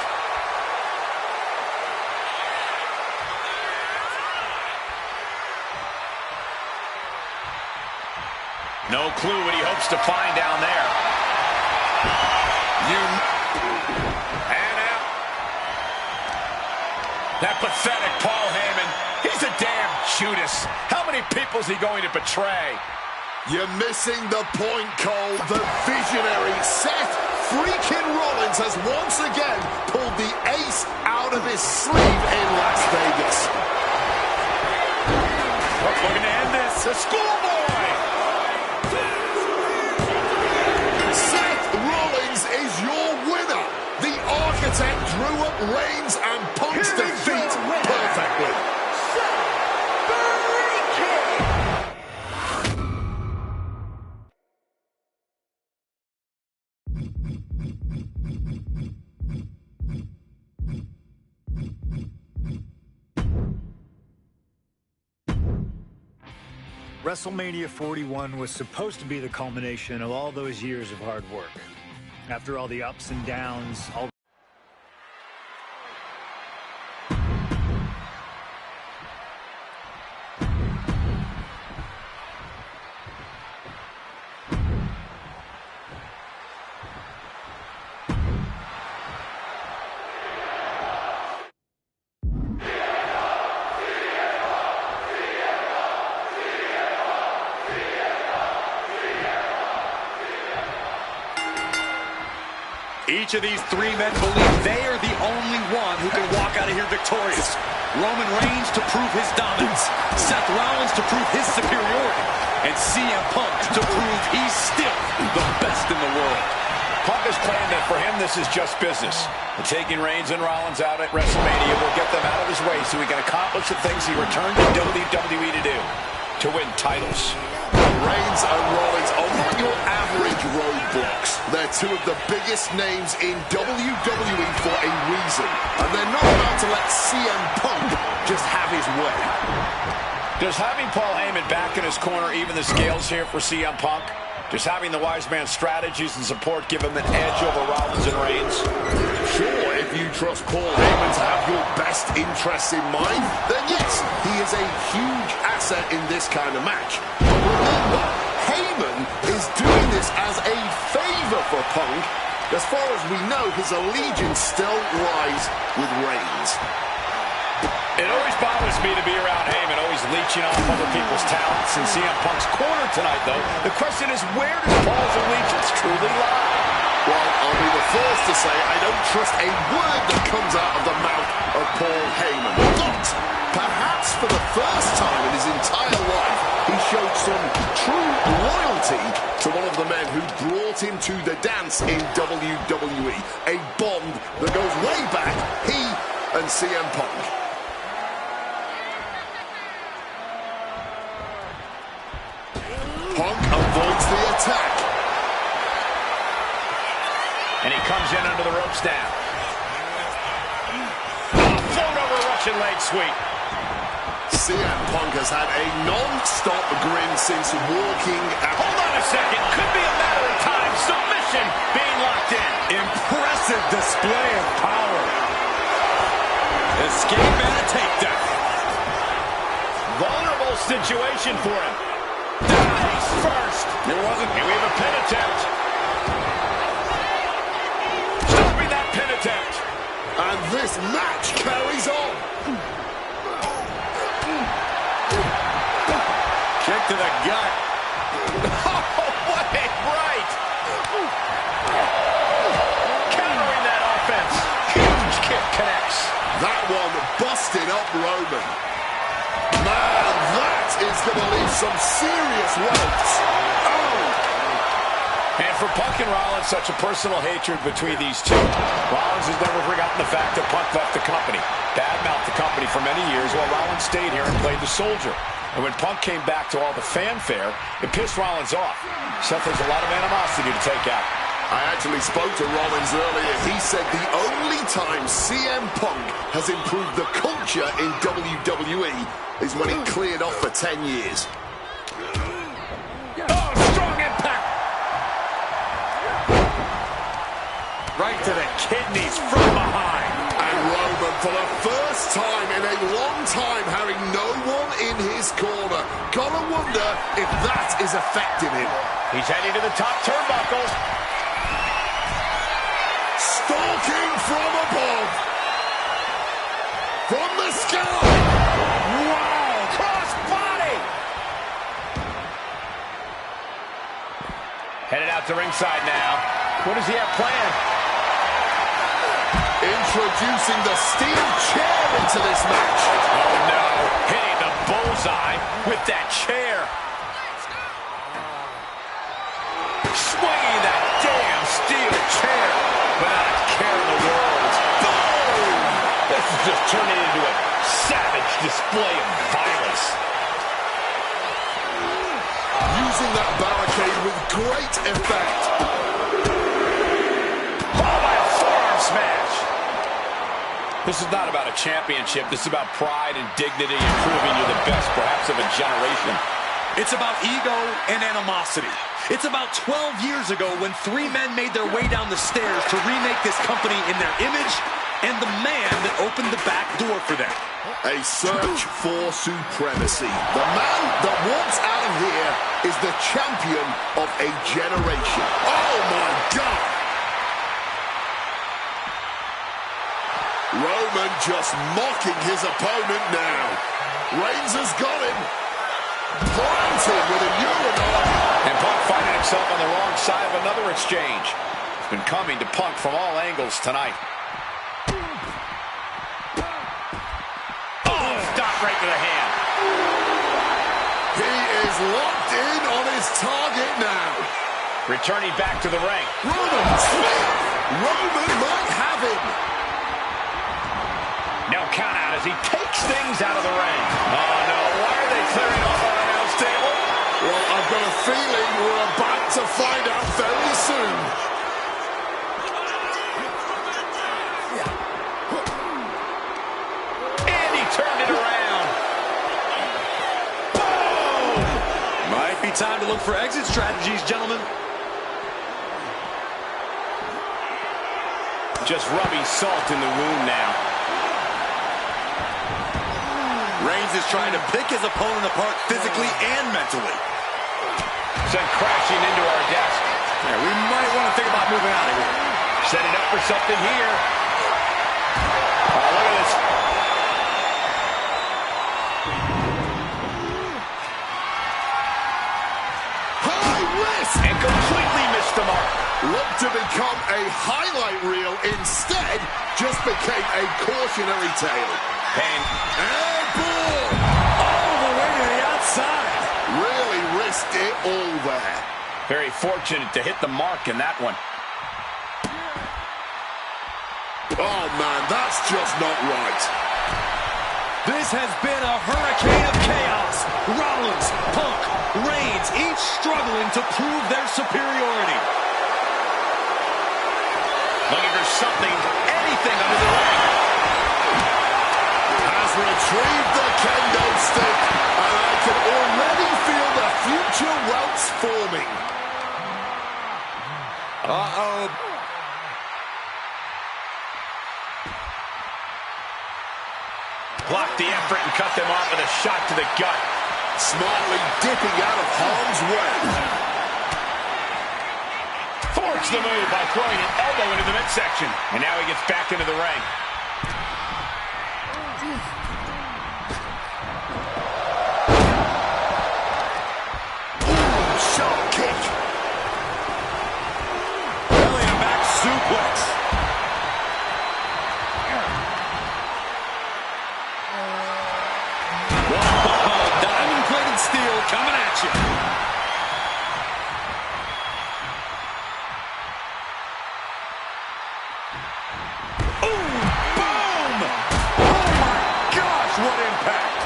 No clue what he hopes to find down there. And out. That pathetic Paul Heyman. He's a damn Judas. How many people is he going to betray? You're missing the point, Cole. The visionary Seth freaking Rollins has once again pulled the ace out of his sleeve in Las Vegas. Looking to end this. The schoolboy. Seth Rollins is your winner. The architect drew up Reigns and Punk's defeat perfectly. WrestleMania 41 was supposed to be the culmination of all those years of hard work. After all the ups and downs, all Each of these three men believe they are the only one who can walk out of here victorious. Roman Reigns to prove his dominance, Seth Rollins to prove his superiority, and CM Punk to prove he's still the best in the world. Punk is claiming that for him this is just business. And taking Reigns and Rollins out at WrestleMania will get them out of his way so he can accomplish the things he returned to WWE to do, to win titles. Reigns and Rollins are not your average roadblocks. They're two of the biggest names in WWE for a reason. And they're not about to let CM Punk just have his way. Does having Paul Heyman back in his corner even the scales here for CM Punk? Does having the wise man's strategies and support give him an edge over Rollins and Reigns? Sure, if you trust Paul Heyman to have your best interests in mind, then yes, he is a huge asset in this kind of match. But remember, Heyman is doing this as a favor for Punk. As far as we know, his allegiance still lies with Reigns. It always bothers me to be around Heyman, always leeching off other people's talents. In CM Punk's corner tonight, though, the question is, where does Paul's allegiance truly lie? Well, I'll be the first to say I don't trust a word that comes out of the mouth of Paul Heyman. But perhaps for the first time in his entire life, he showed some true loyalty to one of the men who brought him to the dance in WWE. A bond that goes way back, he and CM Punk. Punk avoids the attack. And he comes in under the ropes now. Float over Russian leg sweep. CM Punk has had a non-stop grin since walking out. Hold on a second. Could be a matter of time. Submission being locked in. Impressive display of power. Escape and a takedown. Vulnerable situation for him. Face first. It wasn't. And we have a pin attempt. Stopping that pin attempt. And this match carries on. Kick to the gut. Oh, what a right. Countering that offense. Huge kick connects. That one busted up Roman. Man, that is going to leave some serious welts. Oh! And for Punk and Rollins, such a personal hatred between these two. Rollins has never forgotten the fact that Punk left the company, badmouthed the company for many years, while Rollins stayed here and played the soldier. And when Punk came back to all the fanfare, it pissed Rollins off. Seth has a lot of animosity to take out. I actually spoke to Rollins earlier. He said the only time CM Punk has improved the culture in WWE is when he cleared off for 10 years. Oh, strong impact! Right to the kidneys from behind. And Roman, for the first time in a long time, having no one in his corner. Gotta wonder if that is affecting him. He's heading to the top turnbuckle. Stalking from above. From the sky. Wow! Cross body! Headed out to ringside now. What does he have planned? Introducing the steel chair into this match. Oh no, hitting the bullseye with that chair. Swinging that damn steel chair without a care in the world. Boom! This is just turning into a savage display of violence. Using that barricade with great effect. Smash. This is not about a championship. This is about pride and dignity and proving you're the best, perhaps, of a generation. It's about ego and animosity. It's about 12 years ago when three men made their way down the stairs to remake this company in their image and the man that opened the back door for them. A search for supremacy. The man that walks out of here is the champion of a generation. Oh, my God. Roman just mocking his opponent now. Reigns has got him. Planted with a urinal. And Punk finding himself on the wrong side of another exchange. Been coming to Punk from all angles tonight. Oh, stop right to the hand. He is locked in on his target now. Returning back to the ring. Roman Smith. Roman might have him. No count out as he takes things out of the ring. Oh, no. Why are they clearing off our announce table? Well, I've got a feeling we're about to find out very soon. And he turned it around. Boom! Might be time to look for exit strategies, gentlemen. Just rubbing salt in the wound now. Reigns is trying to pick his opponent apart physically and mentally. Sent crashing into our desk. Yeah, we might want to think about moving out of here. Setting up for something here. Oh, look at this. High risk. And completely missed the mark. Looked to become a highlight reel. Instead, just became a cautionary tale. And ball. All the way to the outside. Really risked it all there. very fortunate to hit the mark in that one. Oh, man, that's just not right. This has been a hurricane of chaos. Rollins, Punk, Reigns, each struggling to prove their superiority. Looking for something, anything under the ring. Has retrieved the kendo stick, and I can already feel the future welts forming. Uh-oh. Blocked the effort and cut them off with a shot to the gut. Smartly dipping out of harm's way. Thwarts the move by throwing an elbow into the midsection. And now he gets back into the ring. Ooh, sharp kick. Belly and back suplex. Diamond-plated steel coming at you. Ooh, boom! Oh my gosh, what impact!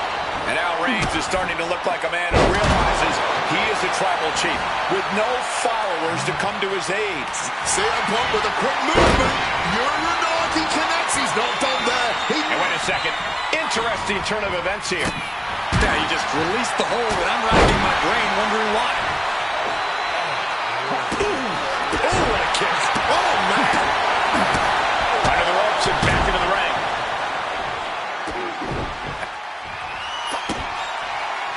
And now Reigns is starting to look like a man who realizes he is a tribal chief with no followers to come to his aid. CM Punk with a quick movement. Uranagi connects. He's not done there. And wait a second. Interesting turn of events here. Yeah, you just released the hold, and I'm racking my brain wondering why. Oh, what a kick. Oh, man. Under the ropes and back into the ring.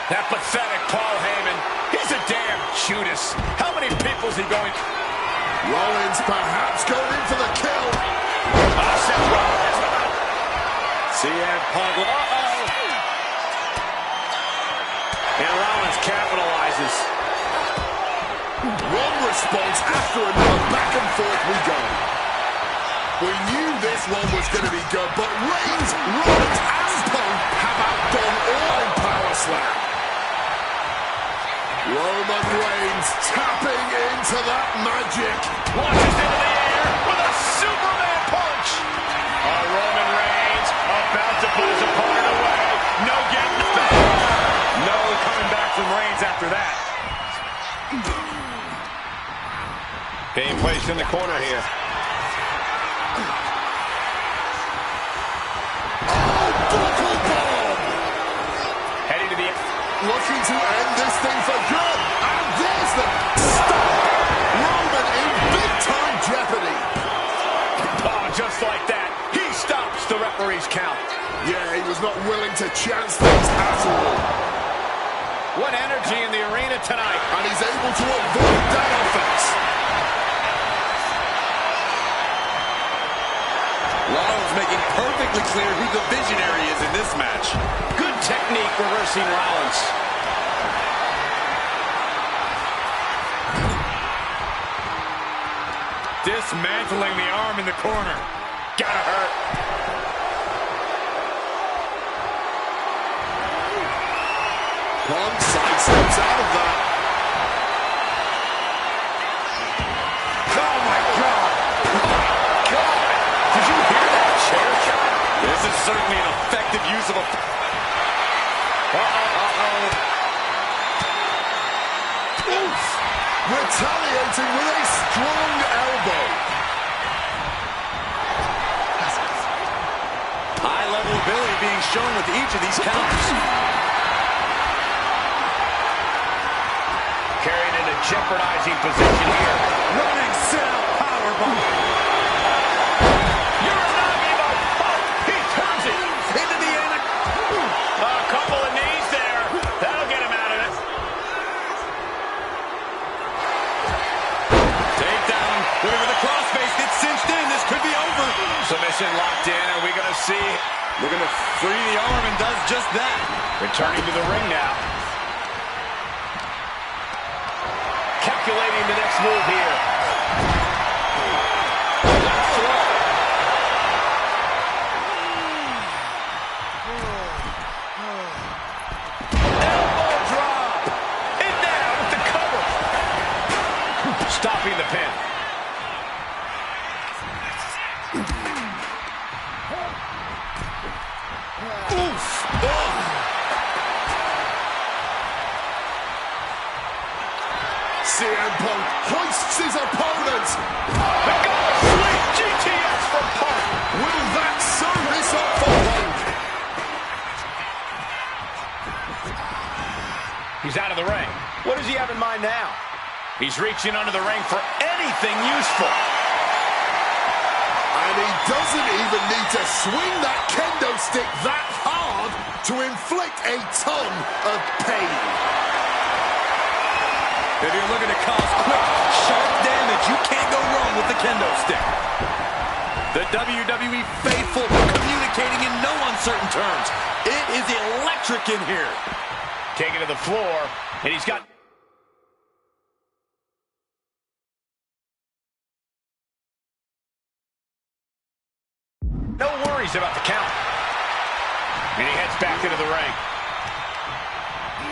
That pathetic Paul Heyman. He's a damn Judas. How many people is he going? Rollins perhaps going in for the kill. Seth Rollins. CM Punk. Uh-oh. And Rollins capitalizes. One response after another. Back and forth we go. We knew this one was going to be good, but Reigns, Rollins, and Punk have outdone all in Power Slam. Roman Reigns tapping into that magic. Launches into the air with a Superman punch. Roman Reigns about to put his opponent away. No getting back. No coming back from Reigns after that. Being placed in the corner here. Buckle bomb. Heading to the... Looking to end this thing for good. And there's the stop. Roman in big-time jeopardy. Oh, just like that. He stops the referee's count. Yeah, he was not willing to chance things at all. What energy in the arena tonight. And he's able to avoid that offense. Rollins making perfectly clear who the visionary is in this match. Good technique reversing Rollins. Dismantling the arm in the corner. Gotta hurt. Punk sidesteps out of that. Oh, my God. Oh, God. Did you hear that chair shot? This is certainly an effective use of a... Oof! Retaliating with a strong elbow. High-level ability being shown with each of these counters. Carrying in a jeopardizing position here. Running sit-out powerbomb. You're not even... Oh, he turns it into the end. A couple of knees there. That'll get him out of it. Takedown. Looking for the crossface. Gets cinched in. This could be over. Submission locked in. Are we going to see? Looking to free the arm and does just that. Returning to the ring now. Calculating the next move here. Last throw. Elbow drop. And now with the cover. Stopping the pin. Oof! Oh. CM Punk hoists his opponent. The God Sweet GTS from Punk. Will that sew this up for Punk? He's out of the ring. What does he have in mind now? He's reaching under the ring for anything useful. And he doesn't even need to swing that kendo stick that hard to inflict a ton of pain. If you're looking to cause quick, sharp damage, you can't go wrong with the kendo stick. The WWE faithful communicating in no uncertain terms. It is electric in here. Taken to the floor, and he's got... no worries about the count. And he heads back into the ring.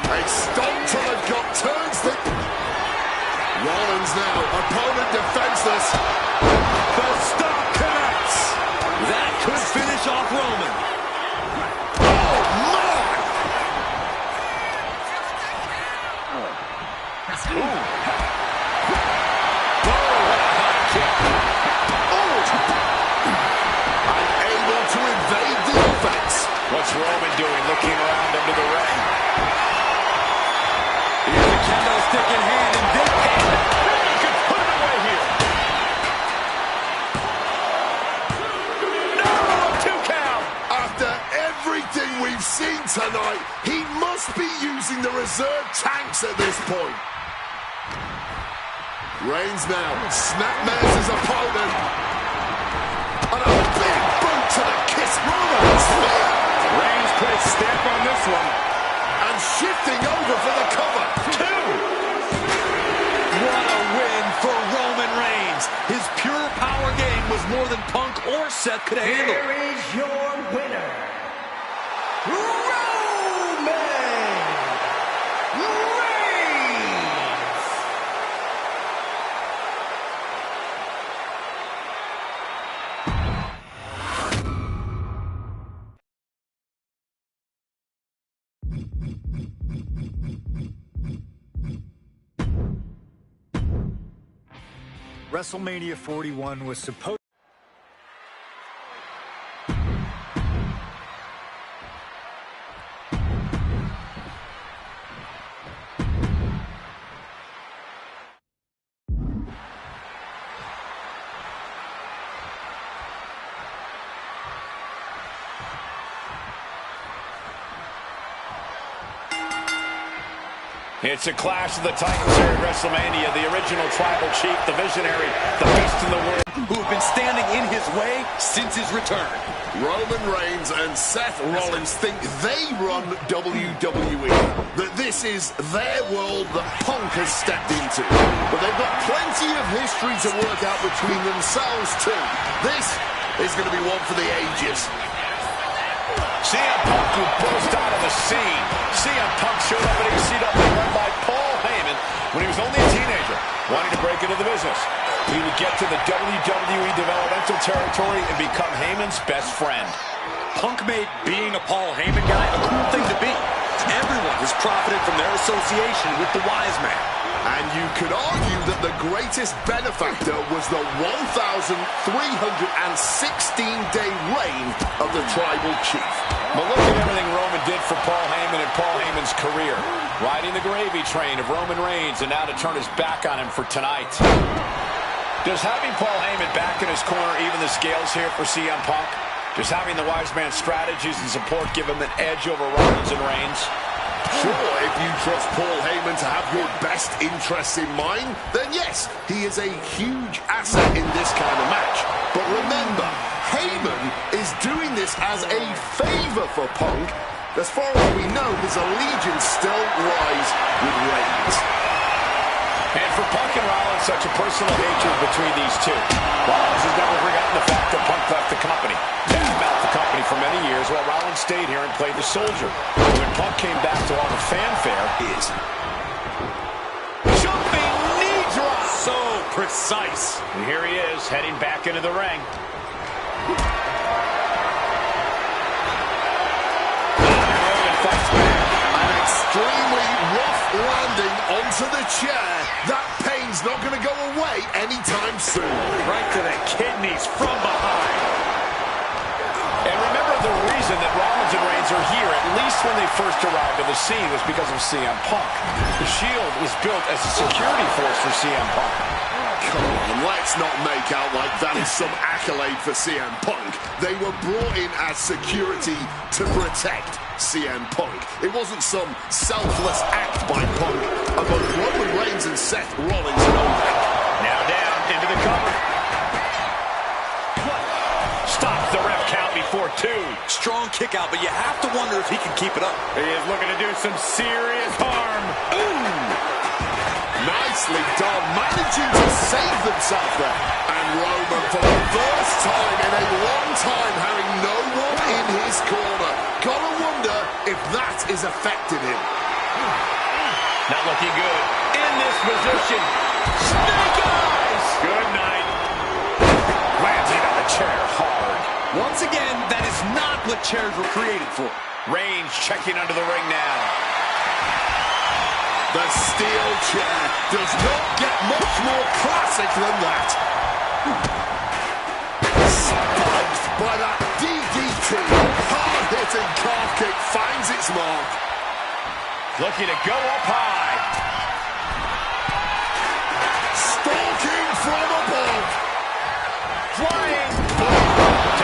A stomp to the gut turns the... Rollins now, opponent defenseless. The stop connects. That could finish off Roman. Oh, my! Unable to evade the offense. What's Roman doing looking around under the ring? Here's the kendo stick in hand and big hand. He can put it away here. No, a 2 count. After everything we've seen tonight, he must be using the reserve tanks at this point. Reigns now snapmares his opponent. And a big boot to the kiss. Roman spear. Reigns put his stamp on this one. And shifting over for the cover. 2. What a win for Roman Reigns. His pure power game was more than Punk or Seth could handle. Here is your winner, Roman Reigns. WrestleMania 41 was supposed... It's a clash of the Titans here at WrestleMania. The original tribal chief, the visionary, the best in the world, who have been standing in his way since his return. Roman Reigns and Seth Rollins think they run WWE, that this is their world that Punk has stepped into. But they've got plenty of history to work out between themselves too. This is going to be one for the ages. CM Punk who burst out of the scene. CM Punk showed up at ECW led by Paul Heyman when he was only a teenager, wanting to break into the business. He would get to the WWE developmental territory and become Heyman's best friend. Punk made being a Paul Heyman guy a cool thing to be. Everyone has profited from their association with the Wise Man. And you could argue that the greatest benefactor was the 1,316-day reign of the Tribal Chief. But look at everything Roman did for Paul Heyman and Paul Heyman's career. Riding the gravy train of Roman Reigns, and now to turn his back on him for tonight. Does having Paul Heyman back in his corner even the scales here for CM Punk? Does having the Wise Man's strategies and support give him an edge over Rollins and Reigns? Sure, if you trust Paul Heyman to have your best interests in mind, then yes, he is a huge asset in this kind of match. But remember, Heyman is doing this as a favor for Punk. As far as we know, his allegiance still lies with Reigns. And for Punk and Rollins, such a personal hatred between these two. Rollins has never forgotten the fact that Punk left the company. Badmouthed the company for many years while Rollins stayed here and played the soldier. When Punk came back to all the fanfare, is jumping knee drop. So precise. And here he is, heading back into the ring. An extremely rough landing onto the chair. That pain's not going to go away anytime soon. Right to the kidneys from behind. And remember, the reason that Rollins and Reigns are here, at least when they first arrived on the scene, was because of CM Punk. The Shield was built as a security force for CM Punk. Come on, let's not make out like that is some accolade for CM Punk. They were brought in as security to protect CM Punk. It wasn't some selfless act by Punk. Both Roman Reigns and Seth Rollins know that. Now down into the cover. Stops the ref count before two. Strong kick out, but you have to wonder if he can keep it up. He is looking to do some serious harm. Ooh! Nicely done, managing to save themselves there. And Roman, for the first time in a long time, having no one in his corner. Gotta wonder if that is affecting him. Not looking good. In this position. Snake eyes! Good night. Landing on the chair hard. Once again, that is not what chairs were created for. Reigns checking under the ring now. The steel chair does not get much more classic than that. Spiked by that DDT. Hard-hitting calf kick finds its mark. Looking to go up high. Stalking from above. Flying.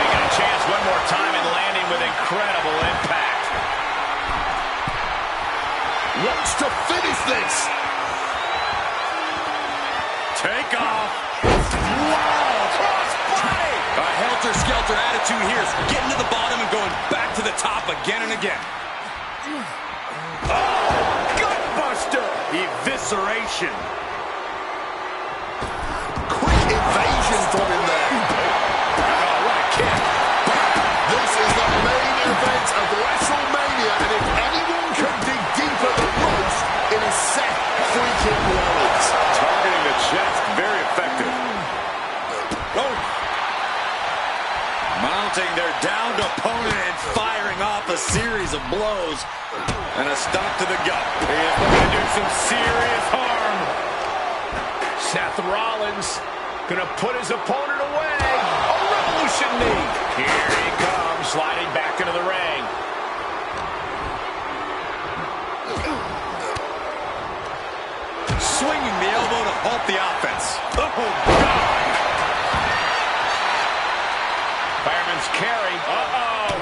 Taking a chance one more time and landing with incredible impact. Wants to finish this. Take off. Wow, cross body. A helter-skelter attitude here is getting to the bottom and going back to the top again and again. Oh, gutbuster. Evisceration. Quick invasion from him there. Oh, what a kick. This is the main event of WrestleMania, and if anyone can dig deeper than most, it is Seth freaking Rollins. Targeting the chest, very effective. Oh. Mounting their downed opponent and firing off a series of blows. And a stomp to the gut. He is looking to do some serious harm. Seth Rollins gonna put his opponent away. A revolution knee. Here he comes, sliding back into the ring. Swinging the elbow to halt the offense. Oh, God. Fireman's carry. Uh-oh.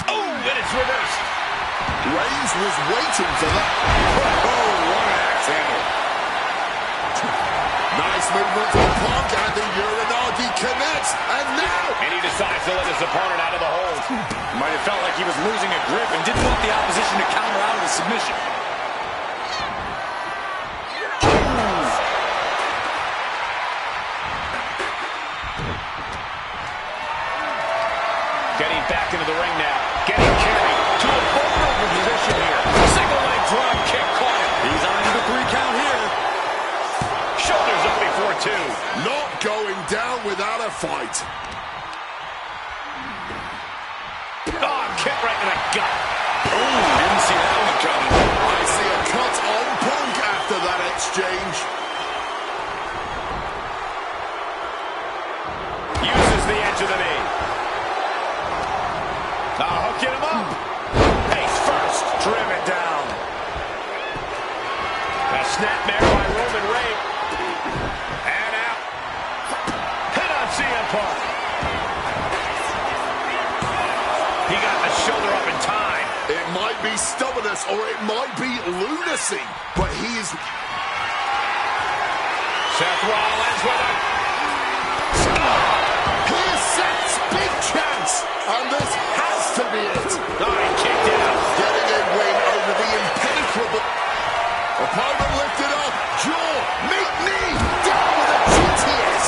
Oh, and it's reversed. Reigns was waiting for that. Oh, what an axe handle. Nice movement from Punk, and the Uranagi connects, and now... And he decides to let his opponent out of the hold. Might have felt like he was losing a grip and didn't want the opposition to counter out of the submission. Getting back into the ring now. Getting carried to a vulnerable position here. Single leg drop kick caught him. He's on the 3 count here. Shoulders up before 2. Not going down without a fight. Oh, kick right in the gut. Oh, didn't see that one coming. I see a cut on Punk after that exchange. Uses the edge of the knee. Hooking him up. Face first. Driven down. A snapmare by Roman Reigns. And out. Hit on CM Punk. He got the shoulder up in time. It might be stubbornness or it might be lunacy, but he's... Seth Rollins with a... Here's Seth's big chance, and this has to be it. Oh, he kicked out. Getting a win over the impenetrable... Opponent lifted up, jaw, meet knee, down with a GTS.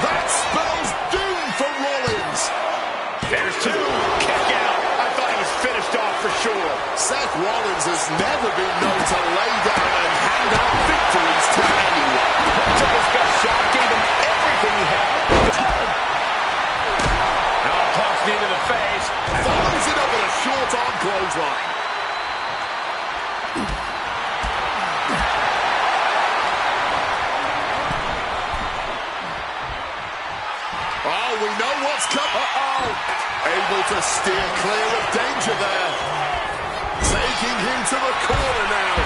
That spells doom for Rollins. There's 2. Kick out. I thought he was finished off for sure. Seth Rollins has never been known to lay down and hand out victories to anyone. Took his best shot, gave him everything he had. Now Punk's knee to the face. Follows it up with a short arm clothesline. Oh, we know what's coming. Able to steer clear of danger there. Taking him to the corner now.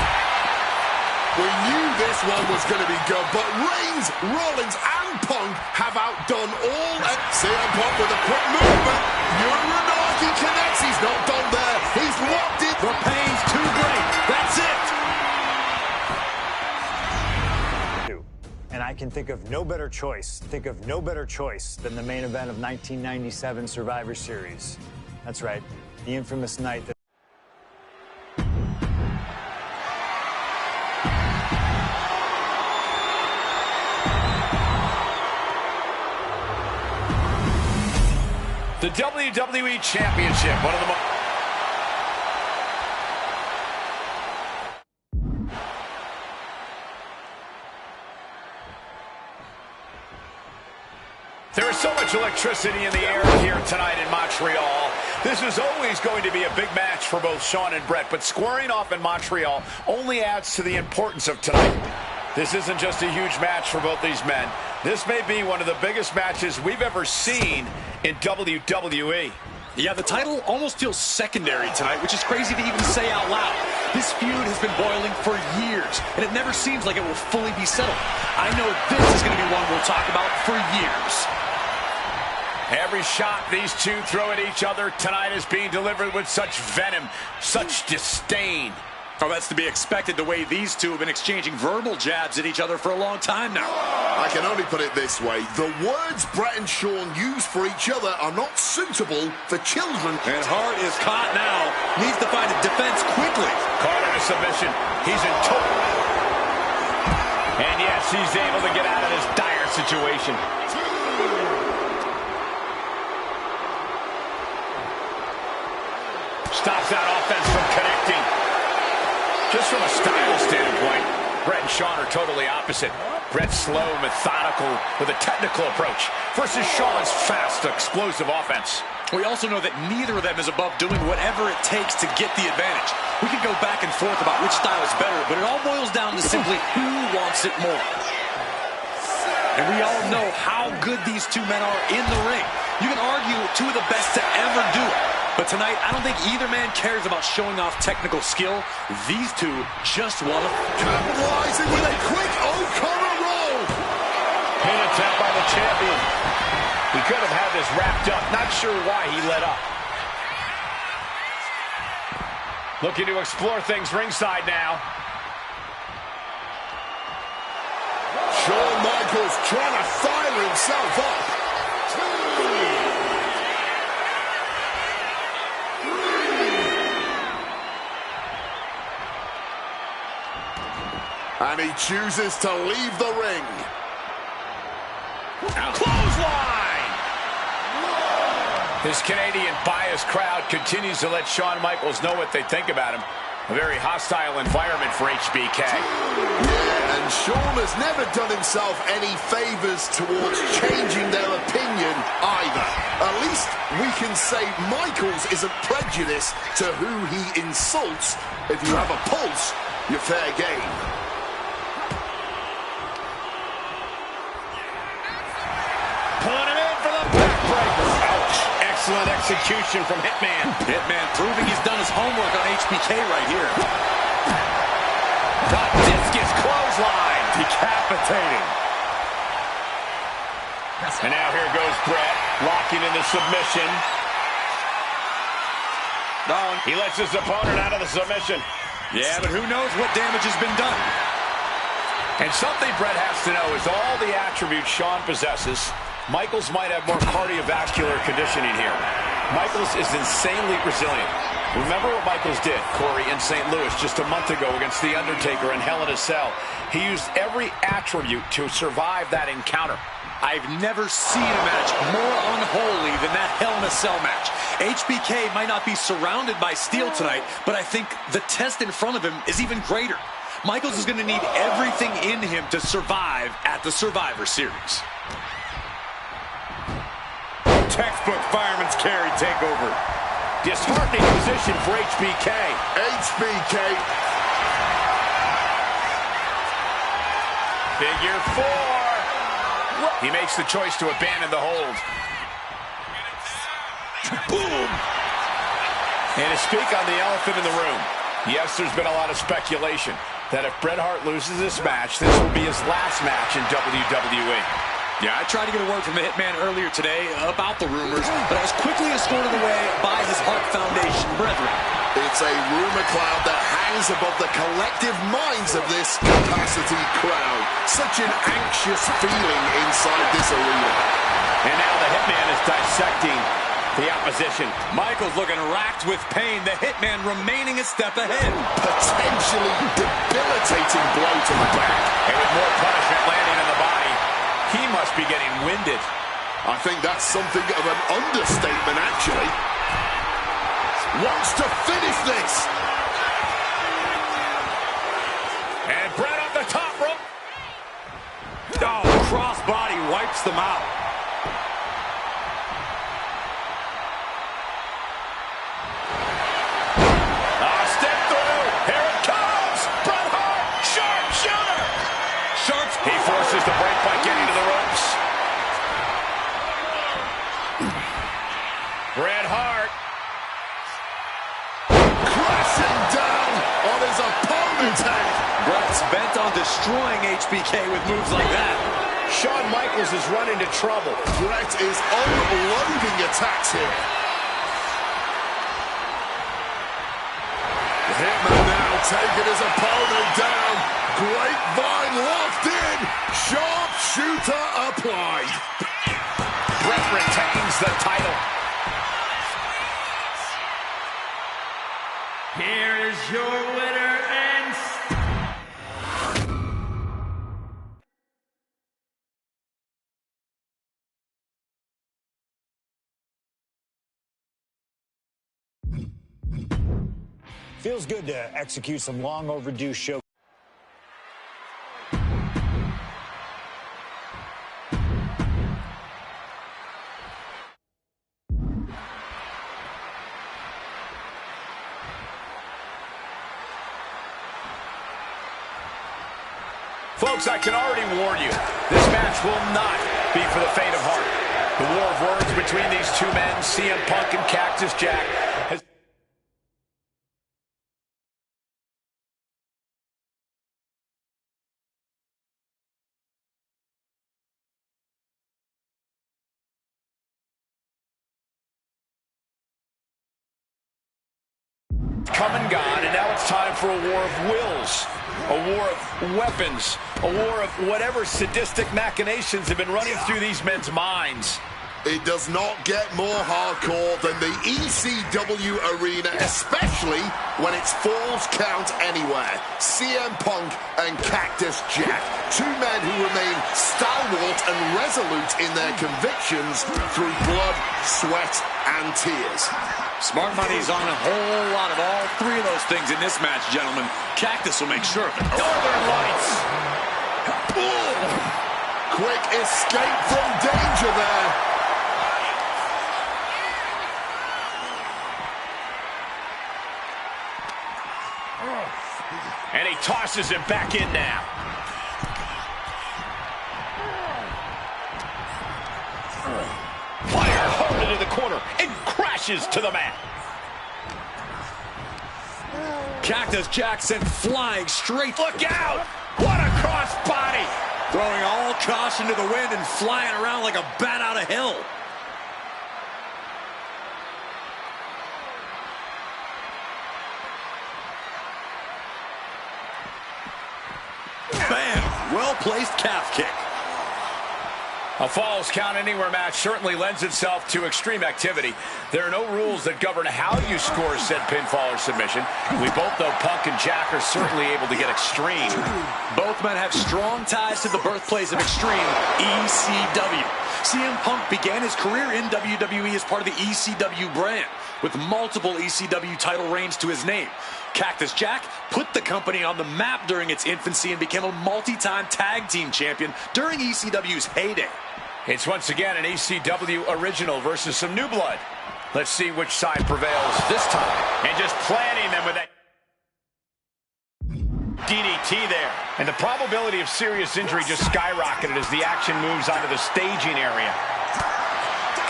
We knew this one was going to be good, but Reigns, Rollins, and Punk have outdone all. CM Punk with a quick movement. Uranagi connects. He's not done there. He's locked it. The pain's too great. That's it. And I can think of no better choice, than the main event of 1997 Survivor Series. That's right, the infamous night that... The WWE Championship, one of the most... There is so much electricity in the air here tonight in Montreal. This is always going to be a big match for both Shawn and Bret, but squaring off in Montreal only adds to the importance of tonight. This isn't just a huge match for both these men. This may be one of the biggest matches we've ever seen in WWE. Yeah, the title almost feels secondary tonight, which is crazy to even say out loud. This feud has been boiling for years, and it never seems like it will fully be settled. I know this is going to be one we'll talk about for years. Every shot these two throw at each other tonight is being delivered with such venom, such disdain. Oh, that's to be expected the way these two have been exchanging verbal jabs at each other for a long time now. I can only put it this way. The words Bret and Shawn use for each other are not suitable for children. And Hart is caught now. Needs to find a defense quickly. Caught in a submission. He's in total. And yes, he's able to get out of this dire situation. Stops that offense from connecting. Just from a style standpoint, Bret and Shawn are totally opposite. Bret's slow, methodical, with a technical approach versus Shawn's fast, explosive offense. We also know that neither of them is above doing whatever it takes to get the advantage. We could go back and forth about which style is better, but it all boils down to simply who wants it more. And we all know how good these two men are in the ring. You can argue two of the best to ever do it. But tonight, I don't think either man cares about showing off technical skill. These two just want to... Capitalizing with a quick O'Connor roll. Pin attempt by the champion. He could have had this wrapped up. Not sure why he let up. Looking to explore things ringside now. Shawn Michaels trying to fire himself up. 2, 3. And he chooses to leave the ring. Clothesline! This Canadian biased crowd continues to let Shawn Michaels know what they think about him. A very hostile environment for HBK. Yeah, and Shawn has never done himself any favors towards changing their opinion either. At least we can say Michaels isn't prejudiced to who he insults. If you have a pulse, you're fair game. Pulling him in for the backbreaker. Ouch. Excellent execution from Hitman. Hitman proving he's done his homework on HBK right here. The discus clothesline. Decapitating. And now here goes Bret, locking in the submission. Down. He lets his opponent out of the submission. Yeah, but who knows what damage has been done. And something Bret has to know is all the attributes Shawn possesses, Michaels might have more cardiovascular conditioning here. Michaels is insanely resilient. Remember what Michaels did, Corey, in St. Louis just a month ago against The Undertaker in Hell in a Cell. He used every attribute to survive that encounter. I've never seen a match more unholy than that Hell in a Cell match. HBK might not be surrounded by steel tonight, but I think the test in front of him is even greater. Michaels is going to need everything in him to survive at the Survivor Series. Textbook fireman's carry takeover. Disheartening position for HBK. HBK. Figure 4. He makes the choice to abandon the hold. Boom. And to speak on the elephant in the room, yes, there's been a lot of speculation that if Bret Hart loses this match, this will be his last match in WWE. Yeah, I tried to get a word from the Hitman earlier today about the rumors, but I was quickly escorted away by his Hart Foundation brethren. It's a rumor cloud that hangs above the collective minds of this capacity crowd. Such an anxious feeling inside this arena. And now the Hitman is dissecting the opposition. Michaels looking racked with pain. The Hitman remaining a step ahead. Potentially debilitating blow to the back. And with more punishment landing on the body, he must be getting winded. I think that's something of an understatement, actually. Wants to finish this. And Bret off the top rope. Oh, crossbody wipes them out. Step through. Here it comes. Bret Hart. Sharpshooter. He forces the break by getting to the ropes. Bret Hart. Crashing down on his opponent's head. Bret's bent on destroying HBK with moves like that. Shawn Michaels has run into trouble. Bret is unloading attacks here. The Hitman now taking his opponent down. Grapevine locked in. Sharpshooter applied. Bret retains the title. Here is your winner and Feels good to execute some long overdue show. Folks, I can already warn you, this match will not be for the faint of heart. The war of words between these two men, CM Punk and Cactus Jack, has... Come and gone, and now it's time for a war of wills, a war of weapons, a war of whatever sadistic machinations have been running through these men's minds. It does not get more hardcore than the ECW arena, especially when it's Falls Count Anywhere. CM Punk and Cactus Jack, two men who remain stalwart and resolute in their convictions through blood, sweat, and tears. Smart money's on a whole lot of all three of those things in this match, gentlemen. Cactus will make sure of it. Northern Lights. Quick escape from danger there. And he tosses him back in now. Fire hard into the corner and crashes to the mat. Cactus Jack sent flying straight. Look out! What a crossbody! Throwing all caution to the wind and flying around like a bat out of hell. Bam! Well-placed calf kick. A Falls Count Anywhere match certainly lends itself to extreme activity. There are no rules that govern how you score said pinfall or submission. We both know Punk and Jack are certainly able to get extreme. Both men have strong ties to the birthplace of extreme, ECW. CM Punk began his career in WWE as part of the ECW brand, with multiple ECW title reigns to his name. Cactus Jack put the company on the map during its infancy and became a multi-time tag team champion during ECW's heyday. It's once again an ECW original versus some new blood. Let's see which side prevails this time. And just planting them with that DDT there. And the probability of serious injury just skyrocketed as the action moves onto the staging area.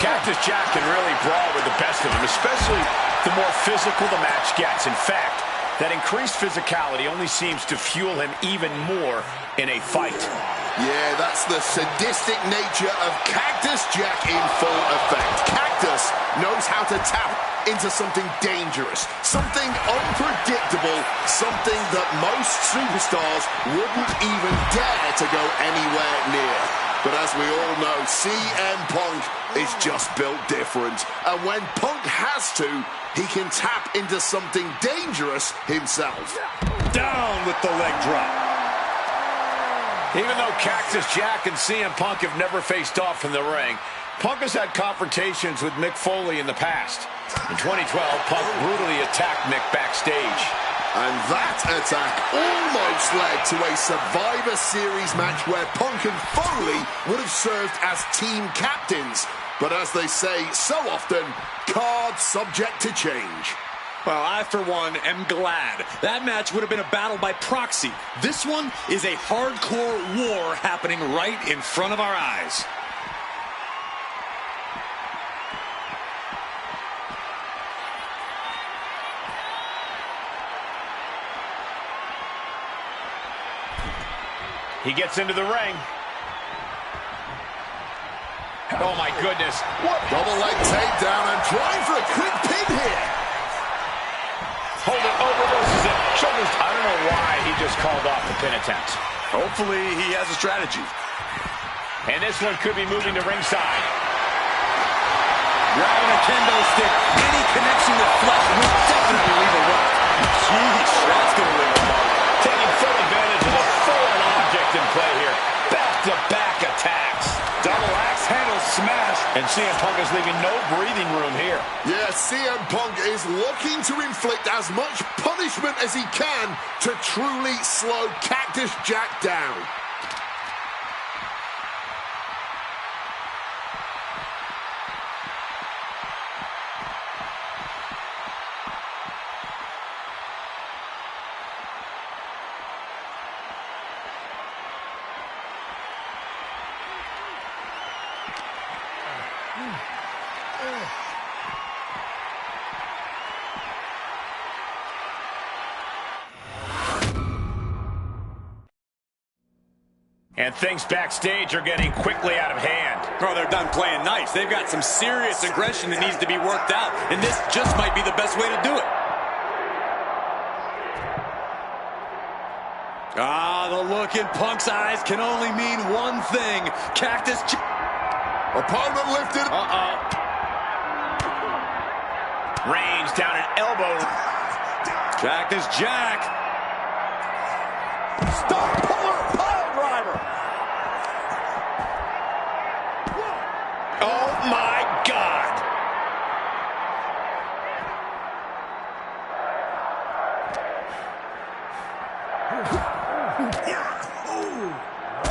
Cactus Jack can really brawl with the best of them, especially the more physical the match gets. In fact, that increased physicality only seems to fuel him even more in a fight. Yeah, that's the sadistic nature of Cactus Jack in full effect. Cactus knows how to tap into something dangerous, something unpredictable, something that most superstars wouldn't even dare to go anywhere near. But as we all know, CM Punk is just built different. And when Punk has to, he can tap into something dangerous himself. Down with the leg drop. Even though Cactus Jack and CM Punk have never faced off in the ring, Punk has had confrontations with Mick Foley in the past. In 2012, Punk brutally attacked Mick backstage. And that attack almost led to a Survivor Series match where Punk and Foley would have served as team captains. But as they say so often, cards subject to change. Well, I, for one, am glad. That match would have been a battle by proxy. This one is a hardcore war happening right in front of our eyes. He gets into the ring. Oh, my goodness. What? Double leg takedown and trying for a quick pin here. Hold it, reverses it. Shoulders. I don't know why he just called off the pin attempt. Hopefully he has a strategy. And this one could be moving to ringside. Grabbing a kendo stick. Any connection with flesh will definitely leave a mark. Jeez, that's going to leave a mark. Taking full advantage of the foreign object in play here. Back-to-back attacks. Double axe handle smash. And CM Punk is leaving no breathing room here. Yeah, CM Punk is looking to inflict as much punishment as he can to truly slow Cactus Jack down. And things backstage are getting quickly out of hand. Oh, they're done playing nice. They've got some serious aggression that needs to be worked out, and this just might be the best way to do it. Ah, the look in Punk's eyes can only mean one thing. Cactus Jack. Opponent lifted. Reigns down an elbow. Cactus Jack. Star puller pile driver. Oh, my God.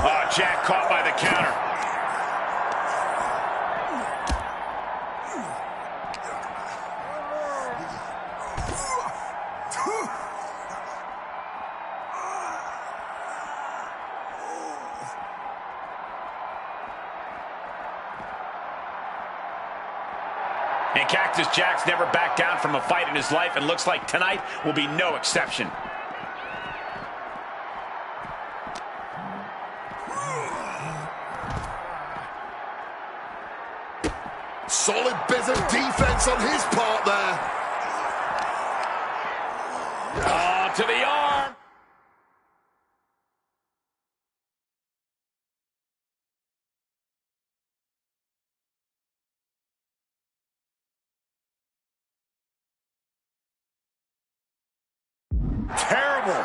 Oh, Jack caught by the counter. And Cactus Jack's never backed down from a fight in his life, and looks like tonight will be no exception. Solid bit of defense on his part there. Oh, to the arm. Terrible.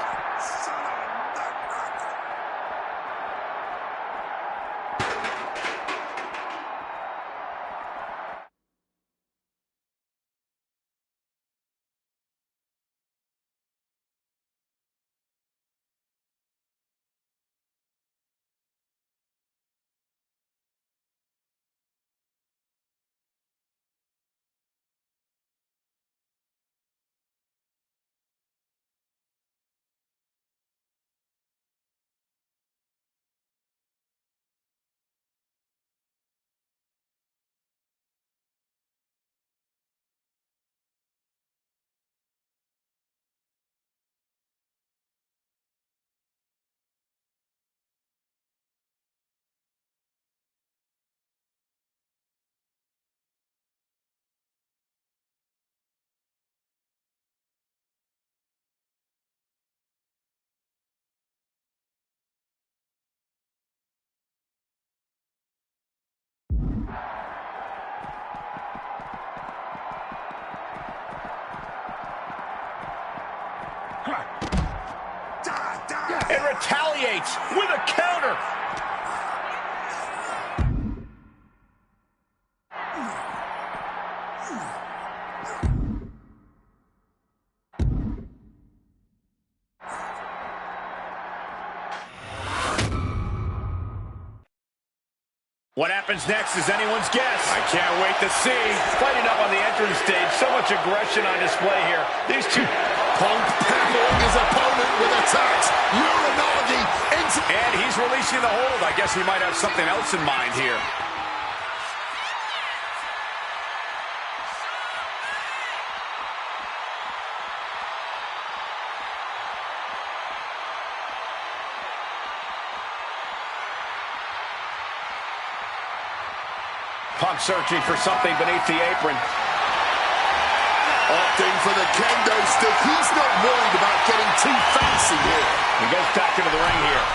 And retaliates with a counter. What happens next is anyone's guess. I can't wait to see. Fighting up on the entrance stage. So much aggression on display here. These two... Punk pummeling his opponent with attacks. Uranagi into... And he's releasing the hold. I guess he might have something else in mind here. Punk searching for something beneath the apron. Opting for the kendo stick. He's not worried about getting too fancy here. He goes back into the ring here.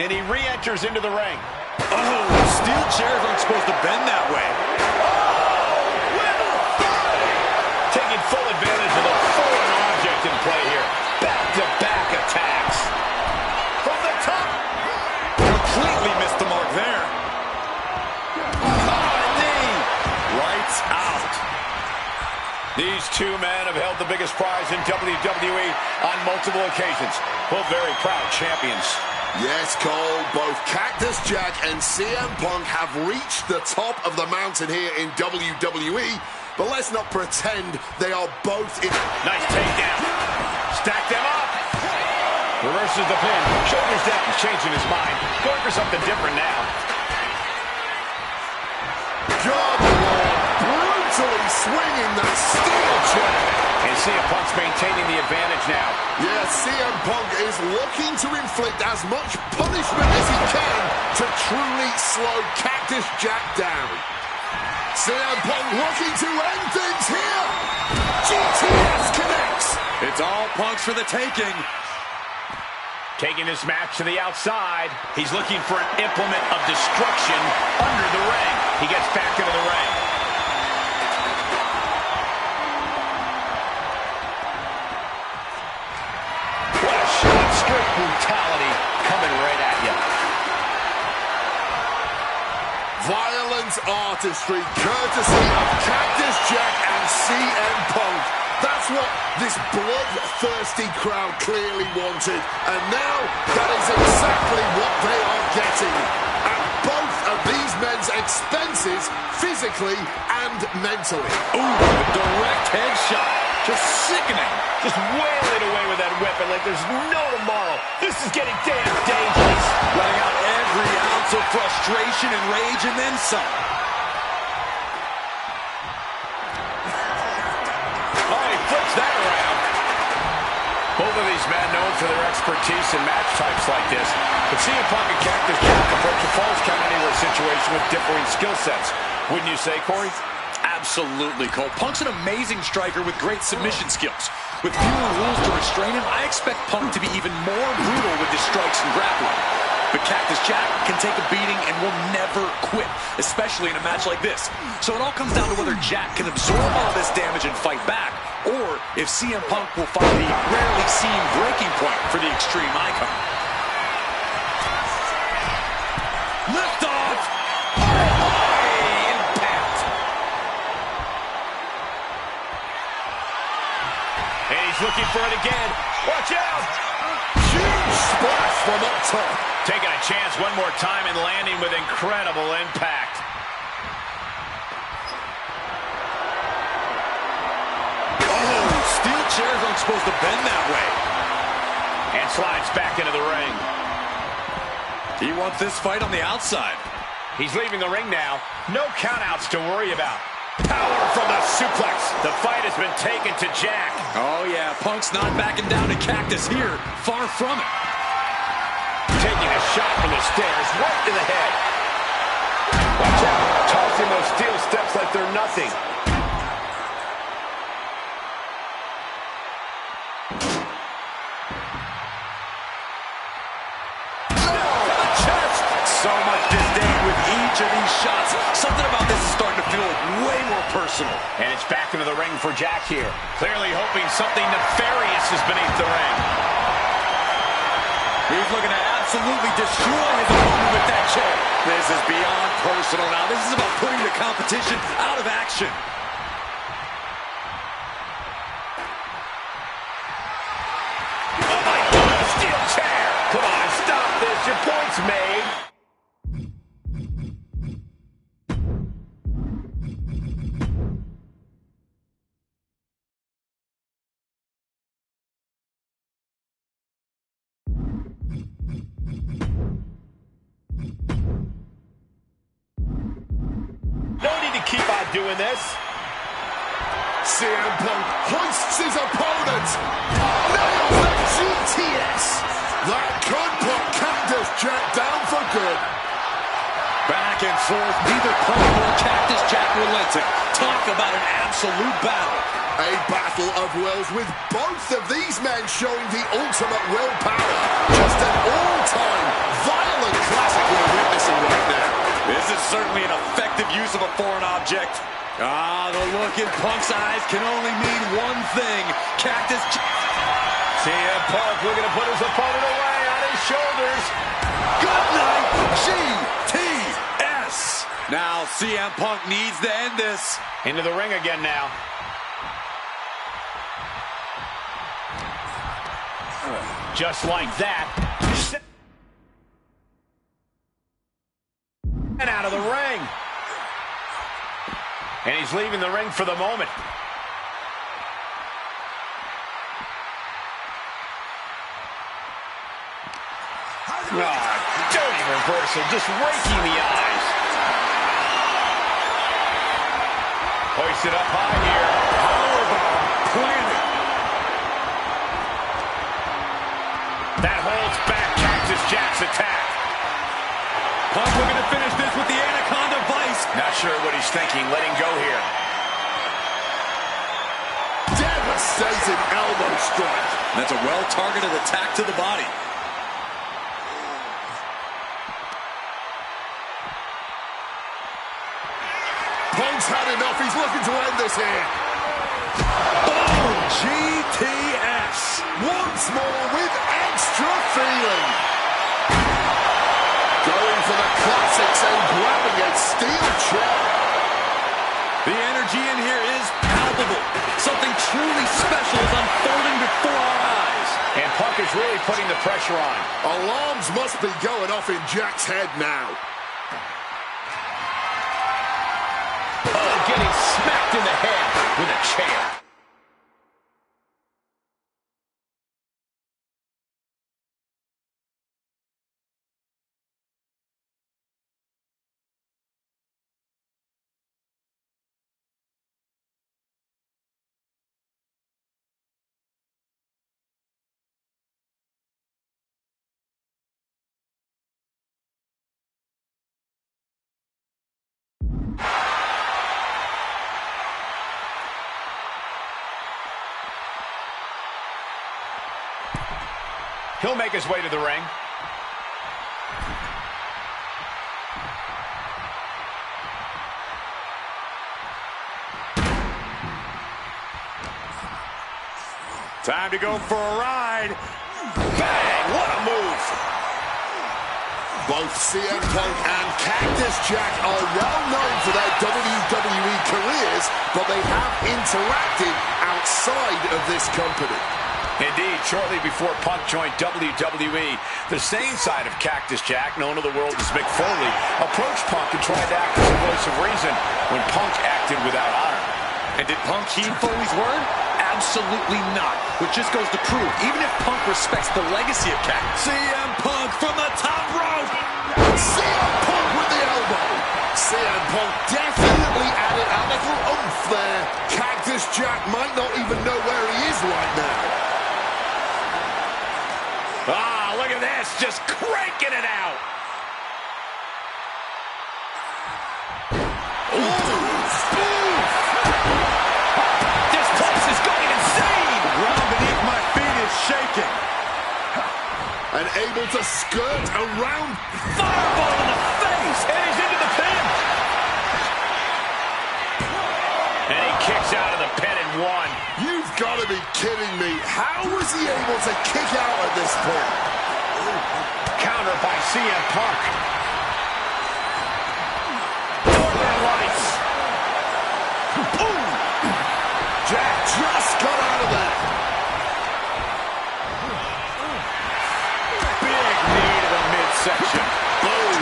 And he re-enters into the ring. Oh, steel chairs aren't supposed to bend that way. Taking full advantage of the foreign object in play here. Back-to-back attacks. From the top. Completely missed the mark there. Knee. Lights out. These two men have held the biggest prize in WWE on multiple occasions. Both very proud champions. Yes, Cole, both Cactus Jack and CM Punk have reached the top of the mountain here in WWE, but let's not pretend they are both in... Nice takedown. Stack them up. Reverses the pin. Shoulders down. He's changing his mind. Going for something different now. God, brutally swinging that steel chair. And CM Punk's Punk's maintaining the advantage now. Yeah, CM Punk is looking to inflict as much punishment as he can to truly slow Cactus Jack down. CM Punk looking to end things here. GTS connects. It's all Punk's for the taking. Taking this match to the outside. He's looking for an implement of destruction under the ring. He gets back into the ring. What a shot. Straight brutality coming right at you. Violent artistry courtesy of Cactus Jack and CM Punk. That's what this bloodthirsty crowd clearly wanted. And now that is exactly what they are getting. At both of these men's expenses, physically and mentally. Ooh, a direct headshot. Just sickening. Just wailing away with that weapon like there's no tomorrow. This is getting damn dangerous. Letting out every ounce of frustration and rage and then some. Flips that around. Both of these men known for their expertise in match types like this. But CM Punk and Cactus Jack approach a Falls Count Anywhere situation with differing skill sets. Wouldn't you say, Corey? Absolutely, Cole. Punk's an amazing striker with great submission skills. With fewer rules to restrain him, I expect Punk to be even more brutal with his strikes and grappling. But Cactus Jack can take a beating and will never quit, especially in a match like this. So it all comes down to whether Jack can absorb all this damage and fight back, or if CM Punk will find the rarely seen breaking point for the Extreme Icon. Lift off! Impact! And he's looking for it again. Watch out! Huge splash from up top. Taking a chance one more time and landing with incredible impact. Oh, steel chairs aren't supposed to bend that way. And slides back into the ring. He wants this fight on the outside. He's leaving the ring now. No countouts to worry about. Power from the suplex. The fight has been taken to Jack. Oh, yeah. Punk's not backing down to Cactus here. Far from it. Taking a shot from the stairs right to the head. Watch out. Tossing those steel steps like they're nothing. So much disdain with each of these shots. Something about this is starting to feel way more personal. And it's back into the ring for Jack here. Clearly hoping something nefarious is beneath the ring. He's looking to absolutely destroy his opponent with that chair. This is beyond personal now. This is about putting the competition out of action. Oh my God, steel chair! Come on, stop this. Your point's made. No need to keep on doing this. CM Punk hoists his opponent. Nails the GTS. That could put Cactus Jack down for good. Back and forth, neither Punk nor Cactus Jack relenting. Talk about an absolute battle. A battle of wills with both of these men showing the ultimate willpower. Just an all-time violent classic we're witnessing right now. This is certainly an effective use of a foreign object. The look in Punk's eyes can only mean one thing. Cactus Jack. CM Punk looking to put his opponent away on his shoulders. Good night, GTS. Now CM Punk needs to end this. Into the ring again now. Just like that. And out of the ring. And he's leaving the ring for the moment. Dirty reversal, just raking the eyes. Hoisted up high here. Powerbomb planted. sure what he's thinking, letting go here. Devastating elbow strike. That's a well-targeted attack to the body. Punk's had enough. He's looking to end this here. Boom! GTS. Once more with extra feeling. Going for the classics and grabbing a steel chair. The energy in here is palpable. Something truly special is unfolding before our eyes. And Punk is really putting the pressure on. Alarms must be going off in Jack's head now. Oh, getting smacked in the head with a chair. He'll make his way to the ring. Time to go for a ride. Bang! What a move. Both CM Punk and Cactus Jack are well known for their WWE careers, but they have interacted outside of this company. Indeed, shortly before Punk joined WWE, the same side of Cactus Jack, known to the world as Mick Foley, approached Punk and tried to act as a voice of reason when Punk acted without honor. And did Punk heed Foley's word? Absolutely not. Which just goes to prove, even if Punk respects the legacy of Cactus. CM Punk from the top rope! CM Punk with the elbow! CM Punk definitely added a little oomph there. Cactus Jack might not even know where he is right now. Ah, look at this, just cranking it out. This place is going insane. Ground beneath my feet is shaking. And able to skirt around. Fireball in the face, and he's into the pin. And he kicks out of the pin and one. You've got to be kidding me. How was he able to kick out at this point? Counter by CM Punk. Northern Lights. Boom! Jack just got out of there. Big knee to the midsection. Boom.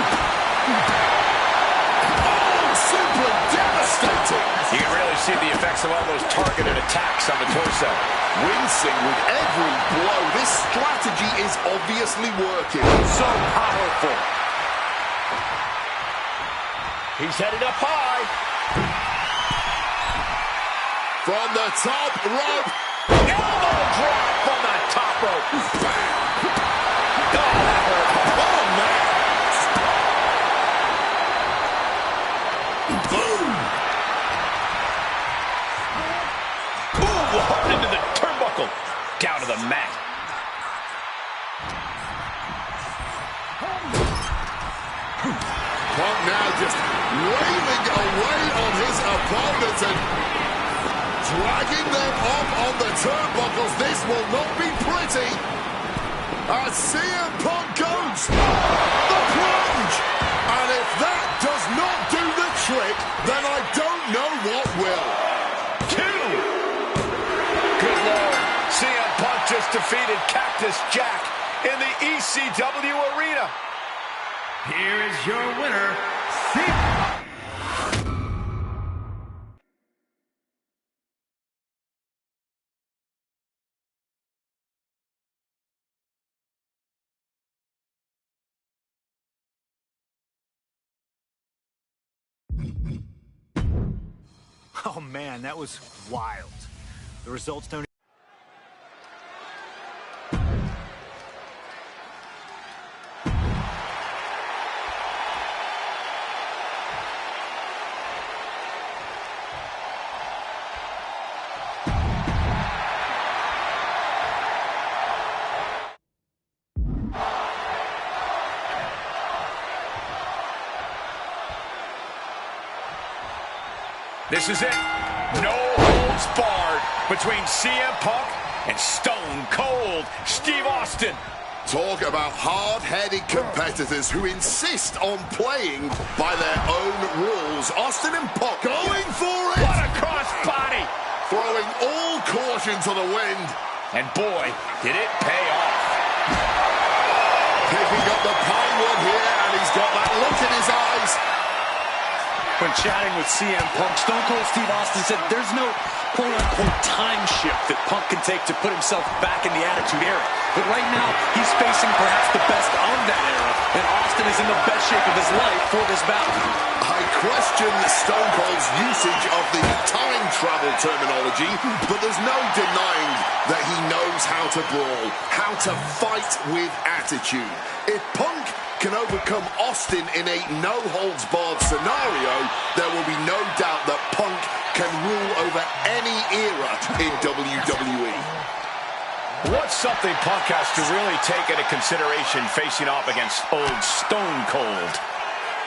Oh, simply devastating. You can really see the effects of all those targeted attacks on the torso. Wincing with every blow. This strategy is obviously working. So powerful. He's headed up high. From the top rope. Elbow drop from the top rope. Bam. Oh, that hurt. Oh, man. Boom. Ooh, hard into the turnbuckle. Down to the mat. Punk now just wailing away on his opponents and dragging them off on the turnbuckles. This will not be pretty. As CM Punk goes. The plunge. And if that does not do the trick, then I don't know what will. Two. Good Lord. CM Punk just defeated Cactus Jack in the ECW arena. Here is your winner, CM. Oh man, that was wild. The results don't This is it. No holds barred between CM Punk and Stone Cold Steve Austin. Talk about hard-headed competitors who insist on playing by their own rules. Austin and Punk going for it. What a crossbody. Throwing all caution to the wind. And boy, did it pay off. Picking up the pine wood here, and he's got that look in his eyes. When chatting with CM Punk, Stone Cold Steve Austin said there's no quote-unquote time shift that Punk can take to put himself back in the Attitude Era. But right now, he's facing perhaps the best of that era, and Austin is in the best shape of his life for this battle. I question Stone Cold's usage of the time travel terminology, but there's no denying that he knows how to brawl, how to fight with attitude. If Punk can overcome Austin in a no-holds-barred scenario, there will be no doubt that Punk can rule over any era in WWE. What's something Punk has to really take into consideration facing off against old Stone Cold?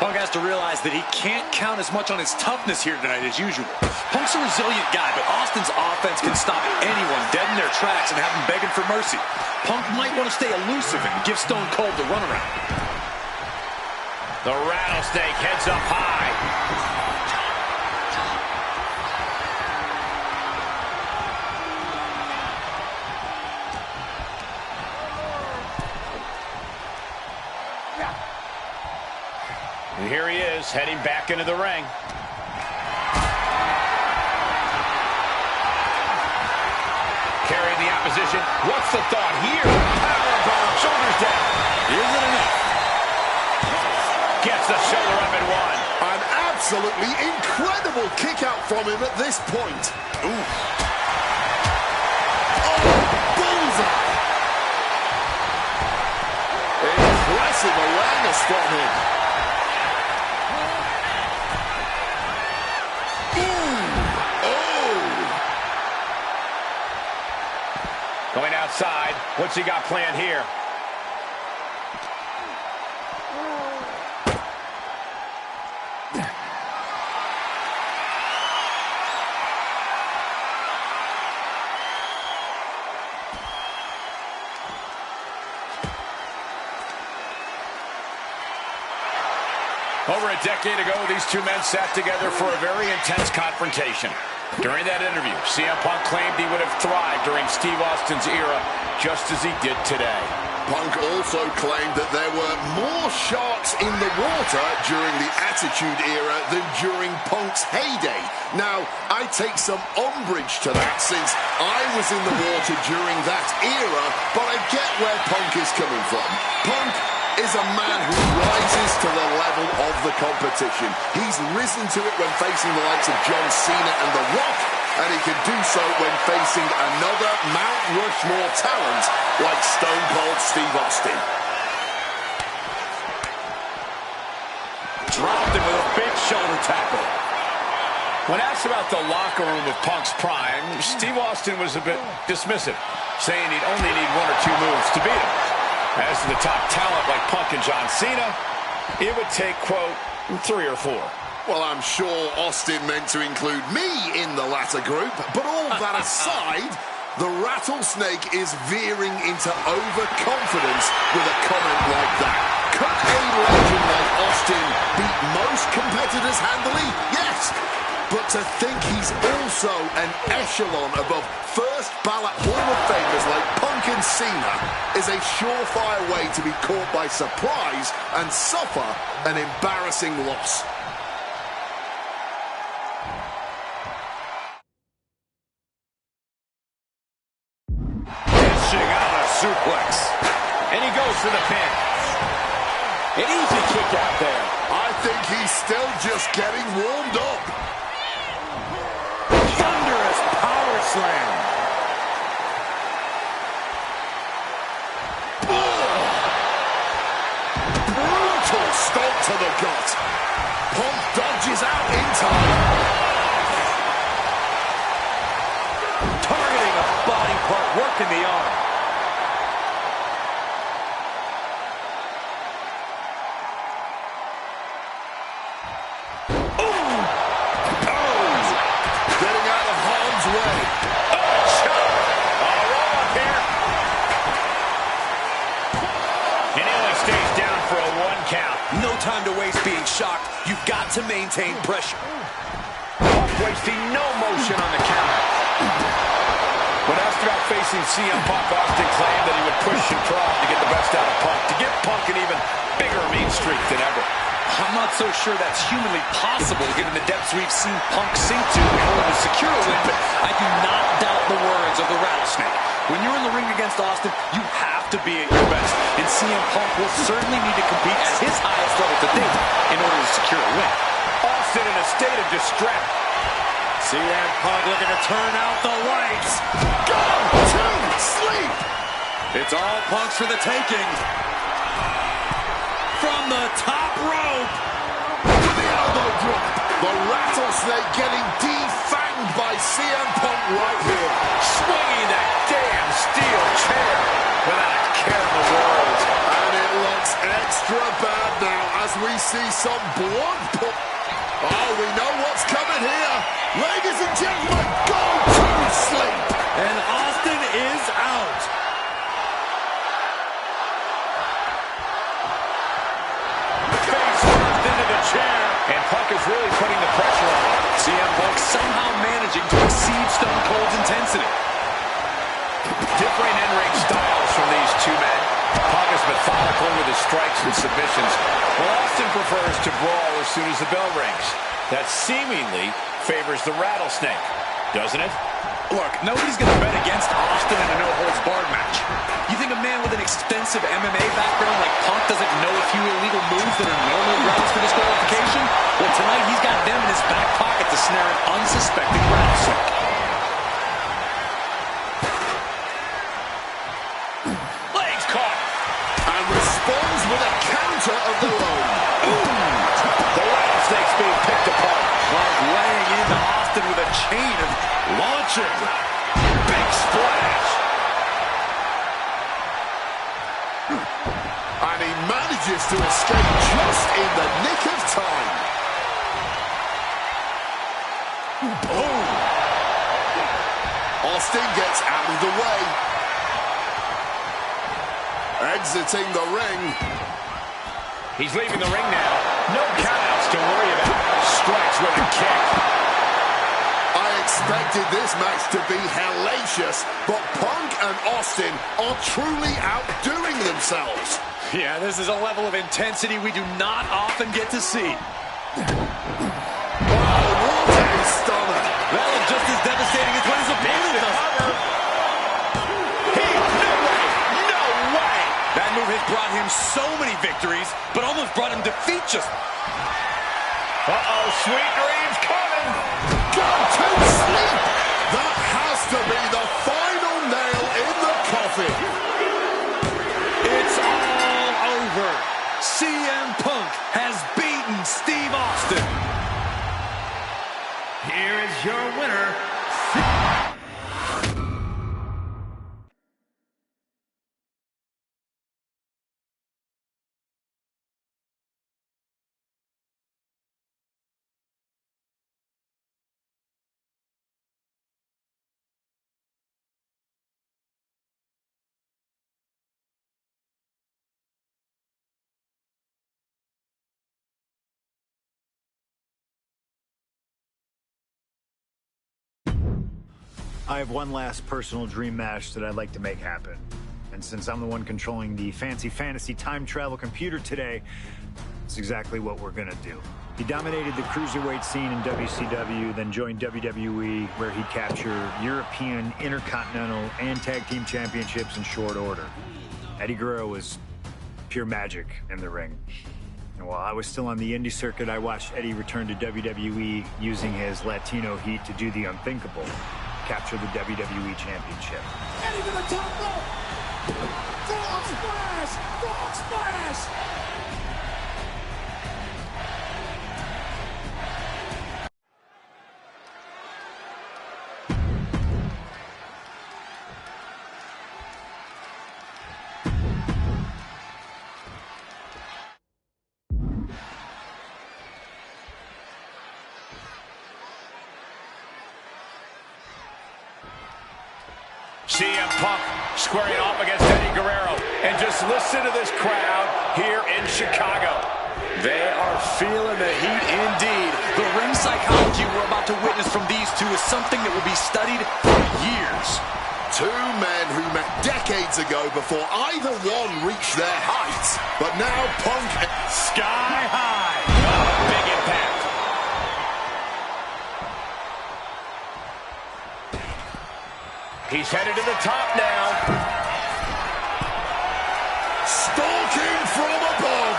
Punk has to realize that he can't count as much on his toughness here tonight as usual. Punk's a resilient guy, but Austin's offense can stop anyone dead in their tracks and have them begging for mercy. Punk might want to stay elusive and give Stone Cold the runaround. The rattlesnake heads up high. And here he is, heading back into the ring. Carrying the opposition. What's the thought here? Powerbomb, shoulders down. Is it enough? Gets the shoulder up and one. An absolutely incredible kick out from him at this point. Ooh. Oh, bullseye. Impressive awareness from him. Going outside. What's he got planned here? Over a decade ago, these two men sat together for a very intense confrontation. During that interview, CM Punk claimed he would have thrived during Steve Austin's era, just as he did today. Punk also claimed that there were more sharks in the water during the Attitude Era than during Punk's heyday. Now, I take some umbrage to that since I was in the water during that era, but I get where Punk is coming from. Punk is a man who rises to the level of the competition. He's risen to it when facing the likes of John Cena and The Rock, and he can do so when facing another Mount Rushmore talent like Stone Cold Steve Austin. Dropped him with a big shoulder tackle. When asked about the locker room of Punk's prime, Steve Austin was a bit dismissive, saying he'd only need one or two moves to beat him. As to the top talent like Punk and John Cena, it would take, quote, 3 or 4. Well, I'm sure Austin meant to include me in the latter group, but all that aside, the rattlesnake is veering into overconfidence with a comment like that. Could a legend like Austin beat most competitors handily? Yes. But to think he's also an echelon above first ballot Hall of Famers like Punk and Cena is a surefire way to be caught by surprise and suffer an embarrassing loss. Dishing out a suplex. And he goes for the pin. An easy kick out there. I think he's still just getting warmed up. Thunderous power slam. Brutal stomp to the gut. Punk dodges out in time. Targeting a body part, working the arm. No time to waste being shocked. You've got to maintain pressure. Wasting no motion on the counter. When asked about facing CM Punk, Austin claimed that he would push and prod to get the best out of Punk, to give Punk an even bigger mean streak than ever. I'm not so sure that's humanly possible given the depths we've seen Punk sink to in order to secure a win, but I do not doubt the words of the Rattlesnake. When you're in the ring against Austin, you have to be at your best, and CM Punk will certainly need to compete at his highest level to date in order to secure a win. Austin in a state of distress. CM Punk looking to turn out the lights. Go to sleep! It's all Punk's for the taking. From the top rope. To the elbow drop. The Rattlesnake getting defanged by CM Punk right here. Swinging that damn steel chair without a care in the world. And it looks extra bad now as we see some blood. Oh, we know what's coming here. Ladies and gentlemen, go to sleep. And Austin is out. Face first into the chair. And Punk is really putting the pressure on. CM Punk somehow managing to exceed Stone Cold's intensity. Differing in-ring styles from these two men. Punk is methodical with his strikes and submissions, while Austin prefers to brawl as soon as the bell rings. That seemingly favors the Rattlesnake, doesn't it? Look, nobody's going to bet against Austin in a no-holds-barred match. You think a man with an extensive MMA background like Punk doesn't know a few illegal moves that are normal grounds for disqualification? Well, tonight he's got them in his back pocket to snare an unsuspecting Rattlesnake. Legs caught. And responds with a counter of their own. Ooh. The Rattlesnake's being picked apart. Punk laying into Austin with a chain of launching. Big splash. And he manages to escape just in the nick of time. Oh! Austin gets out of the way. Exiting the ring. He's leaving the ring now. No countouts to worry about. Strikes with a kick. I expected this match to be hellacious, but Punk and Austin are truly outdoing themselves. Yeah, this is a level of intensity we do not often get to see. Wow, what a stunner. That was just as devastating as when his opponent does. No way. That move has brought him so many victories, but almost brought him defeat just... Uh-oh, sweet dreams coming. Go to sleep. That has to be the final nail in the coffin. It's all over. CM Punk has beaten Steve Austin. Here is your winner, I have one last personal dream match that I'd like to make happen. And since I'm the one controlling the fancy fantasy time travel computer today, it's exactly what we're gonna do. He dominated the cruiserweight scene in WCW, then joined WWE, where he captured European, Intercontinental, and Tag Team Championships in short order. Eddie Guerrero was pure magic in the ring. And while I was still on the indie circuit, I watched Eddie return to WWE using his Latino heat to do the unthinkable. Capture the WWE Championship. Eddie to the top rope. Frog splash! Frog splash! CM Punk squaring off against Eddie Guerrero. And just listen to this crowd here in Chicago. They are feeling the heat indeed. The ring psychology we're about to witness from these two is something that will be studied for years. Two men who met decades ago before either one reached their heights. But now Punk... Sky high. Oh, big impact. He's headed to the top now. Stalking from above.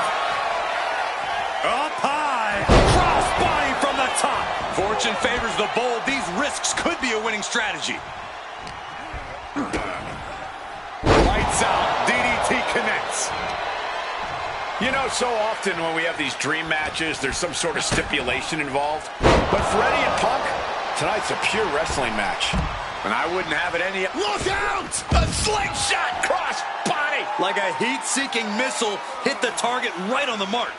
Up high. Crossbody from the top. Fortune favors the bold. These risks could be a winning strategy. Lights out. DDT connects. You know, so often when we have these dream matches, there's some sort of stipulation involved. But for Eddie and Punk, tonight's a pure wrestling match. And I wouldn't have it any... Look out! A slingshot cross body! Like a heat-seeking missile, hit the target right on the mark.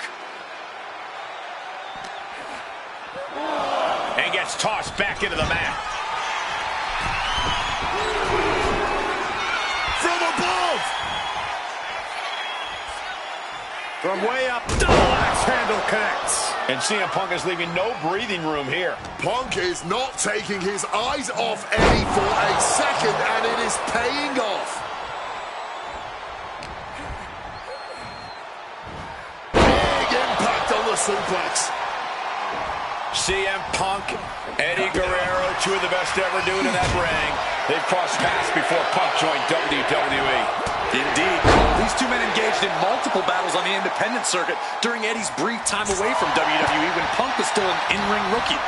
And gets tossed back into the mat. From above! From way up, double axe handle connects. And CM Punk is leaving no breathing room here. Punk is not taking his eyes off Eddie for a second, and it is paying off. Big impact on the suplex. CM Punk, Eddie Guerrero, two of the best to ever do it in that ring. They've crossed paths before Punk joined WWE. Indeed. These two men engaged in multiple battles on the independent circuit during Eddie's brief time away from WWE when Punk was still an in-ring rookie.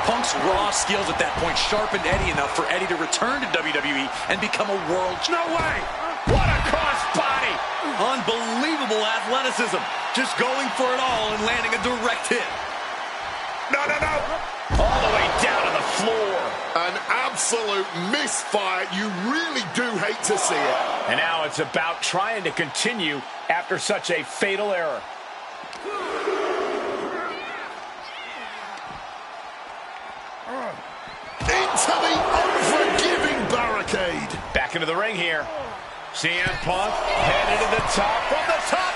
Punk's raw skills at that point sharpened Eddie enough for Eddie to return to WWE and become a world... No way! What a cross body! Unbelievable athleticism. Just going for it all and landing a direct hit. No, no, no! All the way down to the floor. An absolute misfire. You really do hate to see it. And now it's about trying to continue after such a fatal error. Into the unforgiving barricade. Back into the ring here. CM Punk headed to the top from the top.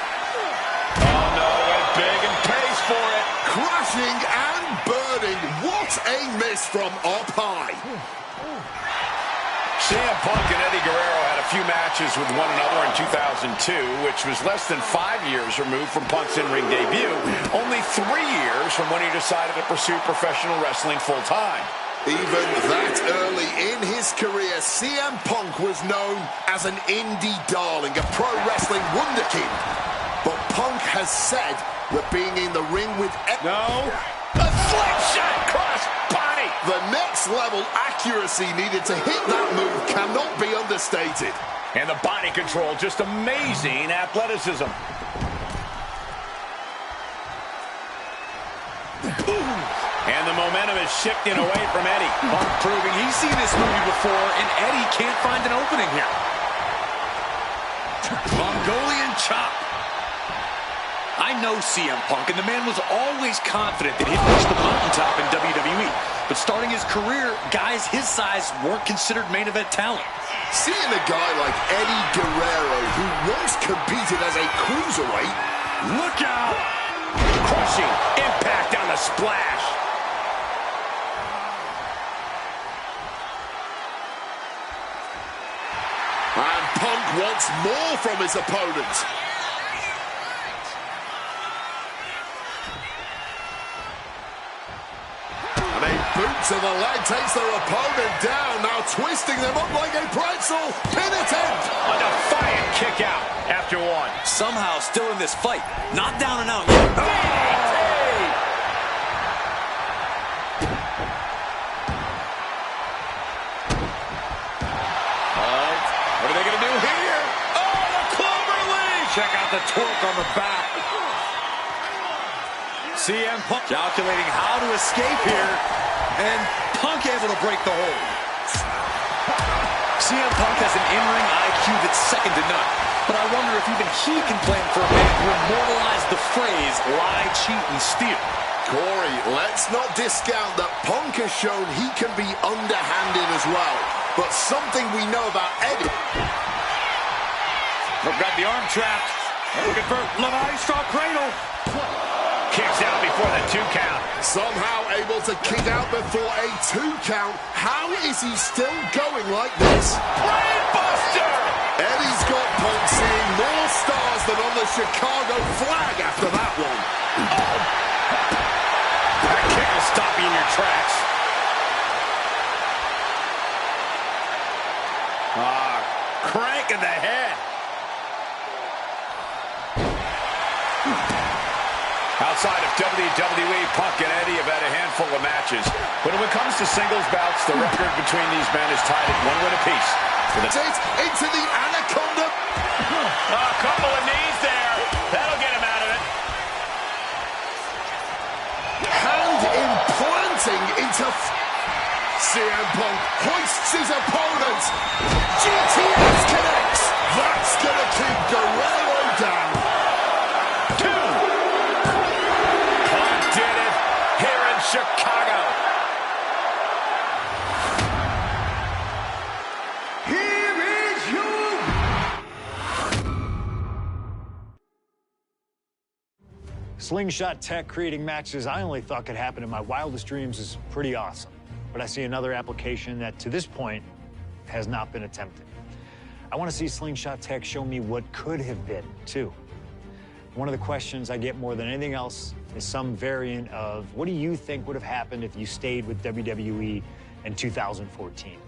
Oh no, went big and pays for it. Crashing and burning. What a miss from up high. CM Punk and Eddie Guerrero had a few matches with one another in 2002, which was less than 5 years removed from Punk's in-ring debut, only 3 years from when he decided to pursue professional wrestling full-time. Even that early in his career, CM Punk was known as an indie darling, a pro wrestling wunderkind. But Punk has said that being in the ring with... No. A slingshot cross body. The next level accuracy needed to hit that move cannot be understated. And the body control, just amazing athleticism. And the momentum is shifting away from Eddie. Punk proving he's seen this movie before, and Eddie can't find an opening here. Mongolian chop. I know CM Punk, and the man was always confident that he'd reach the mountaintop in WWE. But starting his career, guys his size weren't considered main event talent. Seeing a guy like Eddie Guerrero, who once competed as a cruiserweight... Look out! Crushing impact on the splash. And Punk wants more from his opponent. And a boot to the leg takes their opponent down, now twisting them up like a pretzel. Pin attempt. A defiant kick out after one. Somehow still in this fight. Not down and out yet. What are they going to do here? Oh, the Clover Leaf! Check out the torque on the back. CM Punk calculating how to escape here, and Punk able to break the hold. CM Punk has an in-ring IQ that's second to none, but I wonder if even he can plan for a man who immortalized the phrase lie, cheat, and steal. Corey, let's not discount that Punk has shown he can be underhanded as well. but something we know about Eddie. We've got the arm trapped. Looking for Levi straw cradle. Kicks out before the 2 count. Somehow able to kick out before a 2 count. How is he still going like this? Brainbuster! Eddie's got Punk seeing more stars than on the Chicago flag after that one. Oh. That kick will stop you in your tracks. Crank in the head. Outside of WWE, Punk and Eddie have had a handful of matches. But when it comes to singles bouts, the record between these men is tied at 1 win apiece. Into the Anaconda. A couple of knees there. That'll get him out of it. Hand implanting into... CM Punk hoists his opponent. GTS connects. That's going to keep Guerrero down. 2. Punk did it here in Chicago. Here is your... Slingshot tech creating matches I only thought could happen in my wildest dreams is pretty awesome. But I see another application that, to this point, has not been attempted. I want to see Slingshot Tech show me what could have been, too. One of the questions I get more than anything else is some variant of, what do you think would have happened if you stayed with WWE in 2014?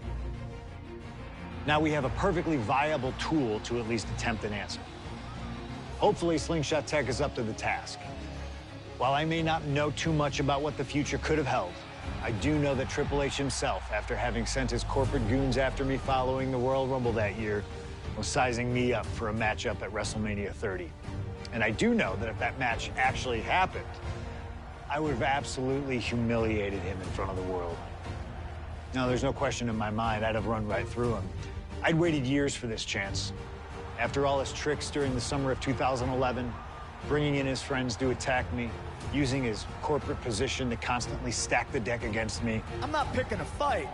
Now we have a perfectly viable tool to at least attempt an answer. Hopefully, Slingshot Tech is up to the task. While I may not know too much about what the future could have held, I do know that Triple H himself, after having sent his corporate goons after me following the Royal Rumble that year, was sizing me up for a matchup at WrestleMania 30. And I do know that if that match actually happened, I would have absolutely humiliated him in front of the world. Now, there's no question in my mind I'd have run right through him. I'd waited years for this chance. After all his tricks during the summer of 2011, bringing in his friends to attack me, using his corporate position to constantly stack the deck against me. I'm not picking a fight.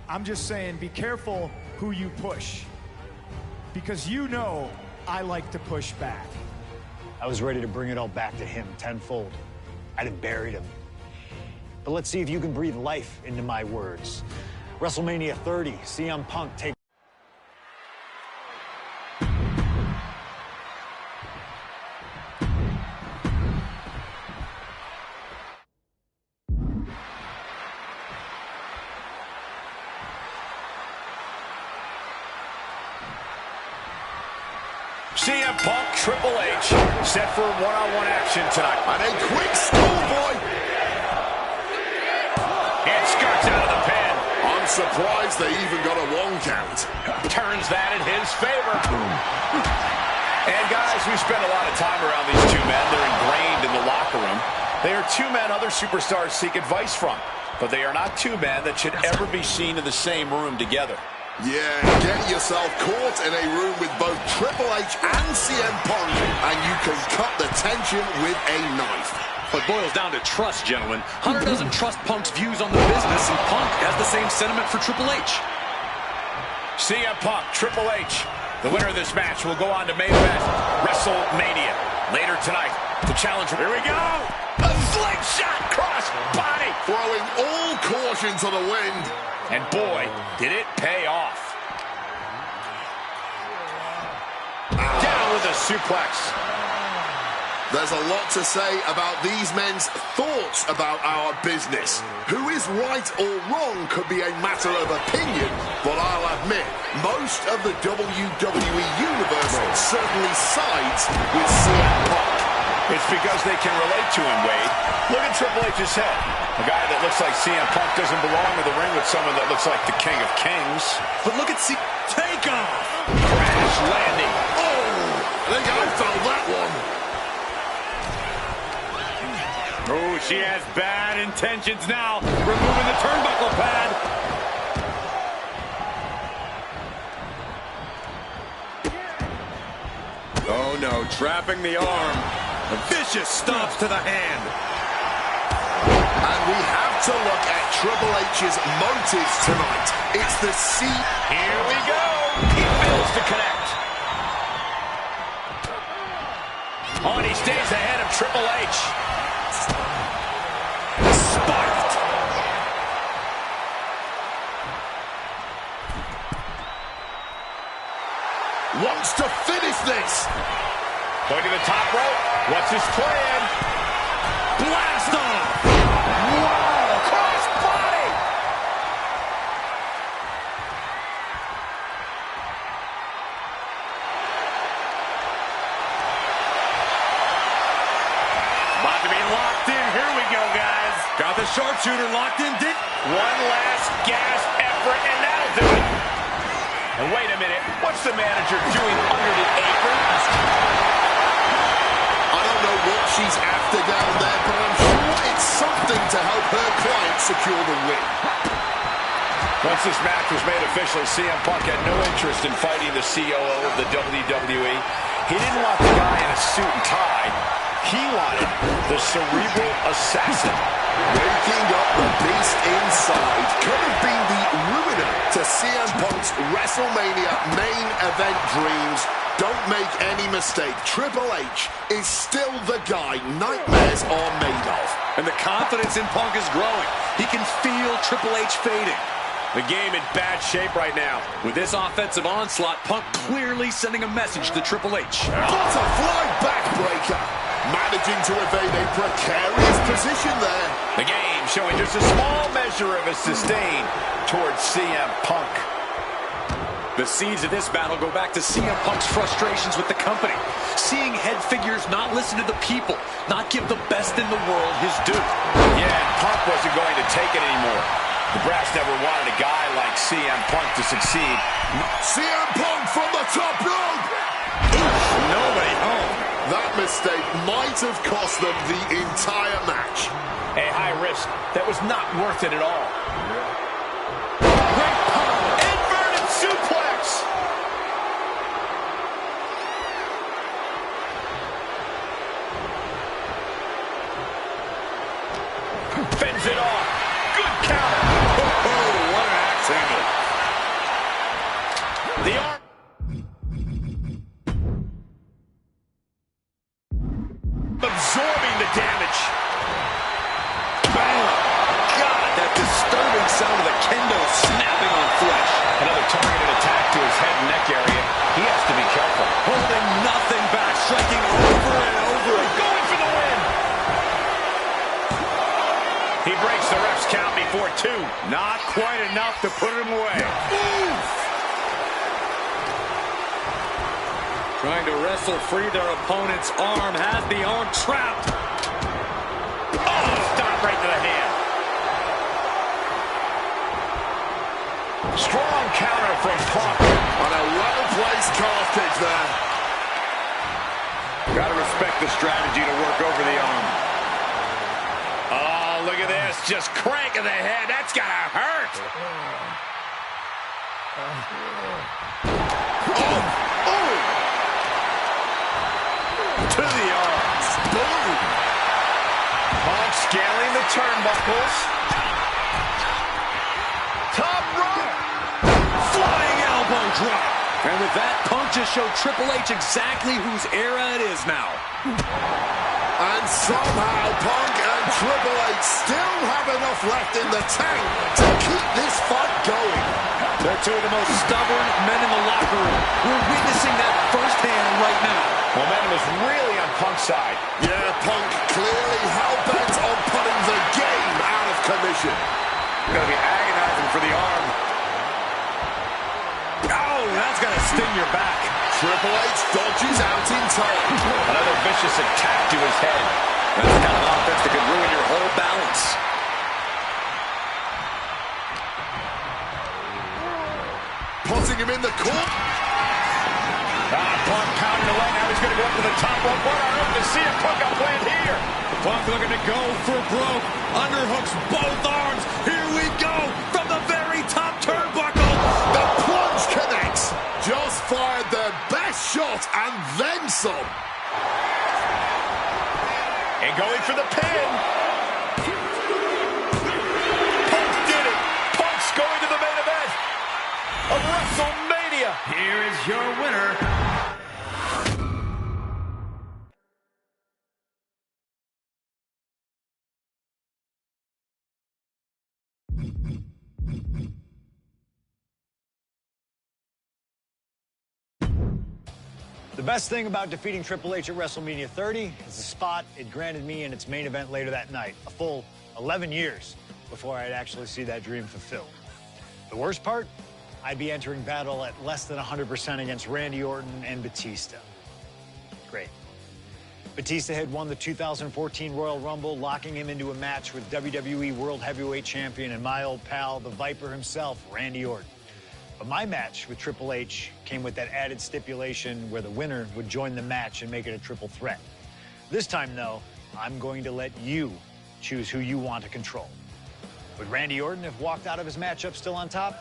I'm just saying be careful who you push. Because you know I like to push back. I was ready to bring it all back to him tenfold. I'd have buried him. But let's see if you can breathe life into my words. WrestleMania 30, CM Punk take... CM Punk, Triple H, set for one-on-one action tonight. And a quick schoolboy. And skirts out of the pin. I'm surprised they even got a 1 count. Turns that in his favor. And guys, we spent a lot of time around these 2 men. They're ingrained in the locker room. They are 2 men other superstars seek advice from. But they are not 2 men that should ever be seen in the same room together. Yeah, get yourself caught in a room with both Triple H and CM Punk, and you can cut the tension with a knife. It boils down to trust, gentlemen. Hunter doesn't trust Punk's views on the business, and Punk has the same sentiment for Triple H. CM Punk, Triple H. The winner of this match will go on to main event WrestleMania. Later tonight, the challenger. Here we go! A slingshot cross body! Throwing all caution to the wind. And boy, did it pay off. Down with a suplex. There's a lot to say about these men's thoughts about our business. Who is right or wrong could be a matter of opinion, but I'll admit, most of the WWE Universe certainly sides with CM Punk. It's because they can relate to him, Wade. Look at Triple H's head. A guy that looks like CM Punk doesn't belong in the ring with someone that looks like the King of Kings. But look at Takeoff! Crash landing. Oh! I think I felt that one. Oh, she has bad intentions now. Removing the turnbuckle pad. Oh, no. Trapping the arm. A vicious stomps to the hand. And And we have to look at Triple H's motives tonight. It's the Here we go. He fails to connect. Oh, and he stays ahead of Triple H. Spiked. Wants to finish this. Going to the top rope. What's his plan? Blast off. Wow. Cross body. About to be locked in. Here we go, guys. Got the sharpshooter locked in, Dick. One last gasp effort, and that'll do it. And wait a minute, what's the manager doing under the apron? I don't know what she's after down there, but I'm sure it's something to help her client secure the win. Once this match was made officially, CM Punk had no interest in fighting the COO of the WWE. He didn't want the guy in a suit and tie. He wanted the cerebral assassin. Waking up the beast inside could have been the ruiner to CM Punk's WrestleMania main event dreams. Don't make any mistake, Triple H is still the guy nightmares are made of. And the confidence in Punk is growing. He can feel Triple H fading. The game in bad shape right now. With this offensive onslaught, Punk clearly sending a message to Triple H. Butterfly backbreaker. Managing to evade a precarious position there. The game showing just a small measure of his disdain towards CM Punk. The seeds of this battle go back to CM Punk's frustrations with the company. Seeing head figures not listen to the people, not give the best in the world his due. Yeah, and Punk wasn't going to take it anymore. The brass never wanted a guy like CM Punk to succeed. CM Punk from the top rope. Nobody home. That mistake might have cost them the entire match. A high risk that was not worth it at all. Great power. Inverted suplex. Fends it off. Good counter. Oh, what an axe handle. The arm. Absorbing the damage. Bam! God, that disturbing sound of the kendo snapping on flesh. Another targeted attack to his head and neck area. He has to be careful. Holding nothing back, striking over and over. Going for the win. He breaks the ref's count before two. Not quite enough to put him away. Trying to wrestle free their opponent's arm, has the arm trapped. Oh, stop right to the hand. Strong counter from Punk. On a well-placed cartridge there. Gotta respect the strategy to work over the arm. Oh, look at this. Just cranking the head. That's gotta hurt. To the arms. Boom. Punk scaling the turnbuckles. Top rope. Flying elbow drop. And with that, Punk just showed Triple H exactly whose era it is now. And somehow Punk and Triple H still have enough left in the tank to keep this fight going. They're two of the most stubborn men in the locker room. We're witnessing that firsthand right now. Momentum is really on Punk's side. Yeah, Punk clearly hell-bent on putting the game out of commission. Gonna be agonizing for the arm. Oh, that's gonna sting your back. Triple H dodges out in time. Another vicious attack to his head. That's the kind of offense that could ruin your whole balance. Putting him in the corner. Punk pounding away. Now he's going to go up to the top rope. What on earth is CM Punk got planned here? Punk looking to go for broke. Underhooks both arms. Here we go from the very top turnbuckle. The plunge connects. Just fired their best shot and then some. And going for the pin. of WrestleMania. Here is your winner, The best thing about defeating Triple H at WrestleMania 30 is the spot it granted me in its main event later that night, a full 11 years before I'd actually see that dream fulfilled. The worst part? I'd be entering battle at less than 100% against Randy Orton and Batista. Great. Batista had won the 2014 Royal Rumble, locking him into a match with WWE World Heavyweight Champion and my old pal, the Viper himself, Randy Orton. But my match with Triple H came with that added stipulation where the winner would join the match and make it a triple threat. This time, though, I'm going to let you choose who you want to control. Would Randy Orton have walked out of his matchup still on top?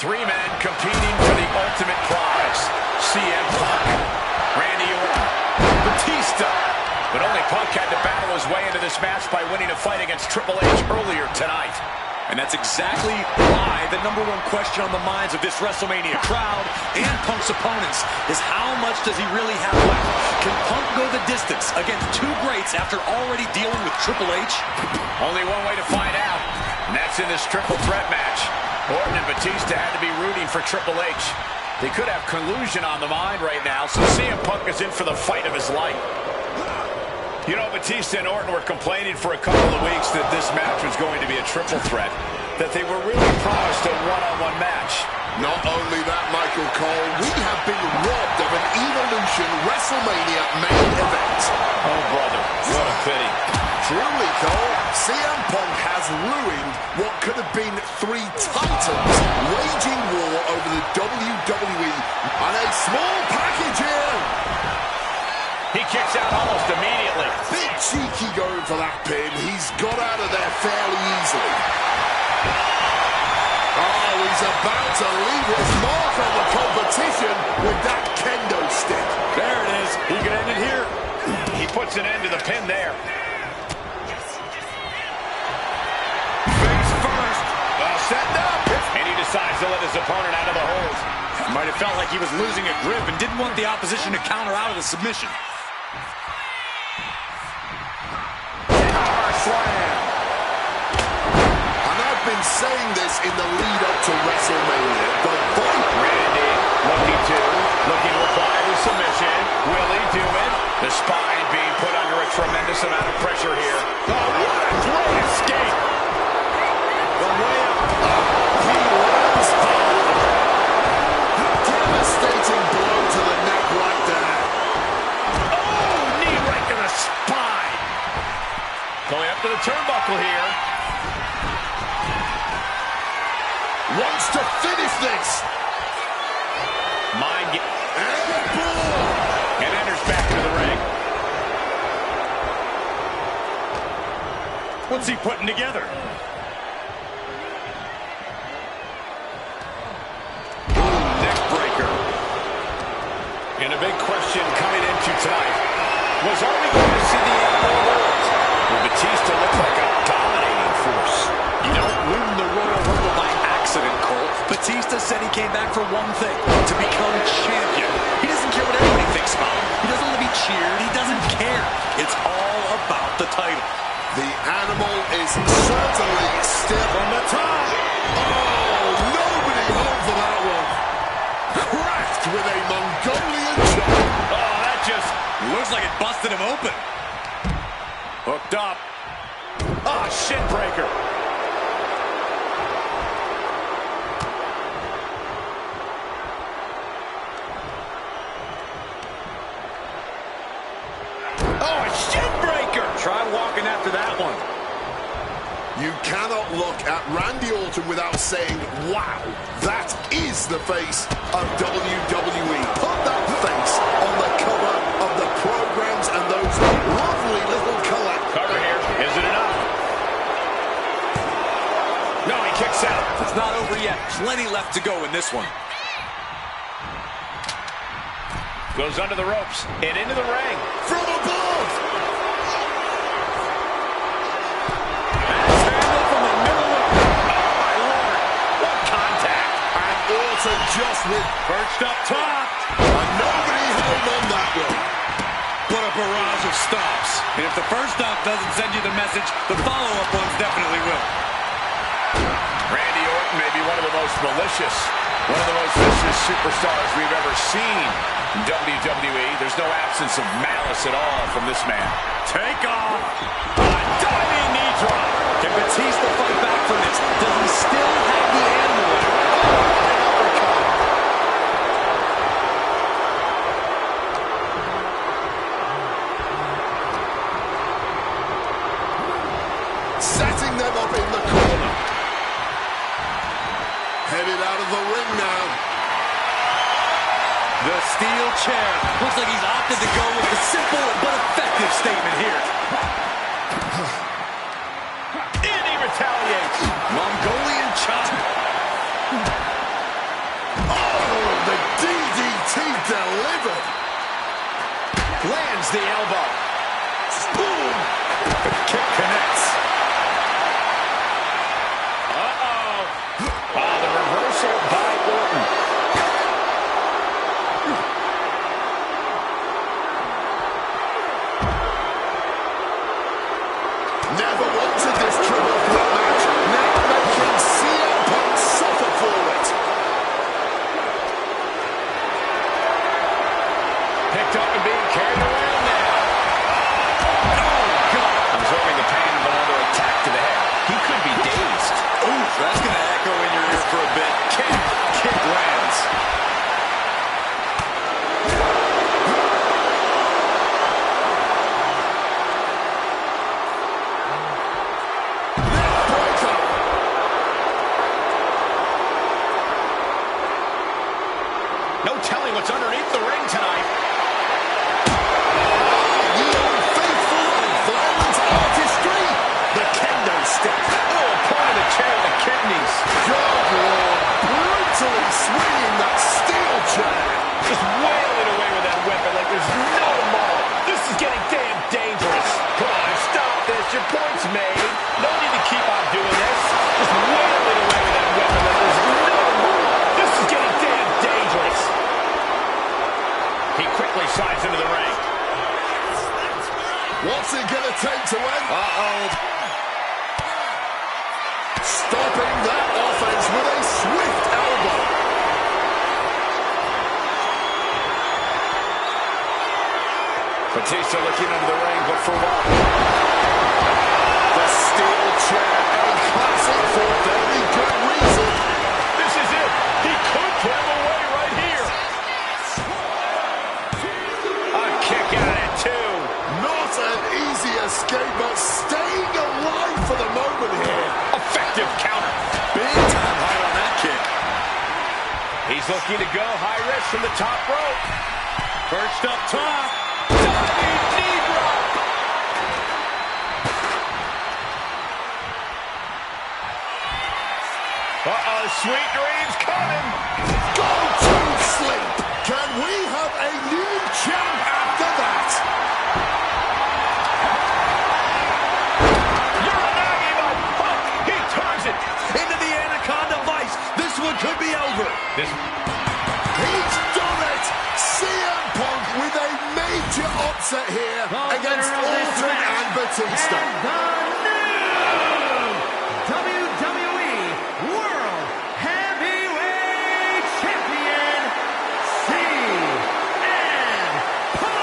Three men competing for the ultimate prize. CM Punk, Randy Orton, Batista. But only Punk had to battle his way into this match by winning a fight against Triple H earlier tonight. And that's exactly why the #1 question on the minds of this WrestleMania crowd and Punk's opponents is how much does he really have left? Can Punk go the distance against two greats after already dealing with Triple H? Only one way to find out, and that's in this triple threat match. Orton and Batista had to be rooting for Triple H. They could have collusion on the mind right now, so CM Punk is in for the fight of his life. You know, Batista and Orton were complaining for a couple of weeks that this match was going to be a triple threat, that they were really promised a one-on-one match. Not only that, Michael Cole, we have been robbed of an Evolution WrestleMania main event. Oh, brother, what a pity. Truly, Cole, CM Punk has ruined what could have been three titans waging war over the WWE on a small package here. He kicks out almost immediately. Bit cheeky going for that pin. He's got out of there fairly easily. Oh, he's about to leave his mark on the competition with that kendo stick. There it is. He can end it here. He puts an end to the pin there. Face first. Setting up. And he decides to let his opponent out of the hold. Might have felt like he was losing a grip and didn't want the opposition to counter out of the submission. Slam. And I've been saying this in the lead up to WrestleMania. The Viper. Randy looking to apply the submission. Will he do it? The spine being put under a tremendous amount of pressure here. Oh, what a great escape. The way up. He lands hard. Devastating blow to the neck right there. Oh, knee right to the spine. Going up to the turnbuckle here. Wants to finish this. And boom. And enters back into the ring. What's he putting together? Neck breaker. And a big question coming into tonight was, are we going to see the Animal World? Well, Batista looks like a dominating force. You don't win the Royal Rumble by accident, Cole. Batista said he came back for one thing, to become champion. He doesn't care what everybody thinks about him. He doesn't want to be cheered. He doesn't care. It's all about the title. The Animal is certainly still on the top. Oh, nobody home for that one. Cracked with a Mongolian chop. Oh, that just looks like it busted him open. hooked up. Ah, shin breaker. Oh, a shin breaker. Try walking after that one. You cannot look at Randy Orton without saying, wow, that is the face of WWE. Put that face on the cover plenty left to go in this one. Goes under the ropes and into the ring. From above! Handle from the middle of... Oh, my Lord. What contact. And Orton just with... Perched up top. And nobody held on that one. What a barrage of stops. And if the first stop doesn't send you the message, the follow-up ones definitely will. Randy Orton may be one of the most malicious, one of the most vicious superstars we've ever seen in WWE. There's no absence of malice at all from this man. Take off. A diving knee drop. Can Batista fight back from this? Does he still have the animal in him? Setting them up in the corner. Headed out of the ring now. The steel chair. Looks like he's opted to go with the simple but effective statement here. And he retaliates. Mongolian chop. Oh, the DDT delivered. Lands the elbow. Boom. The kick connects. The reversal by Orton. Never wanted this triple threat match. Now making CM Punk suffer for it. Picked up and being carried around now. Oh, God. Absorbing the pain of another attack to the head. He could be dazed. Ooh, that's going to echo in your ear for a bit. Kick lands. No telling what's underneath the ring tonight. The unfaithful and violent artistry. The kendo stick. Oh, point of the chair to the kidneys. Good Lord. Brutally swinging that steel chair. Just wailing away with that weapon like there's no tomorrow. This is getting damn dangerous. Come on, stop this. Your point's made. No need to keep on doing this. Just wailing away with that weapon like there's no tomorrow. This is getting damn dangerous. He quickly slides into the ring. What's it going to take to end? Uh-oh. Stopping that offense with a swift elbow. Batista looking under the ring, but for what? The steel chair, a classic for very good reason. This is it. He could put him away right here. A kick out at two. Not an easy escape, but staying alive for the moment here. Effective counter. Big time hard on that kick. He's looking to go high risk from the top rope. Perched up top. Diving knee drop. Uh-oh, sweet dreams coming. Go to sleep. Can we have a new champ after that? Uranagi by Punk. He turns it. Into the Anaconda Vice. This one could be over. He's done it. CM Punk with a major upset here against Orton and Batista. WWE World Heavyweight Champion, CM Punk!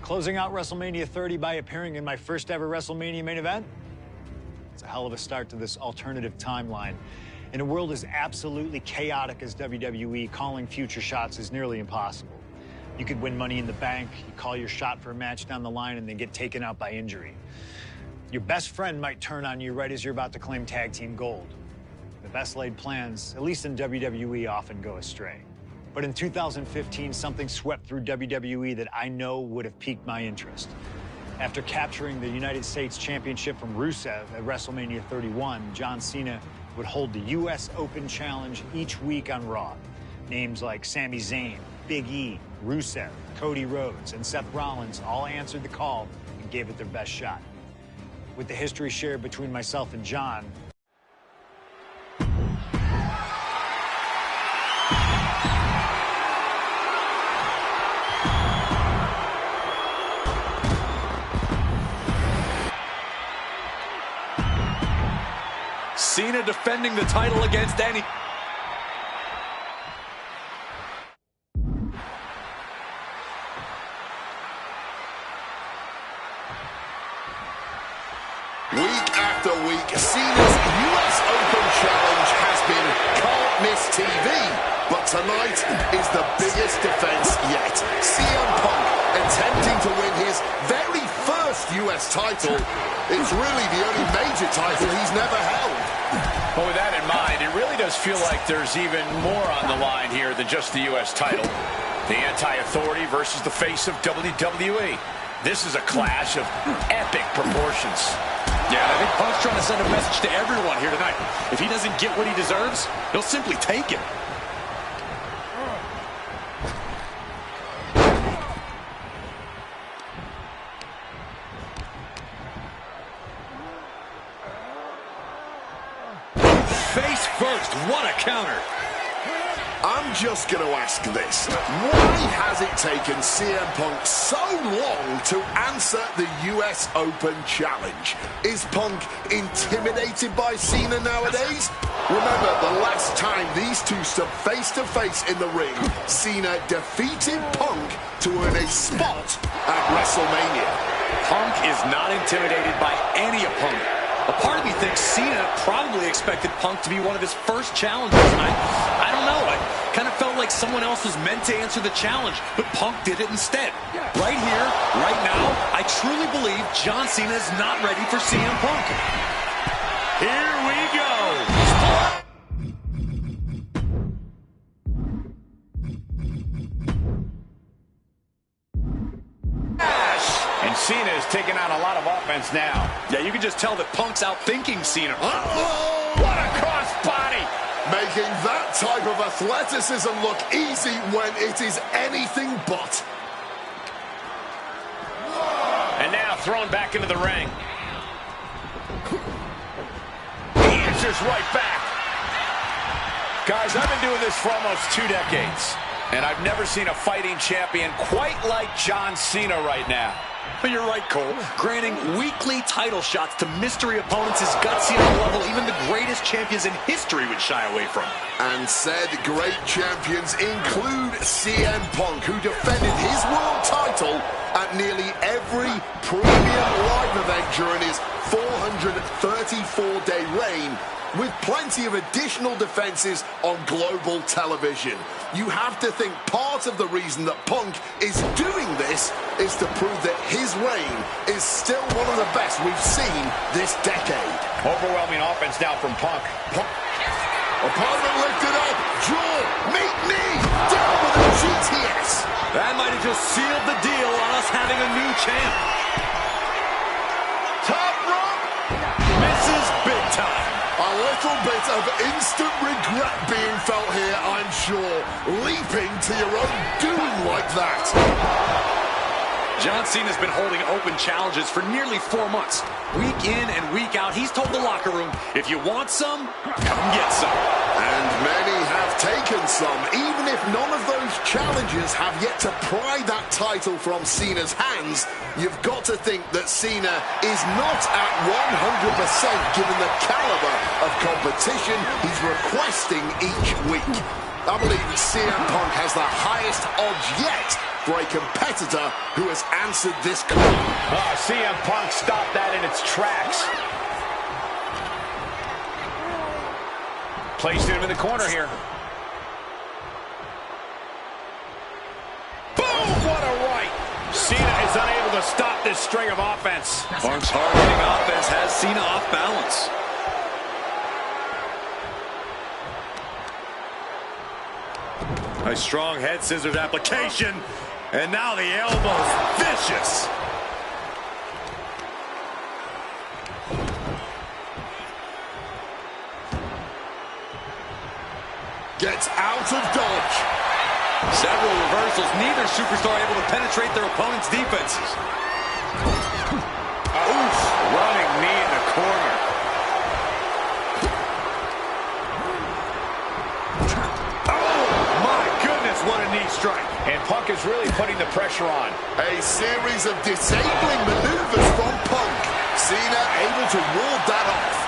Closing out WrestleMania 30 by appearing in my first ever WrestleMania main event. It's a hell of a start to this alternative timeline. In a world as absolutely chaotic as WWE, calling future shots is nearly impossible. You could win Money in the Bank, you call your shot for a match down the line, and then get taken out by injury. Your best friend might turn on you right as you're about to claim tag team gold. Then best laid plans, at least in WWE, often go astray. But in 2015, something swept through WWE that I know would have piqued my interest. After capturing the United States Championship from Rusev at WrestleMania 31, John Cena would hold the U.S. Open Challenge each week on Raw. Names like Sami Zayn, Big E, Rusev, Cody Rhodes, and Seth Rollins all answered the call and gave it their best shot. With the history shared between myself and John, Cena defending the title against any... Week after week, Cena's US Open Challenge has been can't miss TV. But tonight is the biggest defense yet. CM Punk attempting to win his very first US title. It's really the only major title he's never held. Well, with that in mind, it really does feel like there's even more on the line here than just the U.S. title. The anti-authority versus the face of WWE. This is a clash of epic proportions. Yeah, I think Punk's trying to send a message to everyone here tonight. If he doesn't get what he deserves, he'll simply take it. Face first, what a counter. I'm just going to ask this. Why has it taken CM Punk so long to answer the US Open Challenge? Is Punk intimidated by Cena nowadays? Remember, the last time these two stood face-to-face in the ring, Cena defeated Punk to earn a spot at WrestleMania. Punk is not intimidated by any opponent. A part of me thinks Cena probably expected Punk to be one of his first challenges, and I don't know. I kind of felt like someone else was meant to answer the challenge, but Punk did it instead. Right here, right now, I truly believe John Cena is not ready for CM Punk. Here we go. And Cena is taking on a lot of offense now. Yeah, you can just tell that Punk's outthinking Cena. What a crossbody! Making that type of athleticism look easy when it is anything but. And now thrown back into the ring. He answers right back. Guys, I've been doing this for almost 2 decades, and I've never seen a fighting champion quite like John Cena right now. But you're right, Cole. Granting weekly title shots to mystery opponents is gutsy on a level even the greatest champions in history would shy away from. And said great champions include CM Punk, who defended his world title at nearly every premium live event during his 434-day reign, with plenty of additional defenses on global television. You have to think part of the reason that Punk is doing this is to prove that his reign is still one of the best we've seen this decade. Overwhelming offense now from Punk. Opponent lifted up, jaw, meet knee, down with a GTS. That might have just sealed the deal on us having a new champ. Top rope. Misses big time. A little bit of instant regret being felt here, I'm sure. Leaping to your own doom like that. John Cena's been holding open challenges for nearly 4 months. Week in and week out, he's told the locker room, if you want some, come get some. And many have taken some, even if none of those challenges have yet to pry that title from Cena's hands. You've got to think that Cena is not at 100% given the caliber of competition he's requesting each week. I believe CM Punk has the highest odds yet for a competitor who has answered this call. CM Punk stopped that in its tracks. Placed him in the corner here. Boom! What a right! Cena is unable to stop this string of offense. Punk's hard-hitting offense has Cena off balance. A strong head scissors application. And now the elbow's vicious. Gets out of dodge. Several reversals. Neither superstar able to penetrate their opponent's defenses. Oof, running knee in the corner. Oh, my goodness, what a knee strike. And Punk is really putting the pressure on. A series of disabling maneuvers from Punk. Cena able to ward that off.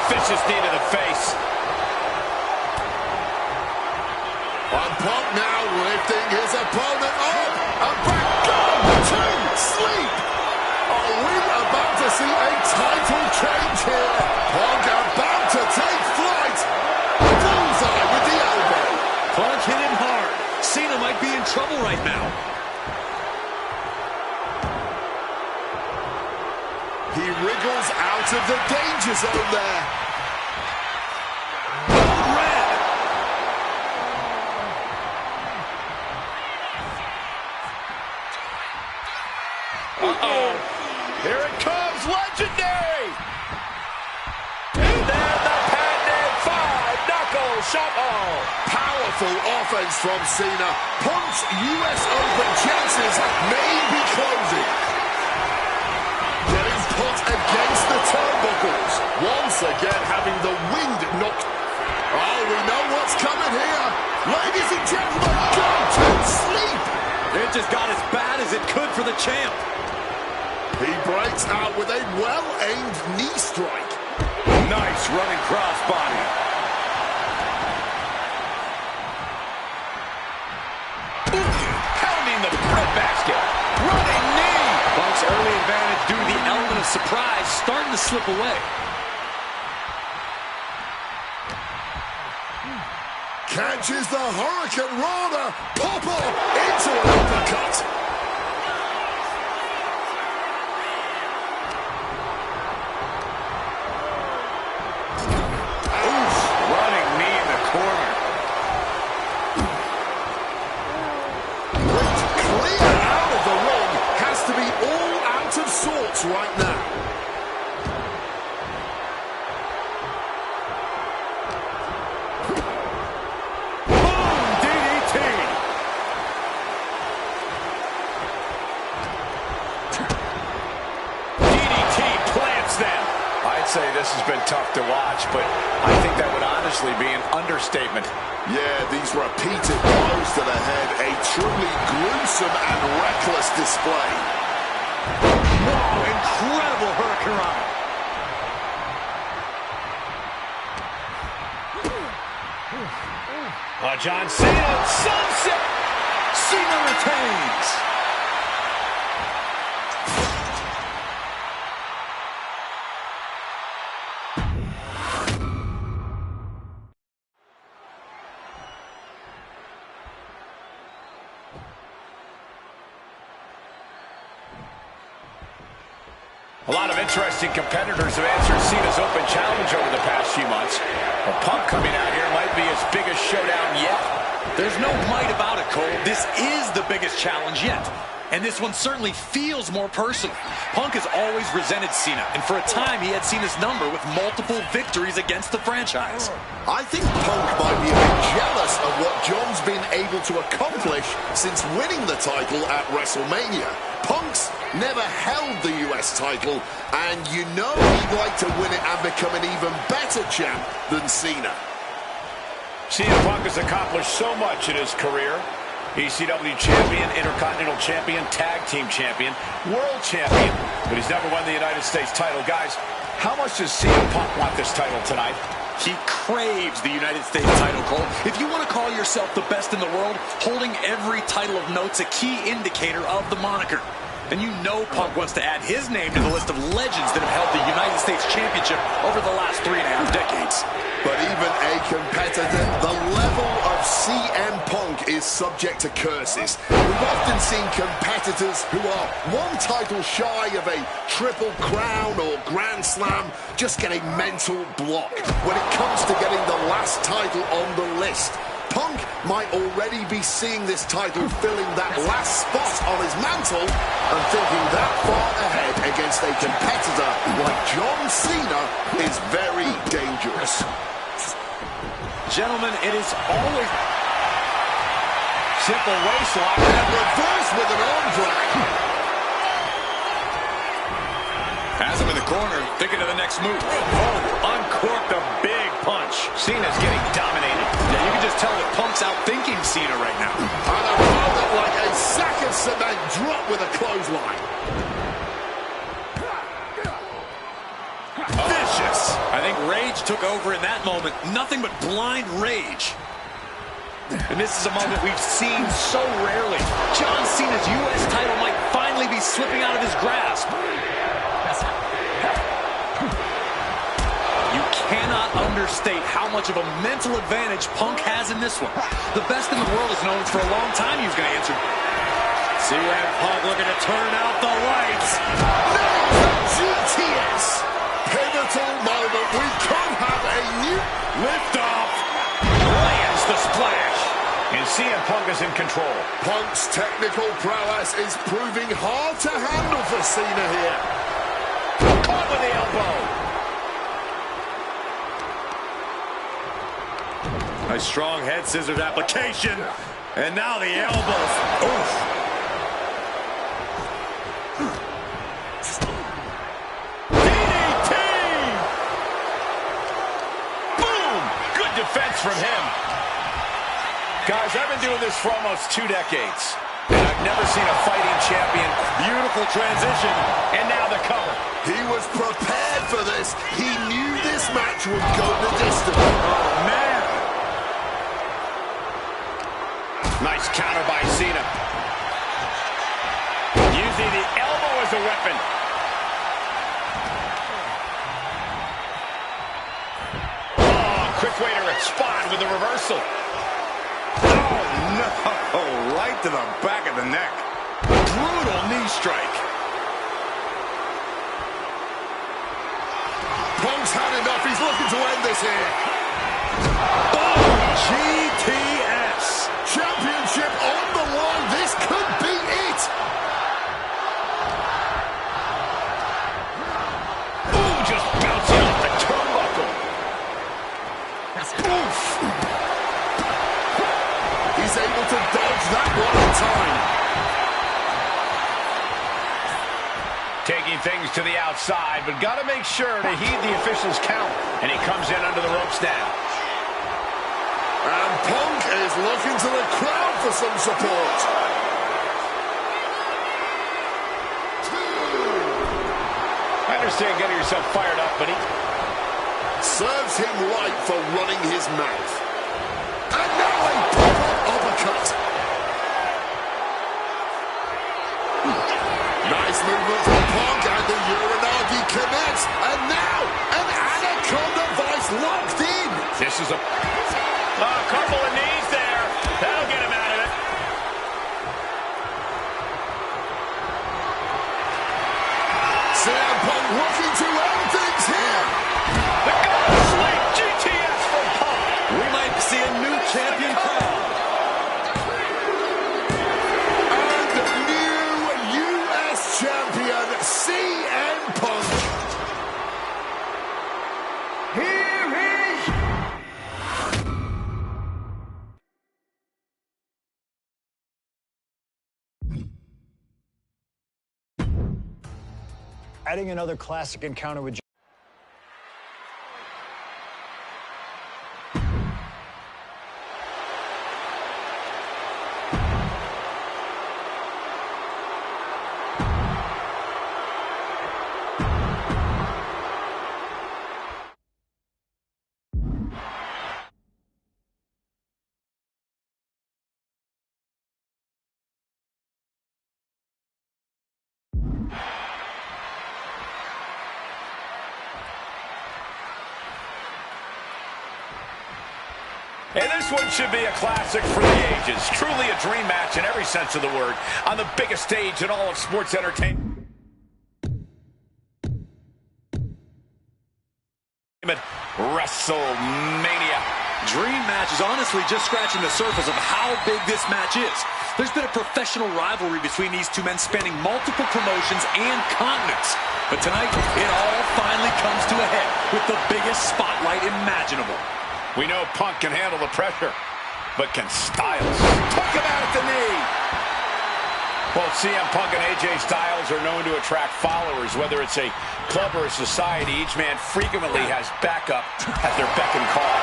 Vicious knee to the face. And Punk now lifting his opponent up. And back down to sleep. Are we about to see a title change here? Punk about to take flight. Bullseye with the elbow. Punk hit him hard. Cena might be in trouble right now. He wriggles out of the danger zone there. Red. Uh-oh. Here it comes, legendary. And then the patented 5-knuckle shuffle. Powerful offense from Cena. Punk's US Open chances may be closing. Getting put against the turnbuckles. Once again having the wind knocked. Oh, we know what's coming here. Ladies and gentlemen, go to sleep. It just got as bad as it could for the champ. He breaks out with a well-aimed knee strike. Nice running crossbody. Pounding the breadbasket. Running knee. Punk's early advantage due to the element of surprise starting to slip away. Catches the Hurricane Rana. Popper into an uppercut. Oof, running knee in the corner. Clear out of the ring. Has to be all out of sorts right now. Say this has been tough to watch, but I think that would honestly be an understatement. Yeah, these repeated blows to the head, a truly gruesome and reckless display. Wow, incredible Hurricane. John Cena, sunset. Cena retains. A lot of interesting competitors have answered Cena's open challenge over the past few months. A Punk coming out here might be his biggest showdown yet. There's no might about it, Cole. This is the biggest challenge yet. And this one certainly feels more personal. Punk has always resented Cena, and for a time he had Cena's number with multiple victories against the franchise. I think Punk might be a bit jealous of what John's been able to accomplish since winning the title at WrestleMania. Punk's never held the US title, and you know he'd like to win it and become an even better champ than Cena. CM Punk has accomplished so much in his career. ECW champion, Intercontinental champion, Tag Team champion, World champion, but he's never won the United States title. Guys, how much does CM Punk want this title tonight? He craves the United States title, Cole. If you want to call yourself the best in the world, holding every title of note's a key indicator of the moniker. And you know Punk wants to add his name to the list of legends that have held the United States Championship over the last 3.5 decades. But even a competitor, the level of CM Punk is subject to curses. We've often seen competitors who are one title shy of a triple crown or Grand Slam just get a mental block when it comes to getting the last title on the list. Punk might already be seeing this title filling that last spot on his mantle and thinking that far ahead against a competitor like John Cena is very dangerous. Gentlemen, it is always... Simple waist lock. And reverse with an arm drag. Has him in the corner, thinking of the next move. Oh, uncorked a big punch. Cena's getting dominated. Yeah, you can just tell that Punk's outthinking Cena right now. And a moment like a sack of cement drop with a clothesline. Vicious. I think rage took over in that moment. Nothing but blind rage. And this is a moment we've seen so rarely. John Cena's U.S. title might finally be slipping out of his grasp. You cannot understate how much of a mental advantage Punk has in this one. The best in the world has known for a long time he was going to answer. CM Punk looking to turn out the lights. GTS. Pivotal moment. We could have a new Liftoff. Lands the splash. And CM Punk is in control. Punk's technical prowess is proving hard to handle for Cena here. Caught with the elbow. A strong head scissors application. And now the elbows. Oof. DDT! Boom! Good defense from him. Guys, I've been doing this for almost 2 decades. And I've never seen a fighting champion. Beautiful transition. And now the cover. He was prepared for this. He knew this match would go the distance. Oh, man. Nice counter by Cena. Using the elbow as a weapon. Oh, quick way to respond with a reversal. Oh, no. Right to the back of the neck. Brutal knee strike. Punk's had enough. He's looking to end this here. Oh, GTS. Championship on the line. This could be it. Ooh, just bouncing off the turnbuckle. Oof. He's able to dodge that one in time. Taking things to the outside, but got to make sure to heed the official's count. And he comes in under the ropes now. And Punk is looking to the crowd for some support. I understand getting yourself fired up, but he Serves him right for running his mouth. And now a pop-up uppercut. Nice movement from Punk, and the Uranagi connects. And now an Anaconda Vice locked in. This is a couple of knees there. That'll get him out of it. CM Punk looking to end things here. The Golden Sleep GTS from Punk. We might see a new champion crowned. And new U.S. champion, CM Punk. Here is Adding another classic encounter with This one should be a classic for the ages. Truly a dream match in every sense of the word on the biggest stage in all of sports entertainment. WrestleMania. Dream match is honestly just scratching the surface of how big this match is. There's been a professional rivalry between these two men spanning multiple promotions and continents. But tonight, it all finally comes to a head with the biggest spotlight imaginable. We know Punk can handle the pressure, but can Styles? Took him out at the knee. Both CM Punk and AJ Styles are known to attract followers, whether it's a club or a society. Each man frequently has backup at their beck and call.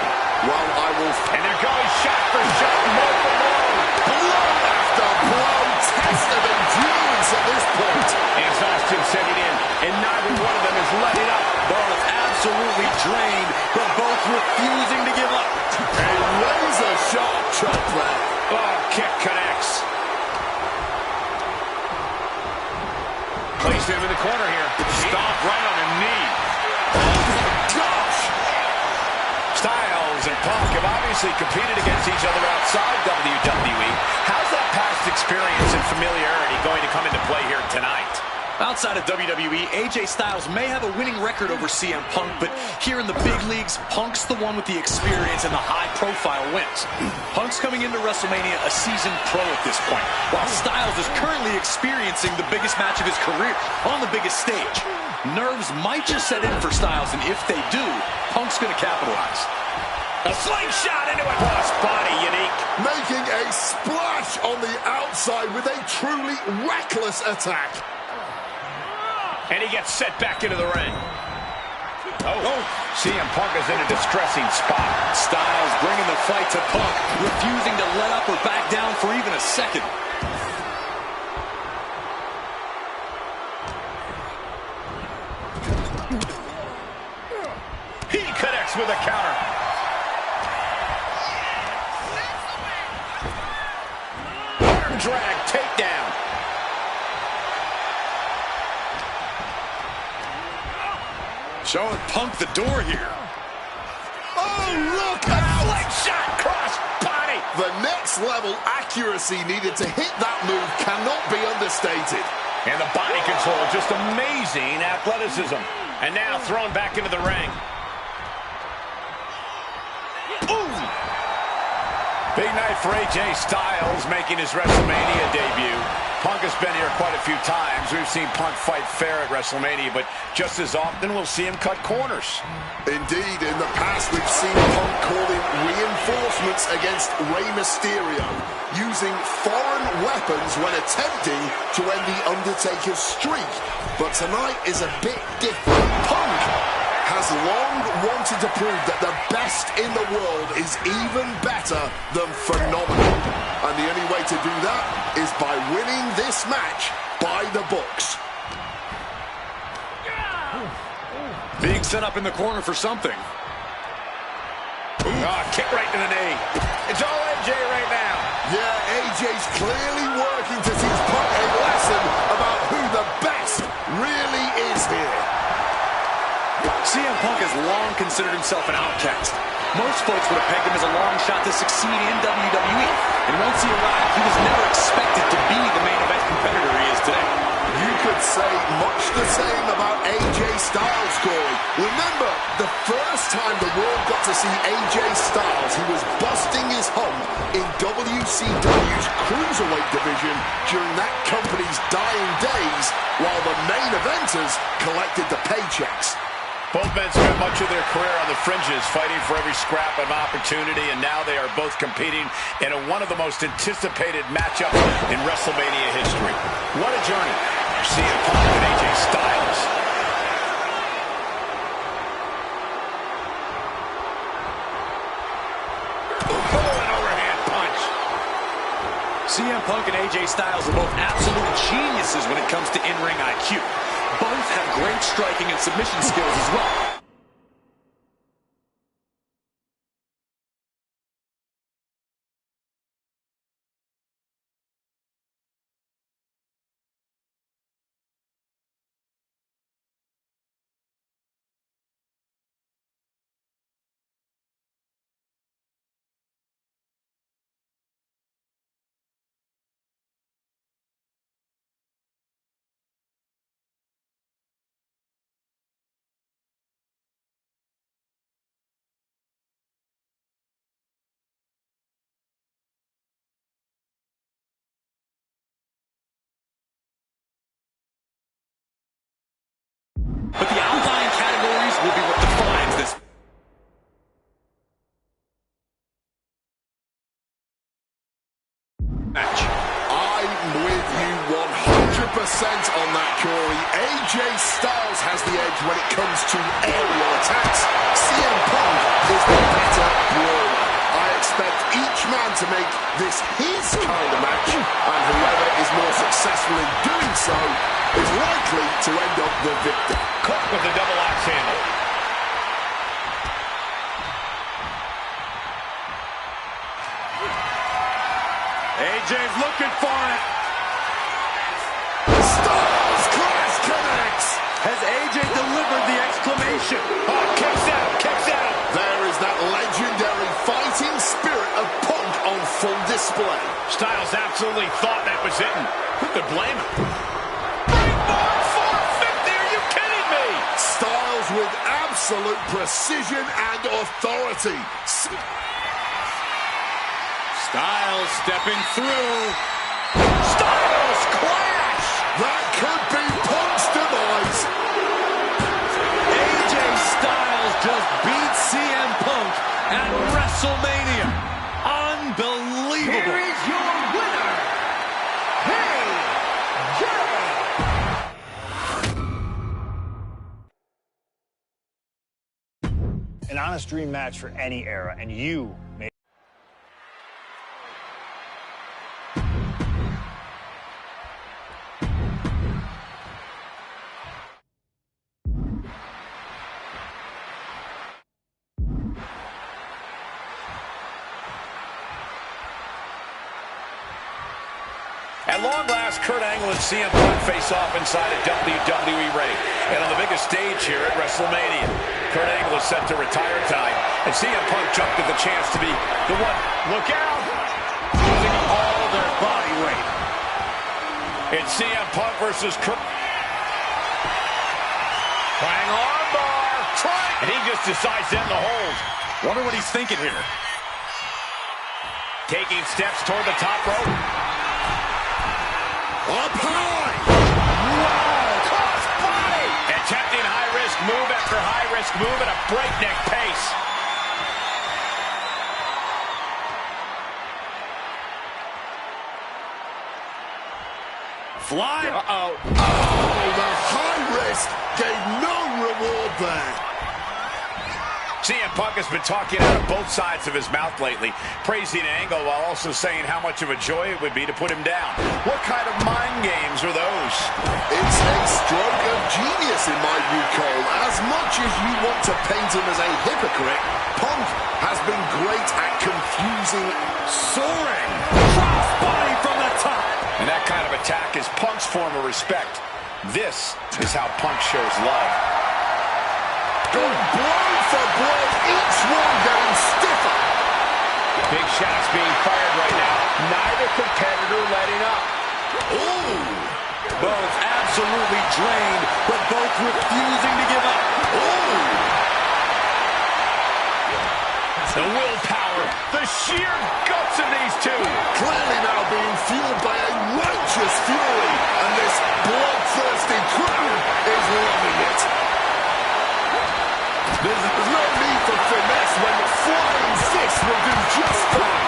Well, I will... And they're going shot for shot, blow for blow. Blow after blow, test of endurance at this point. Exhaustion setting in, and neither one of them is letting up. Both absolutely drained, but both refusing to give up. A razor-sharp chop there. Oh, kick connects. Placed him in the corner here. Stomp right on the knee. Gosh! Styles and Punk have obviously competed against each other outside WWE. How's that past experience and familiarity going to come into play here tonight? Outside of WWE, AJ Styles may have a winning record over CM Punk, but here in the big leagues, Punk's the one with the experience and the high-profile wins. Punk's coming into WrestleMania a seasoned pro at this point, while Styles is currently experiencing the biggest match of his career on the biggest stage. Nerves might just set in for Styles, and if they do, Punk's going to capitalize. A slingshot into a cross body, unique. Making a splash on the outside with a truly reckless attack. And he gets set back into the ring. CM Punk is in a distressing spot. Styles bringing the fight to Punk, refusing to let up or back down for even a second. He connects with a counter. Arm drag, takedown. Showing Punk the door here. Oh, look out! Leg shot, cross body. The next level accuracy needed to hit that move cannot be understated. And the body control, just amazing athleticism. And now thrown back into the ring. Ooh! Big night for AJ Styles making his WrestleMania debut. Punk has been here quite a few times. We've seen Punk fight fair at WrestleMania, but just as often we'll see him cut corners. Indeed, in the past we've seen Punk calling reinforcements against Rey Mysterio, using foreign weapons when attempting to end The Undertaker's streak. But tonight is a bit different. Punk has long wanted to prove that the best in the world is even better than phenomenal. And the only way to do that is by winning this match by the books. Being set up in the corner for something. Kick right to the knee. It's all AJ right now. Yeah, AJ's clearly working to teach Punk a lesson about who the best really is here. CM Punk has long considered himself an outcast. Most folks would have pegged him as a long shot to succeed in WWE. And once he arrived, he was never expected to be the main event competitor he is today. You could say much the same about AJ Styles, Corey. Remember, the first time the world got to see AJ Styles, he was busting his hump in WCW's Cruiserweight division during that company's dying days, while the main eventers collected the paychecks. Both men spent much of their career on the fringes, fighting for every scrap of opportunity, and now they are both competing in one of the most anticipated matchups in WrestleMania history. What a journey. CM Punk and AJ Styles. Oh, an overhand punch. CM Punk and AJ Styles are both absolute geniuses when it comes to in-ring IQ. Both have great striking and submission skills as well. But the outlying categories will be what defines this match. I'm with you 100% on that, Corey. AJ Styles has the edge when it comes to aerial attacks. CM Punk is the better brawler. I expect each man to make this his kind of match, and whoever is more successful in doing so is likely to end up the victor. Caught with the double axe handle. AJ's looking for it. Styles Clash connects. Has AJ delivered the exclamation? Oh, kicks out, kicks out. There is that legendary fighting spirit of Punk on full display. Styles absolutely thought that was it. Who could blame him? Springboard 450, are you kidding me? Styles with absolute precision and authority. Styles stepping through. Styles Clash! That could be Punk's demise. AJ Styles just beat CM Punk at WrestleMania. Unbelievable. Here is your winner, AJ. An honest dream match for any era, and you made. At long last, Kurt Angle and CM Punk face off inside a WWE ring. And on the biggest stage here at WrestleMania, Kurt Angle is set to retire tonight, and CM Punk jumped at the chance to be the one. Look out! Using all their body weight. It's CM Punk versus Kurt. Trying armbar. And he just decides to end the hold. Wonder what he's thinking here. Taking steps toward the top rope. Up high! Wow! Cross body! Attempting high-risk move after high-risk move at a breakneck pace. Fly! Uh-oh. Oh, the high risk gave no reward there. CM Punk has been talking out of both sides of his mouth lately, praising Angle while also saying how much of a joy it would be to put him down. What kind of mind games are those? It's a stroke of genius in my view, Cole. As much as you want to paint him as a hypocrite, Punk has been great at confusing. Soaring! Crossbody from the top! And that kind of attack is Punk's form of respect. This is how Punk shows love. Going blow for blow, each one getting stiffer. Big shots being fired right now. Neither competitor letting up. Ooh! Both absolutely drained, but both refusing to give up. Ooh! The willpower, the sheer guts of these two. Clearly now being fueled by a righteous fury, and this bloodthirsty crowd is loving it. There's no need for finesse when the flying fist will do just that.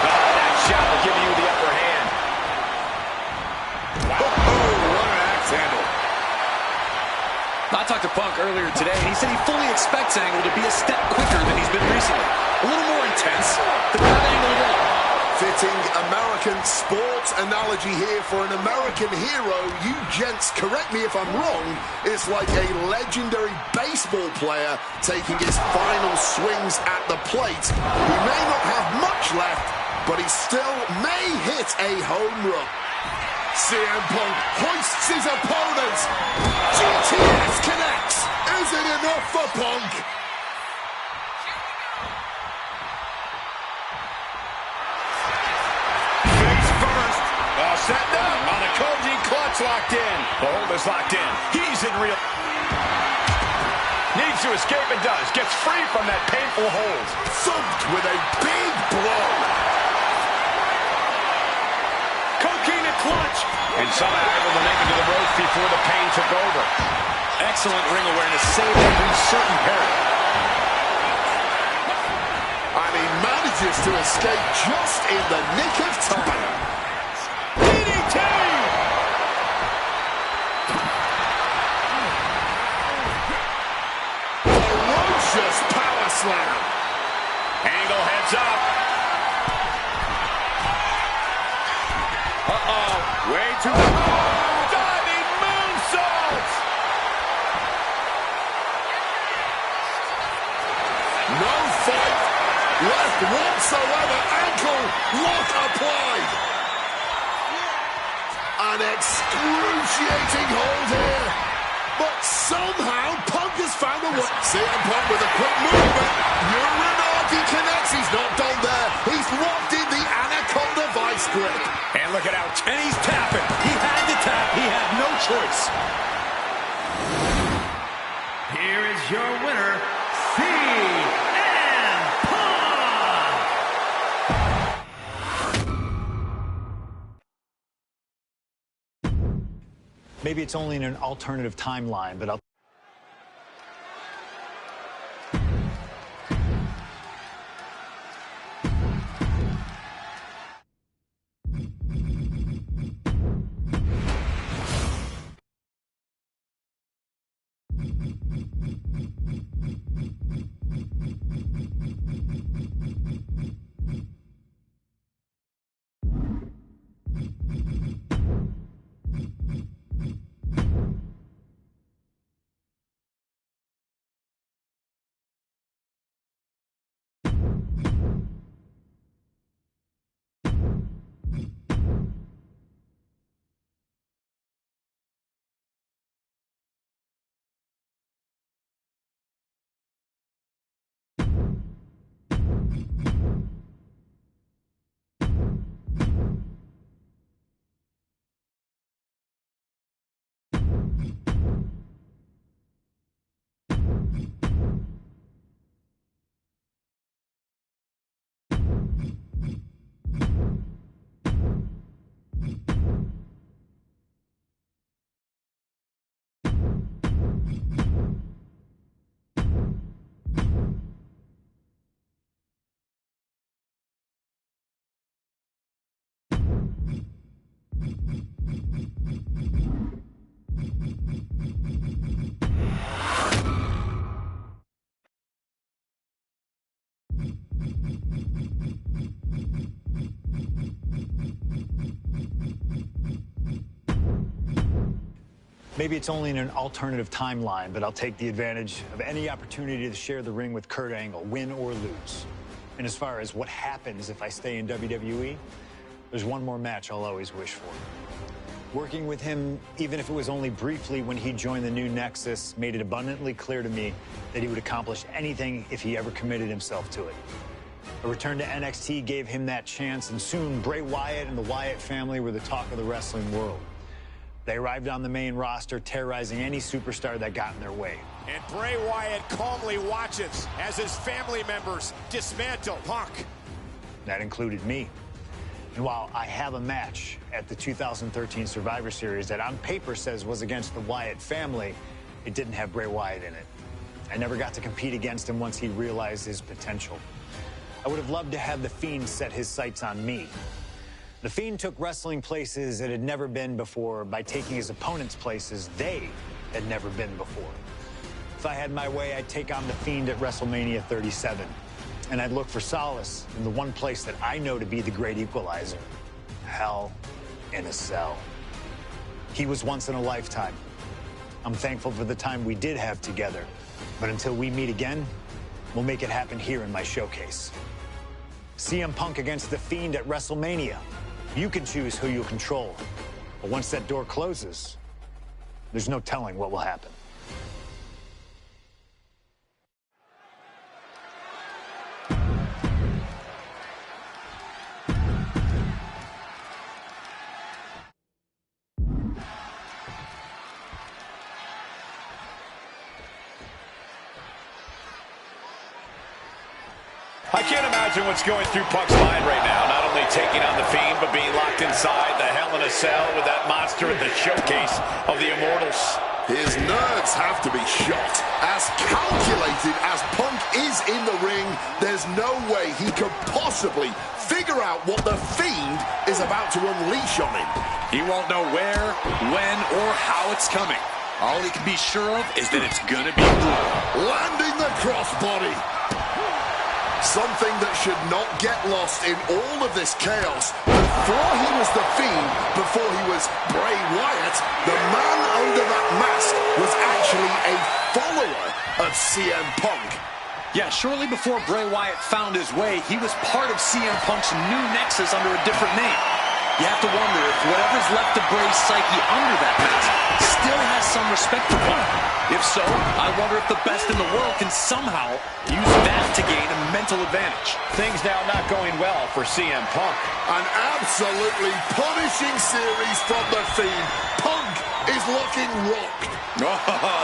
That shot will give you the upper hand. Wow. Oh, what an axe handle. I talked to Punk earlier today, and he said he fully expects Angle to be a step quicker than he's been recently. A little more intense. The grab angle again. Fitting American sports analogy here for an American hero. You gents, correct me if I'm wrong, is like a legendary baseball player taking his final swings at the plate. He may not have much left, but he still may hit a home run. CM Punk hoists his opponent. GTS connects. Is it enough for Punk? Face first. Setting up on a Koji clutch locked in. The hold is locked in. He's in real. Needs to escape and does. Gets free from that painful hold. Thumped with a big blow. Coquina clutch. And somehow able to make it to the ropes before the pain took over. Excellent ring awareness, saved every certain parry. And he manages to escape just in the nick of time. DDT! Ferocious power slam. Angle heads up. Uh-oh. Way too... Diving moonsault! No fight left whatsoever. Ankle lock applied. An excruciating hold here. But somehow Punk has found a way. CM Punk with a quick movement. Uranagi connects. He's not done there. He's locked in the Anaconda vice grip. And look at how... And he's tapping. He had to tap. He had no choice. Here is your winner, CM Punk! Maybe it's only in an alternative timeline, but I'll... Maybe it's only in an alternative timeline, but I'll take the advantage of any opportunity to share the ring with Kurt Angle, win or lose. And as far as what happens if I stay in WWE, there's one more match I'll always wish for. Working with him, even if it was only briefly when he joined the new Nexus, made it abundantly clear to me that he would accomplish anything if he ever committed himself to it. A return to NXT gave him that chance, and soon Bray Wyatt and the Wyatt family were the talk of the wrestling world. They arrived on the main roster, terrorizing any superstar that got in their way. And Bray Wyatt calmly watches as his family members dismantle Punk. That included me. And while I have a match at the 2013 Survivor Series that on paper says was against the Wyatt family, it didn't have Bray Wyatt in it. I never got to compete against him once he realized his potential. I would have loved to have The Fiend set his sights on me. The Fiend took wrestling places it had never been before by taking his opponents places they had never been before. If I had my way, I'd take on The Fiend at WrestleMania 37. And I'd look for solace in the one place that I know to be the great equalizer: Hell in a Cell. He was once in a lifetime. I'm thankful for the time we did have together. But until we meet again, we'll make it happen here in my showcase. CM Punk against The Fiend at WrestleMania. You can choose who you'll control. But once that door closes, there's no telling what will happen. I can't imagine what's going through Punk's mind right now. Not only only taking on the Fiend, but being locked inside the Hell in a Cell with that monster at the showcase of the Immortals. His nerves have to be shot. As calculated as Punk is in the ring, there's no way he could possibly figure out what the Fiend is about to unleash on him. He won't know where, when, or how it's coming. All he can be sure of is that it's gonna be brutal. Landing the crossbody. Something that should not get lost in all of this chaos. Before he was the Fiend, before he was Bray Wyatt, the man under that mask was actually a follower of CM Punk. Yeah, shortly before Bray Wyatt found his way, he was part of CM Punk's new nexus under a different name. You have to wonder if whatever's left of Bray's psyche under that mask still has some respect for Punk. If so, I wonder if the best in the world can somehow use that to gain a mental advantage. Things now not going well for CM Punk. An absolutely punishing series from the Fiend. Punk is looking rocked. Oh,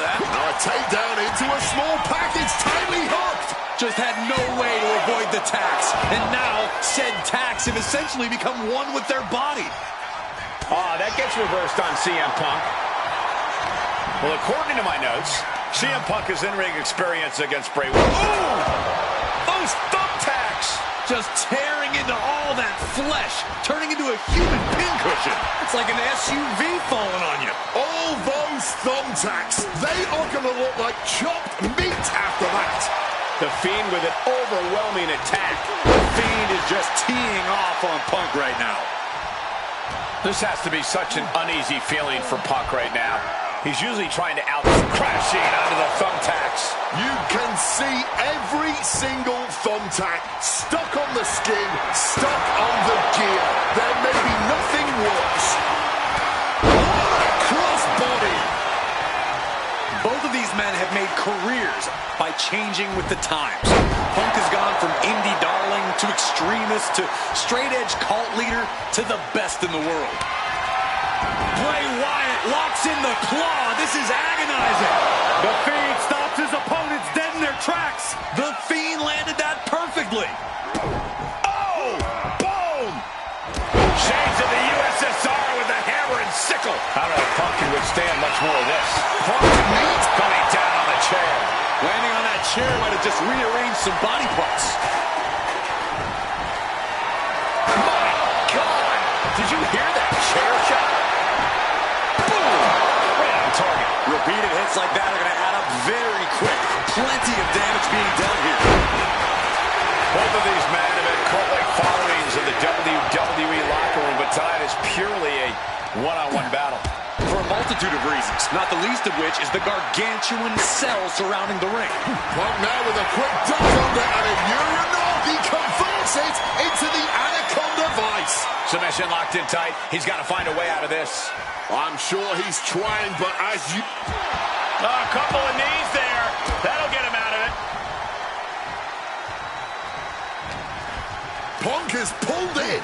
that... Now a takedown into a small package, tightly hooked. Just had no way to avoid the tax. And now, said tax have essentially become one with their body. That gets reversed on CM Punk. Well, according to my notes, CM Punk has in-ring experience against Bray Wyatt. Ooh! Those thumbtacks! Just tearing into all that flesh, turning into a human pincushion. It's like an SUV falling on you. All those thumbtacks, they are going to look like chopped meat after that. The Fiend with an overwhelming attack. The Fiend is just teeing off on Punk right now. This has to be such an uneasy feeling for Punk right now. He's usually trying to crashing onto the thumbtacks. You can see every single thumbtack stuck on the skin, stuck on the gear. There may be nothing worse. What a crossbody! Both of these men have made careers by changing with the times. Punk has gone from indie darling to extremist to straight-edge cult leader to the best in the world. Bray Wyatt locks in the claw. This is agonizing. The Fiend stops his opponents dead in their tracks. The Fiend landed that perfectly. Oh! Boom! Shades of the USSR with the hammer and sickle. I don't know if Punk can withstand much more of this. Punk needs coming down on the chair. Landing on that chair might have just rearranged some body parts. My God! Did you hear that chair shot? Repeated hits like that are going to add up very quick. Plenty of damage being done here. Both of these men have had cult-like followings in the WWE locker room, but tonight is purely a one-on-one battle. For a multitude of reasons, not the least of which is the gargantuan cell surrounding the ring. Punk now with a quick duck under and a Uranagi converts it into the Anaconda Vice. Submission locked in tight. He's got to find a way out of this. I'm sure he's trying, but as you... A couple of knees there. That'll get him out of it. Punk is pulled in.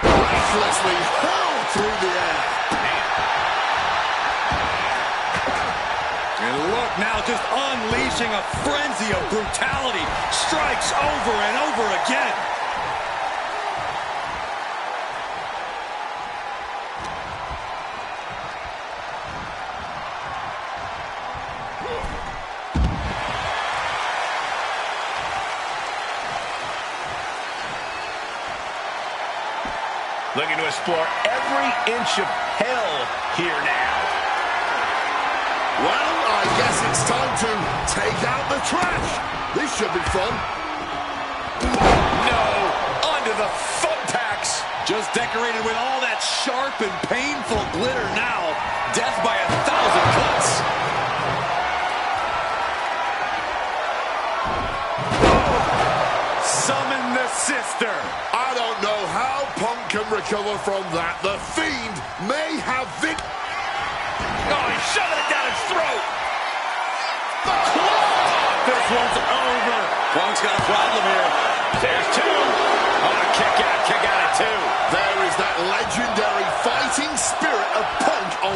Recklessly hurled through the air. And look now, just unleashing a frenzy of brutality. Strikes over and over again. Looking to explore every inch of hell here now. Well, I guess it's time to take out the trash. This should be fun. No, under the thumbtacks. Just decorated with all that sharp and painful glitter now. Death by 1,000 cuts. Summon the sister. I don't know how Punk can recover from that. The Fiend may have Oh, he's shoving it down his throat. This one's over. Punk's got a problem here. There's two. Oh, kick out at two. There is that legendary fighting spirit of Punk on...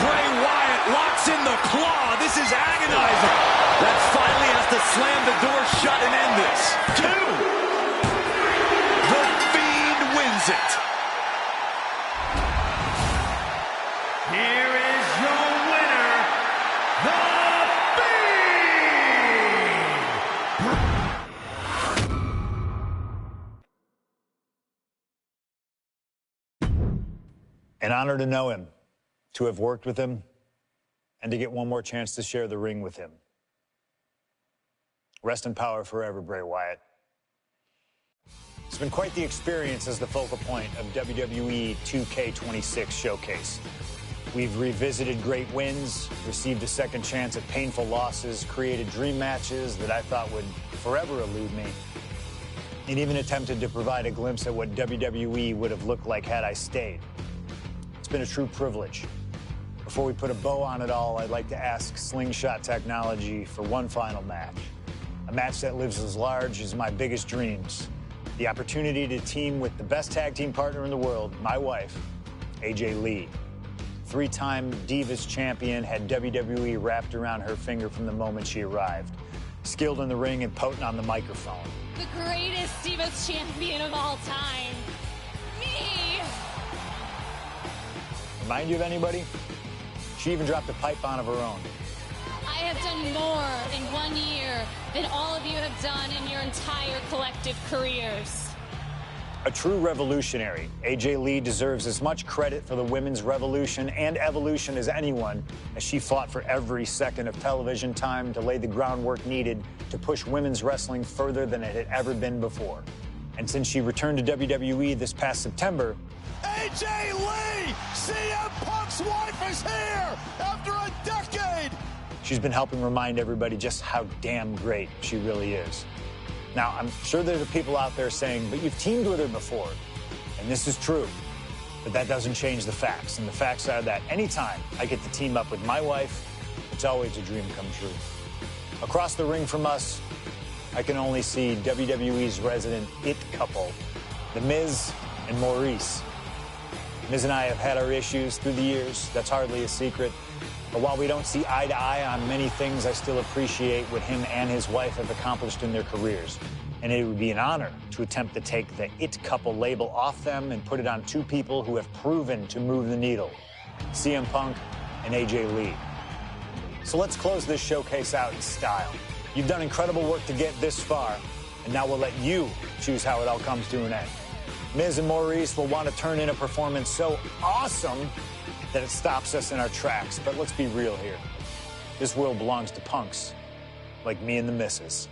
Bray Wyatt locks in the claw. This is agonizing. That finally has to slam the door shut and end this. Two. An honor to know him, to have worked with him, and to get one more chance to share the ring with him. Rest in power forever, Bray Wyatt. It's been quite the experience as the focal point of WWE 2K26 Showcase. We've revisited great wins, received a second chance at painful losses, created dream matches that I thought would forever elude me, and even attempted to provide a glimpse at what WWE would have looked like had I stayed. It's been a true privilege. Before we put a bow on it all, I'd like to ask Slingshot Technology for one final match. A match that lives as large as my biggest dreams. The opportunity to team with the best tag team partner in the world, my wife, AJ Lee. Three-time Divas champion, had WWE wrapped around her finger from the moment she arrived. Skilled in the ring and potent on the microphone. The greatest Divas champion of all time. Me! Remind you of anybody? She even dropped a pipe on of her own. I have done more in 1 year than all of you have done in your entire collective careers. A true revolutionary, AJ Lee deserves as much credit for the women's revolution and evolution as anyone, as she fought for every second of television time to lay the groundwork needed to push women's wrestling further than it had ever been before. And since she returned to WWE this past September, AJ Lee! CM Punk's wife is here after a decade! she's been helping remind everybody just how damn great she really is. Now, I'm sure there are people out there saying, but you've teamed with her before. And this is true. But that doesn't change the facts. And the facts are that anytime I get to team up with my wife, it's always a dream come true. Across the ring from us, I can only see WWE's resident it couple, The Miz and Maurice. Miz and I have had our issues through the years. That's hardly a secret. But while we don't see eye to eye on many things, I still appreciate what him and his wife have accomplished in their careers. And it would be an honor to attempt to take the it couple label off them and put it on two people who have proven to move the needle, CM Punk and AJ Lee. So let's close this showcase out in style. You've done incredible work to get this far, and now we'll let you choose how it all comes to an end. Miz and Maurice will want to turn in a performance so awesome that it stops us in our tracks. But let's be real here. This world belongs to punks like me and the missus.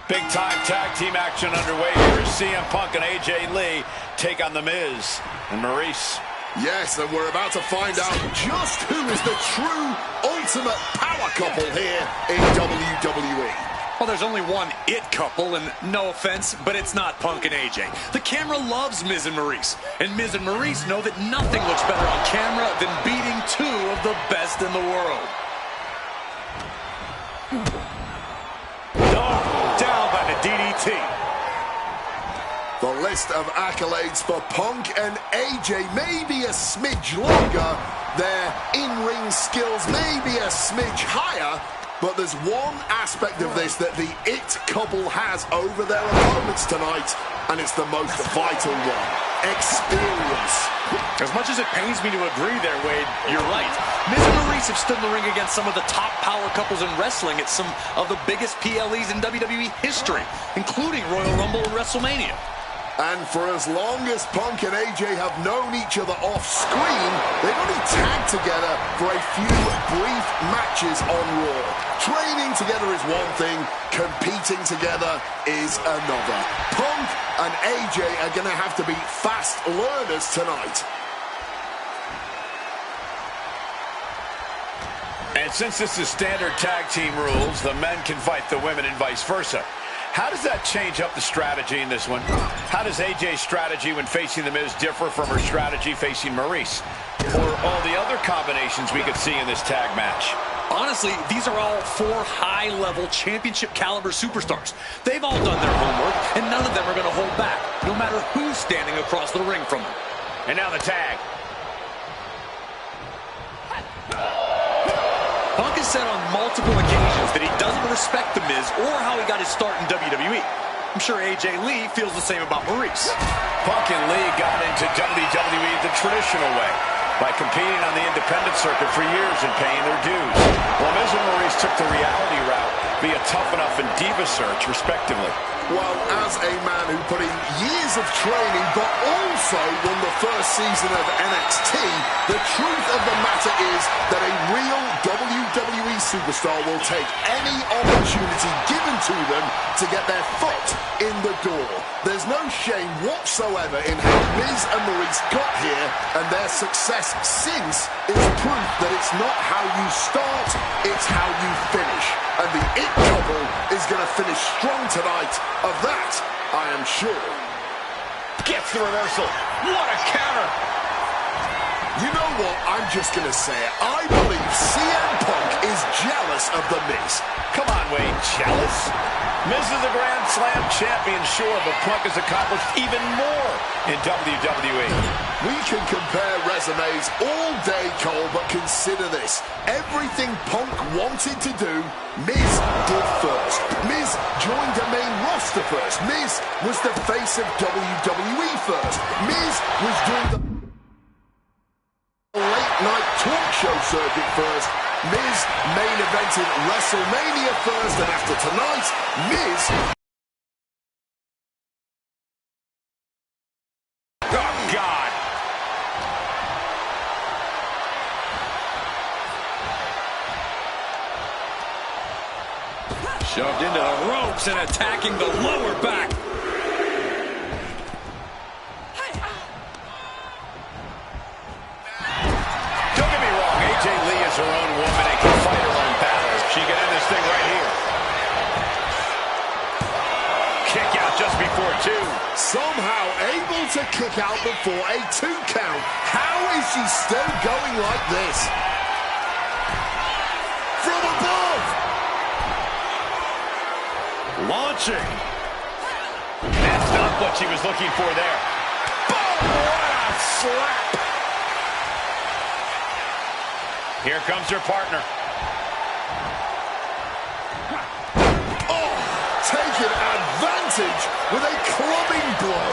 Big-time tag team action underway here as CM Punk and AJ Lee take on The Miz and Maurice. Yes, and we're about to find out just who is the true ultimate power couple here in WWE. Well, there's only one it couple, and no offense, but it's not Punk and AJ. The camera loves Miz and Maurice, and Miz and Maurice know that nothing looks better on camera than beating two of the best in the world. Down by the DDT. The list of accolades for Punk and AJ may be a smidge longer, their in-ring skills may be a smidge higher, but there's one aspect of this that the it couple has over their opponents tonight, and it's the most vital one: experience. As much as it pains me to agree there, Wade, you're right. Miz and Maurice have stood in the ring against some of the top power couples in wrestling at some of the biggest PLEs in WWE history, including Royal Rumble and WrestleMania. And for as long as Punk and AJ have known each other off-screen, they've only tagged together for a few brief matches on Raw. Training together is one thing, competing together is another. Punk and AJ are going to have to be fast learners tonight. And since this is standard tag team rules, the men can fight the women and vice versa. How does that change up the strategy in this one? How does AJ's strategy when facing The Miz differ from her strategy facing Maurice? Or all the other combinations we could see in this tag match? Honestly, these are all four high-level championship caliber superstars. They've all done their homework, and none of them are going to hold back, no matter who's standing across the ring from them. And now the tag. Punk has said on multiple occasions that he doesn't respect The Miz or how he got his start in WWE. I'm sure AJ Lee feels the same about Maurice. Punk and Lee got into WWE the traditional way, by competing on the independent circuit for years and paying their dues, while Miz and Maurice took the reality route via Tough Enough and Diva Search, respectively. Well, as a man who put in years of training but also won the first season of NXT, the truth of the matter is that a real WWE superstar will take any opportunity given to them to get their foot in the door. There's no shame whatsoever in how Miz and Maurice got here, and their success since is proof that it's not how you start, it's how you finish. And the It Couple is going to finish strong tonight. Of that, I am sure. Gets the reversal. What a counter. You know what? I'm just going to say it. I believe CM Punk is jealous of The Miz. Come on, Wade. Jealous? Miz is a Grand Slam champion, sure, but Punk has accomplished even more in WWE. We can compare resumes all day, Cole, but consider this. Everything Punk wanted to do, Miz did first. Miz joined the main roster first. Miz was the face of WWE first. Miz was doing the late-night talk show circuit first. Miz main evented WrestleMania first, and after tonight, Miz... Oh, God! Shoved into the ropes and attacking the lower back. Don't get me wrong, AJ Lee is her own woman and can fight her own battles. She can end this thing right here. Kick out just before 2. Somehow able to kick out before a 2 count. How is she still going like this? From above! Launching. That's not what she was looking for there. Boom! What a slap! Here comes her partner. Oh, taking advantage with a clubbing blow.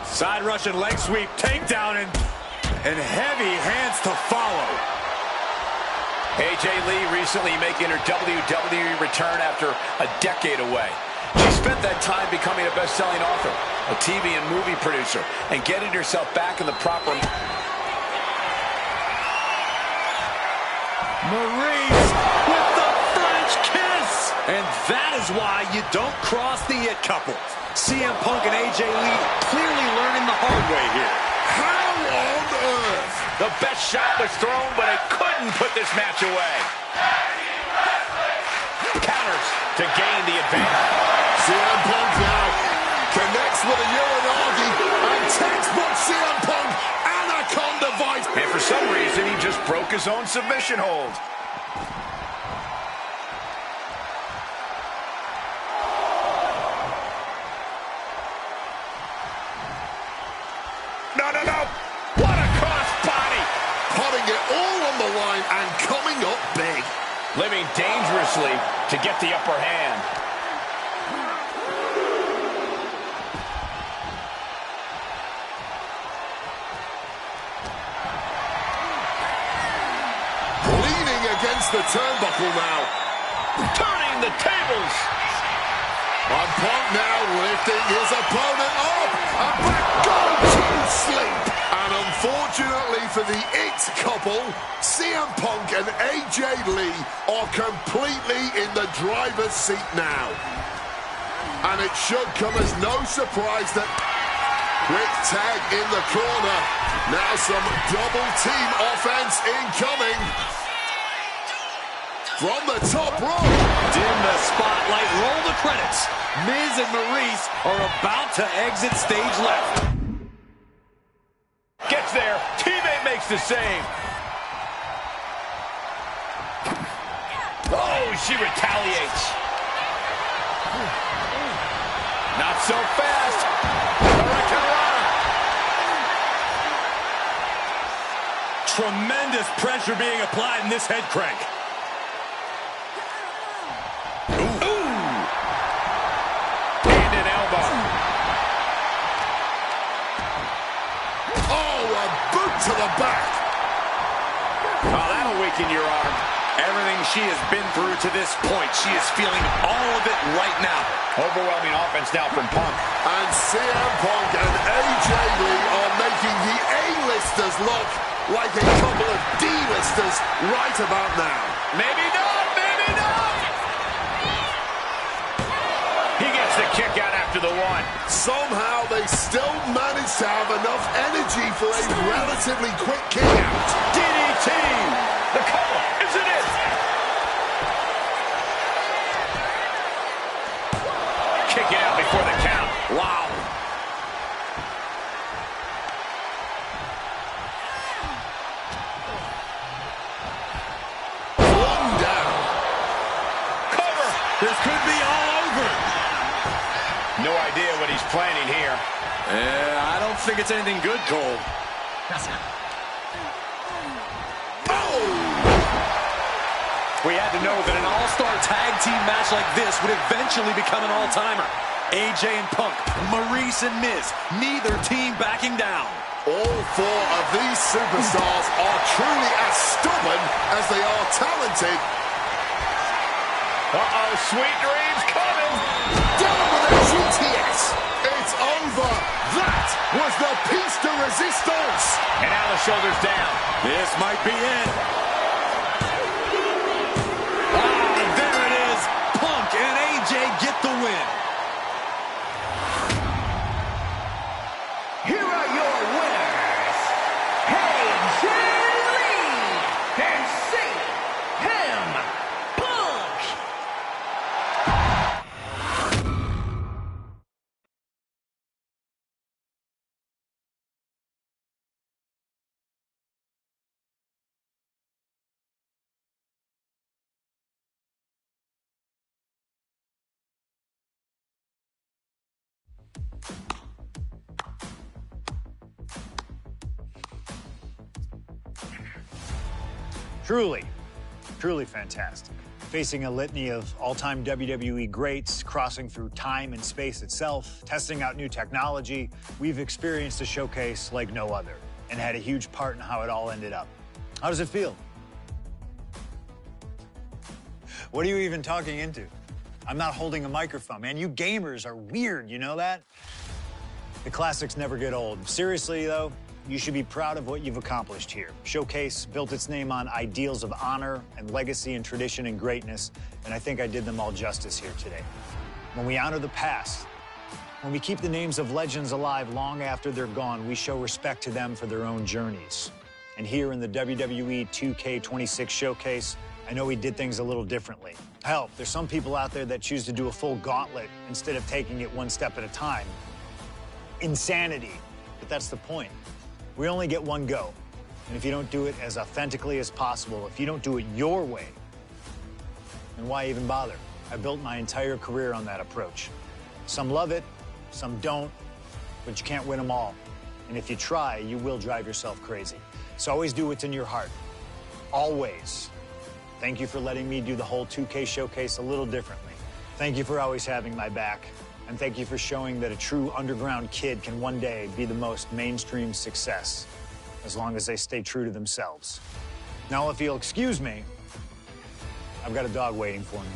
Side Russian leg sweep, takedown, and heavy hands to follow. AJ Lee recently making her WWE return after a decade away. She spent that time becoming a best-selling author, a TV and movie producer, and getting herself back in the proper... Maurice with the French kiss! And that is why you don't cross the It Couple. CM Punk and AJ Lee clearly learning the hard way here. How on earth? The best shot was thrown, but it couldn't put this match away. Counters to gain the advantage. CM Punk now connects with a Uranagi and textbook CM Punk Anaconda Vice. And for some reason, he just broke his own submission hold. No. What a crossbody. Putting it all on the line and coming up big. Living dangerously to get the upper hand. Leaning against the turnbuckle now. Turning the tables. And Punk now lifting his opponent up. And back go to sleep. And unfortunately for the It Couple, CM Punk and AJ Lee are completely in the driver's seat now. And it should come as no surprise that quick tag in the corner. Now some double team offense incoming. From the top rope. Dim the spotlight, roll the credits. Miz and Maurice are about to exit stage left. Gets there. Teammate makes the save. Oh, she retaliates. Not so fast. Hurricanrana. Tremendous pressure being applied in this head crank. And an elbow. Oh, a boot to the back. Oh, that'll weaken your arm. Everything she has been through to this point, she is feeling all of it right now. Overwhelming offense now from Punk. And CM Punk and AJ Lee are making the A-listers look like a couple of D-listers right about now. Maybe not, maybe not. He gets the kick out after the one. Somehow they still manage to have enough energy for a relatively quick kick out. DDT. The cover, isn't it? Kick it out before the count. Wow. One down. Cover. This could be all over. No idea what he's planning here. I don't think it's anything good, Cole. We had to know that an all-star tag team match like this would eventually become an all-timer. AJ and Punk, Maurice and Miz, neither team backing down. All four of these superstars are truly as stubborn as they are talented. Uh-oh, sweet dreams coming. Down with a GTS. It's over. That was the piece de resistance. And now the shoulders down. This might be it. There it is. Punk and AJ get the win. Here are your winners, AJ Lee and CM Punk. Truly, truly fantastic. Facing a litany of all-time WWE greats, crossing through time and space itself, testing out new technology, we've experienced a showcase like no other and had a huge part in how it all ended up. How does it feel? What are you even talking into? I'm not holding a microphone, man. You gamers are weird, you know that? The classics never get old. Seriously, though, you should be proud of what you've accomplished here. Showcase built its name on ideals of honor and legacy and tradition and greatness, and I think I did them all justice here today. When we honor the past, when we keep the names of legends alive long after they're gone, we show respect to them for their own journeys. And here in the WWE 2K26 Showcase, I know we did things a little differently. Hell, there's some people out there that choose to do a full gauntlet instead of taking it one step at a time. Insanity, but that's the point. We only get one go. And if you don't do it as authentically as possible, if you don't do it your way, then why even bother? I built my entire career on that approach. Some love it, some don't, but you can't win them all. And if you try, you will drive yourself crazy. So always do what's in your heart. Always. Thank you for letting me do the whole 2K Showcase a little differently. Thank you for always having my back. And thank you for showing that a true underground kid can one day be the most mainstream success, as long as they stay true to themselves. Now, if you'll excuse me, I've got a dog waiting for me.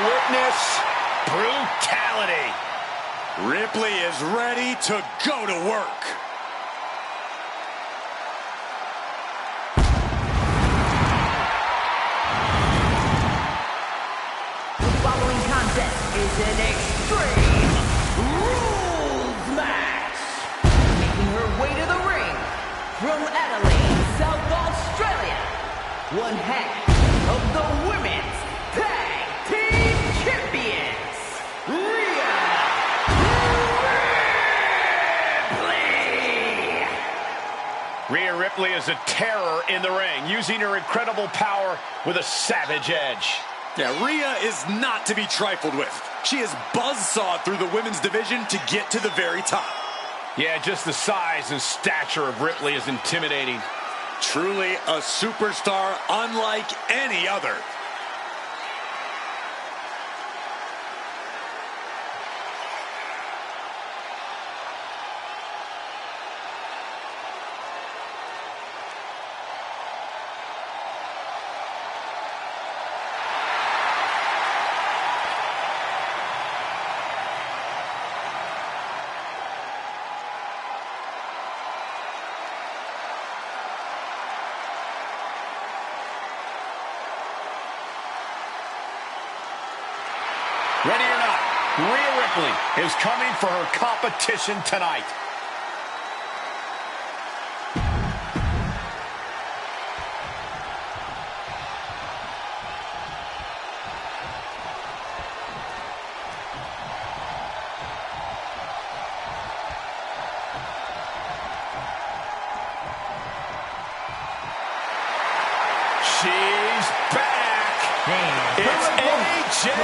witness brutality. Ripley is ready to go to work. The following contest is an Extreme Rules match. Making her way to the ring from Adelaide, South Australia, one half of the Women's Tag Team Champions, Rhea Ripley. Rhea Ripley is a terror in the ring, using her incredible power with a savage edge. Yeah, Rhea is not to be trifled with. She has buzzsawed through the women's division to get to the very top. Yeah, just the size and stature of Ripley is intimidating. Truly a superstar unlike any other. Ready or not, Rhea Ripley is coming for her competition tonight. She's back. It's AJ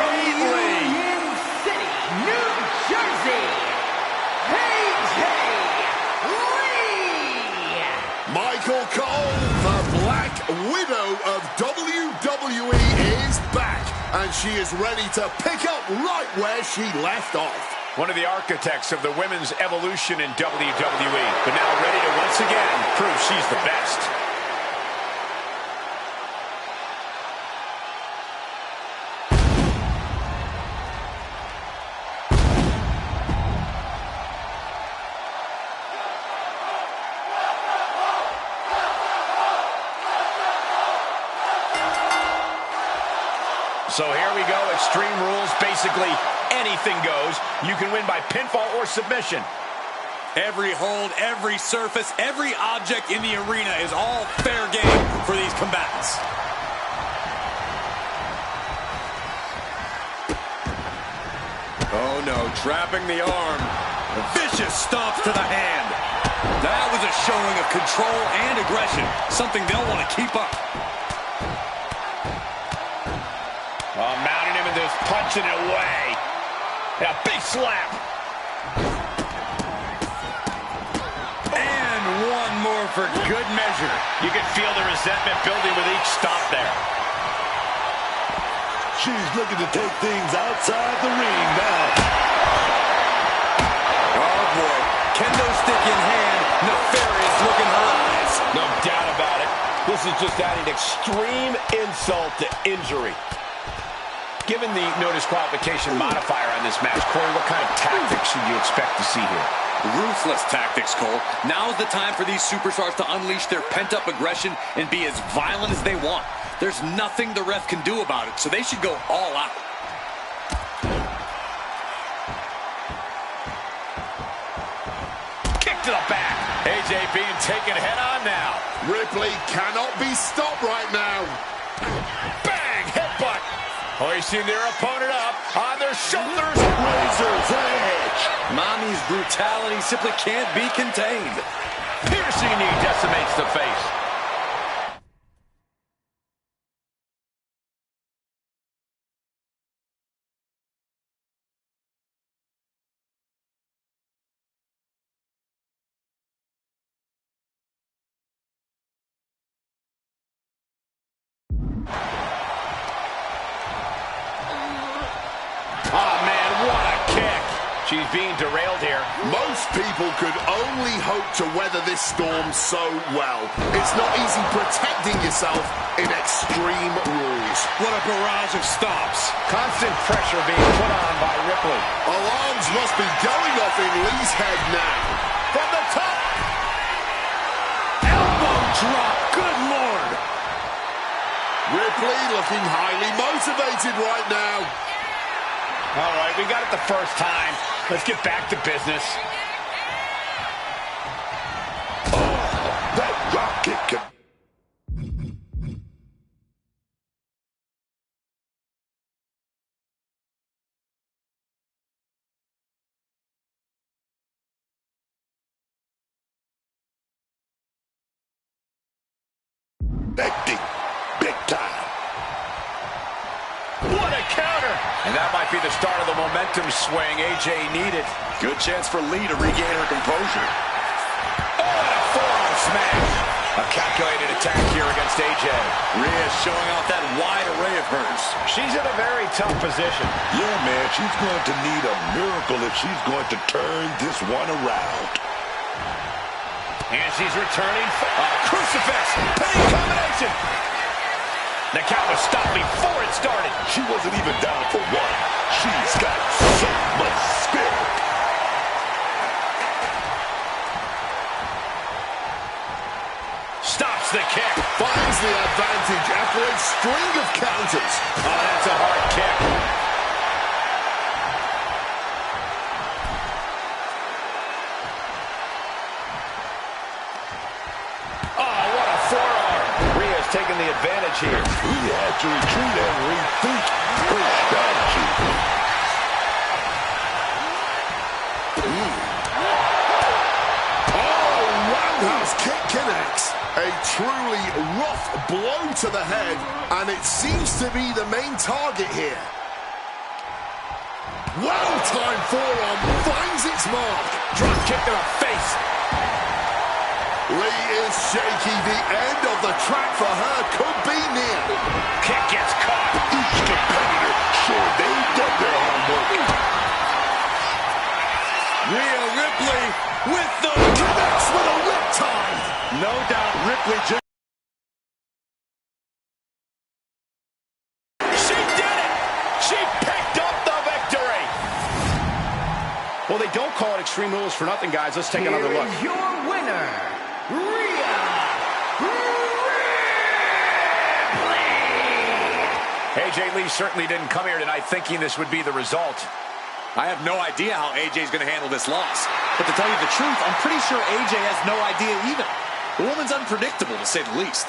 Lee. Union City, New Jersey, AJ Lee. Michael Cole, the Black Widow of WWE, is back, and she is ready to pick up right where she left off. One of the architects of the women's evolution in WWE, but now ready to once again prove she's the best. So here we go, Extreme Rules. Basically, anything goes. You can win by pinfall or submission. Every hold, every surface, every object in the arena is all fair game for these combatants. Oh no, trapping the arm. Vicious stomp to the hand. That was a showing of control and aggression, something they'll want to keep up. Mounting him and just punching it away. Yeah, big slap. And one more for good measure. You can feel the resentment building with each stop there. She's looking to take things outside the ring now. Oh boy, kendo stick in hand, nefarious look in her eyes. No doubt about it. This is just adding extreme insult to injury. Given the no disqualification modifier on this match, Corey, what kind of tactics should you expect to see here? Ruthless tactics, Cole. Now's the time for these superstars to unleash their pent-up aggression and be as violent as they want. There's nothing the ref can do about it, so they should go all out. Kick to the back. AJ being taken head on now. Ripley cannot be stopped right now. Bang! Headbutt. Hoisting their opponent up on their shoulders. Razor's edge. Mommy's brutality simply can't be contained. Piercing knee decimates the face. she's being derailed here. Most people could only hope to weather this storm so well. It's not easy protecting yourself in Extreme Rules. What a barrage of stops. Constant pressure being put on by Ripley. Alarms must be going off in Lee's head now. From the top. Elbow drop. Good Lord. Ripley looking highly motivated right now. All right, we got it the first time. Let's get back to business. Oh, that drop kick can... Big time. What a counter! And that might be the start of the momentum swing AJ needed. Good chance for Lee to regain her composure. Oh, and a forearm smash. A calculated attack here against AJ. Rhea showing off that wide array of hers. She's in a very tough position. Yeah, man, she's going to need a miracle if she's going to turn this one around. And she's returning. Crucifix. Pinning combination. The count was stopped before it started. She wasn't even down for one. She's got so much spirit. Stops the kick. Finds the advantage after a string of counters. Oh, that's a hard kick. Oh, what a forearm. Rhea's taking the advantage here. He had to retreat and rethink her strategy. Oh, roundhouse kick connects. A truly rough blow to the head, and it seems to be the main target here. Well-timed forearm finds its mark. Drop kick to the face. Lee is shaky. The end of the track for her could be near. Kick gets caught. Each competitor sure they've done their homework. Rhea Ripley with the Connects with a riptide. No doubt Ripley just... She did it! She picked up the victory! Well, they don't call it Extreme Rules for nothing, guys. Let's take another look. Here is your winner, Rhea Ripley! AJ Lee certainly didn't come here tonight thinking this would be the result. I have no idea how AJ's going to handle this loss. But to tell you the truth, I'm pretty sure AJ has no idea either. The woman's unpredictable, to say the least.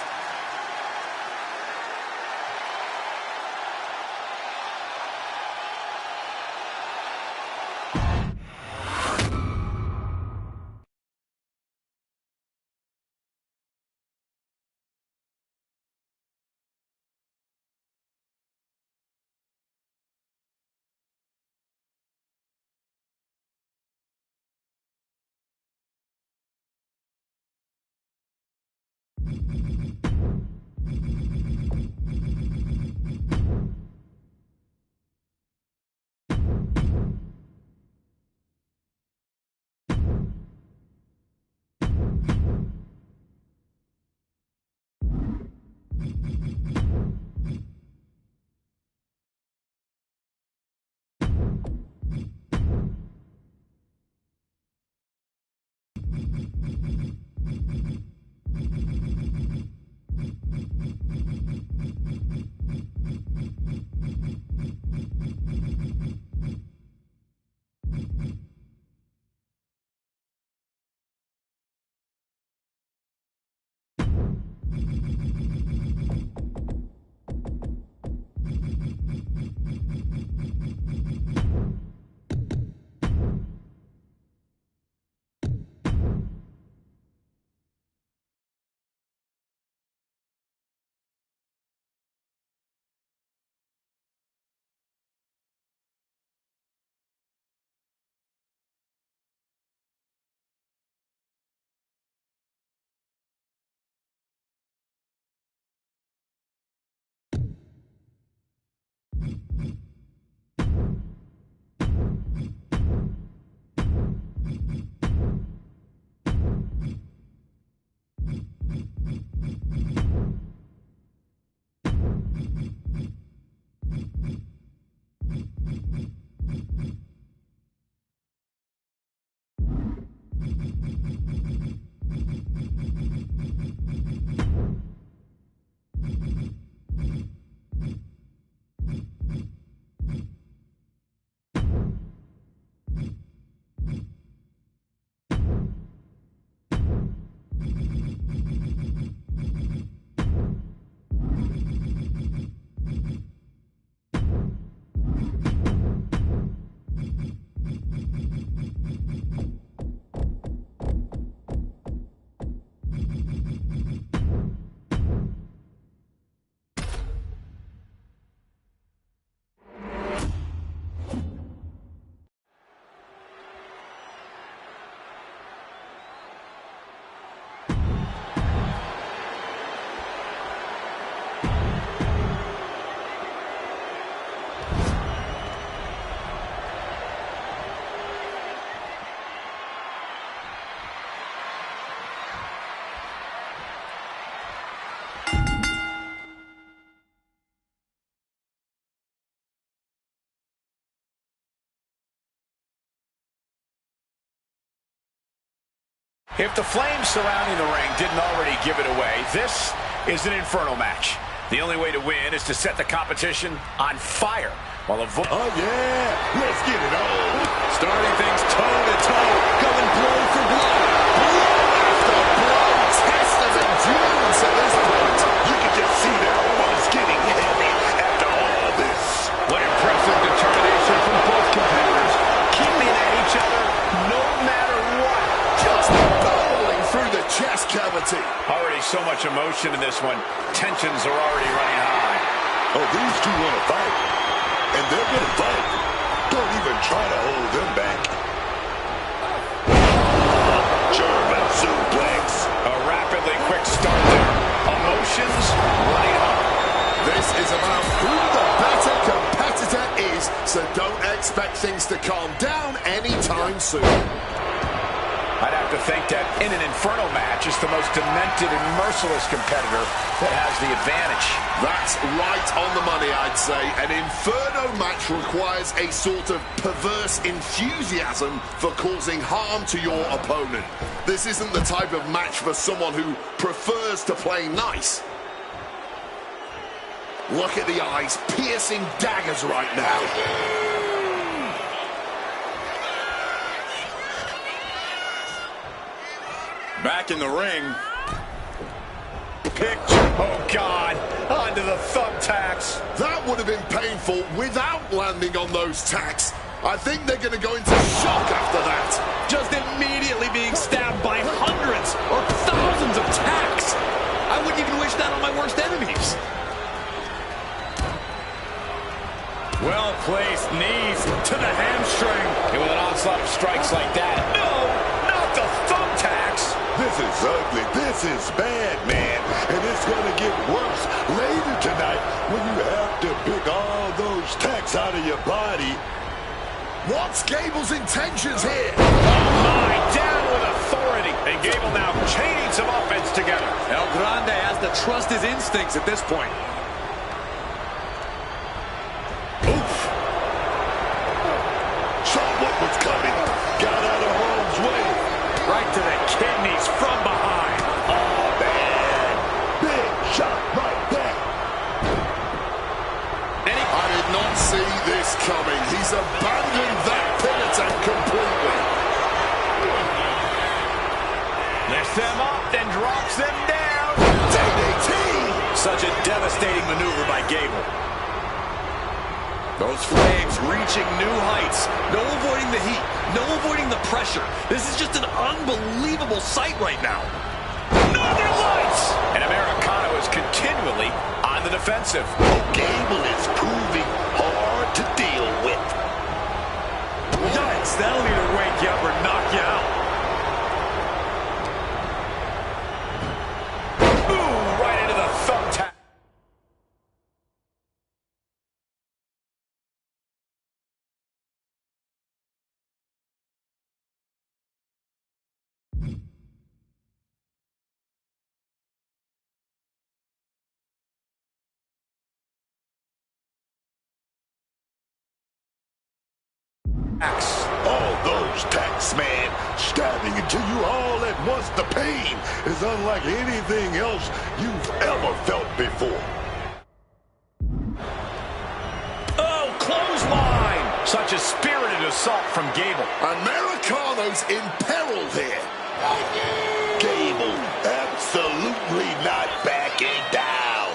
If the flames surrounding the ring didn't already give it away, this is an Inferno match. The only way to win is to set the competition on fire. While oh, yeah. Let's get it on. Starting things toe-to-toe. Going blow for blow. Blow after blow. Test of endurance at this point. You can just see their arms getting heavy after all this. What impressive determination from both competitors. Keeping at each other no matter what. Just barreling through the chest cavity. Already so much emotion in this one. Tensions are already running high. Oh, these two want to fight. And they're going to fight. Don't even try to hold them back. German suplex. A rapidly quick start there. Emotions running high. This is about who the better competitor is, so don't expect things to calm down anytime soon. I'd have to think that in an Inferno match, it's the most demented and merciless competitor that has the advantage. That's right on the money, I'd say. An Inferno match requires a sort of perverse enthusiasm for causing harm to your opponent. This isn't the type of match for someone who prefers to play nice. Look at the eyes, piercing daggers right now. Back in the ring. Picture. Oh, God. Onto the thumbtacks. That would have been painful without landing on those tacks. I think they're going to go into shock after that. Just immediately being stabbed by hundreds or thousands of tacks. I wouldn't even wish that on my worst enemies. Well-placed knees to the hamstring. And with an onslaught of strikes like that. No, not the thumbtacks. This is ugly. This is bad, man. And it's going to get worse later tonight when you have to pick all those tacks out of your body. What's Gable's intentions here? Oh, my. Down with authority. And Gable now chaining some offense together. El Grande has to trust his instincts at this point. Oof. Saw what was coming. Got out of harm's way. Right to the kidneys from behind. Oh, man. Big shot right there. I did not see this coming. He's abandoned that pin attempt completely. Lifts them up, then drops them down. DDT! Such a devastating maneuver by Gable. Those flames reaching new heights. No avoiding the heat. No avoiding the pressure. This is just an unbelievable sight right now. Northern Lights! And Americano is continually on the defensive. Gable is proving hard to deal with. Yikes, that'll either wake you up or knock you out. Ooh, right into the thumbtack. All those tacks, man, stabbing into you all at once. The pain is unlike anything else you've ever felt before. Oh, clothesline! Such a spirited assault from Gable. Americano's imperiled here. Gable absolutely not backing down.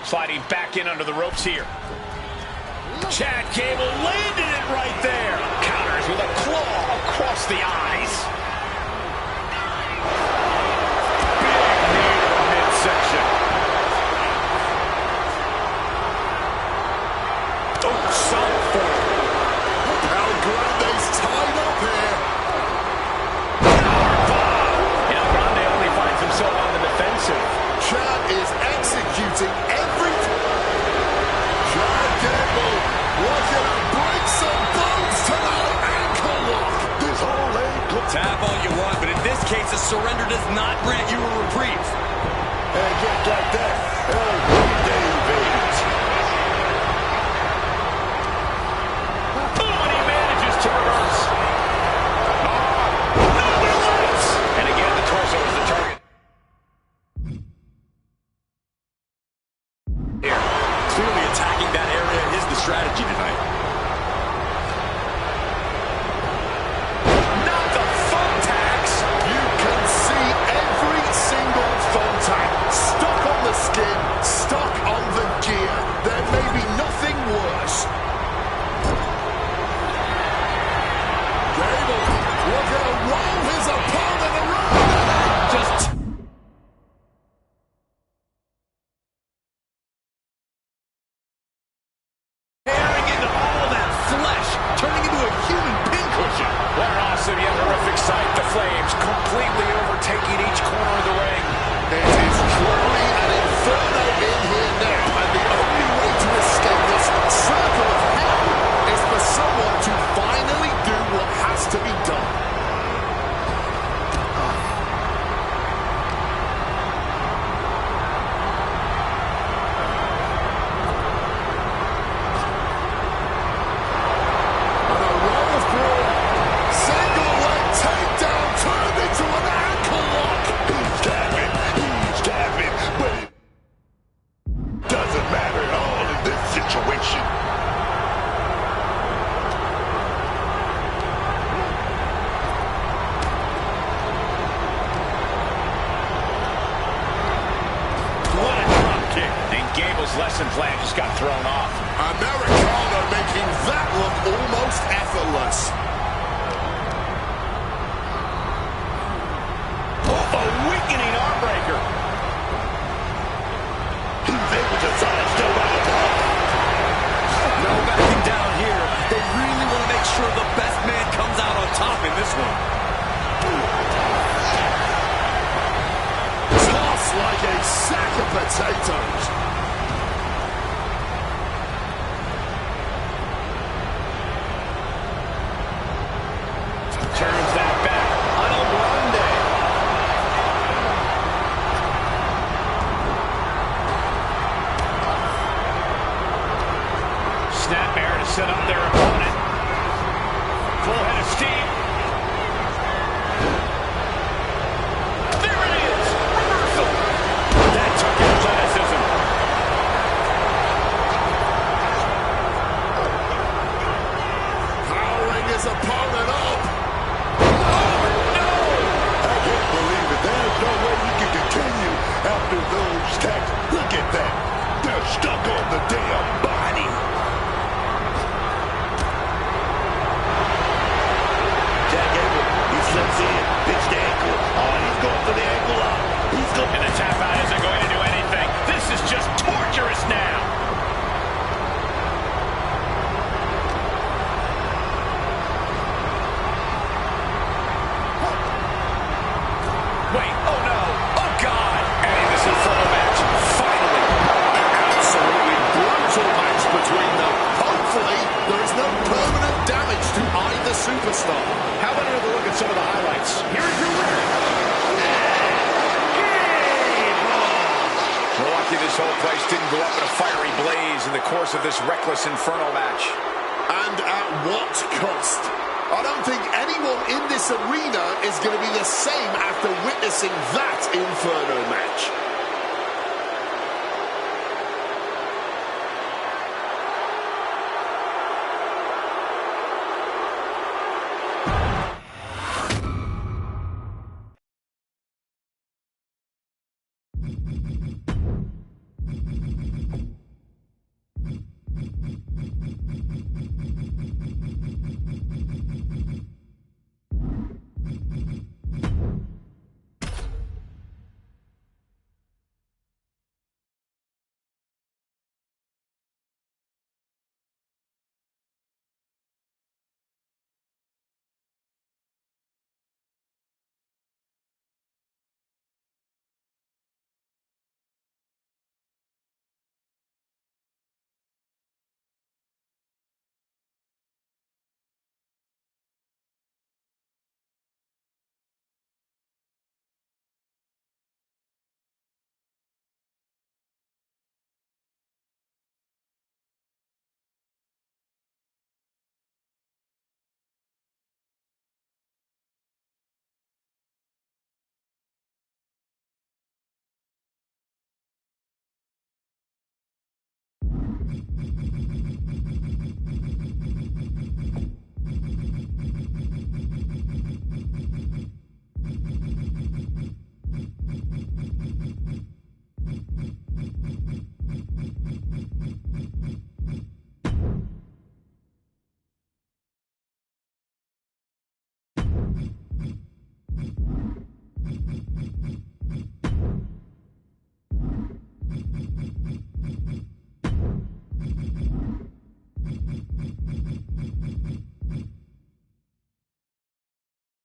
Sliding back in under the ropes here. Chad Gable landed it right there. Counters with a claw across the eyes. Big knee to the midsection. Oh, solid forward. El Grande's tied up here. And El Grande only finds himself on the defensive. Chad is executing everything. Chad Gable looking to break some bones tonight. Ankle lock. This whole ankle. Tap all you want, but in this case, a surrender does not grant you a reprieve. And just like that, El Grande evades. Oh, and he manages to reverse. Oh, flames completely overtaking each corner of the ring. It is truly an inferno in here now, and the only way to escape this circle of hell is for someone to finally do what has to be done. Lesson plan just got thrown off. Americano making that look almost effortless. Oh, a weakening arm breaker. He's able to sidestep out of top. No backing down here. They really want to make sure the best man comes out on top in this one. Tossed like a sack of potatoes. Turns that back on a Grande. Snapmare to set up their opponent. Full head of steam. There it is. Reversal. That took athleticism. Powering his opponent up. No way you can continue after those attacks. Look at that. They're stuck on the damn body. Jack Gable, he slips in, picks the ankle. Oh, he's going for the ankle lock. He's going. And the tap out isn't going to do anything. This is just torturous now. Wait, oh no, oh God! Ending this Inferno match, finally. Absolutely brutal match between them. Hopefully, there is no permanent damage to either superstar. How about another look at some of the highlights? Here is your winner. We're lucky this whole place didn't go up in a fiery blaze in the course of this reckless Inferno match. And at what cost? I don't think anyone in this arena is going to be the same after witnessing that Inferno match.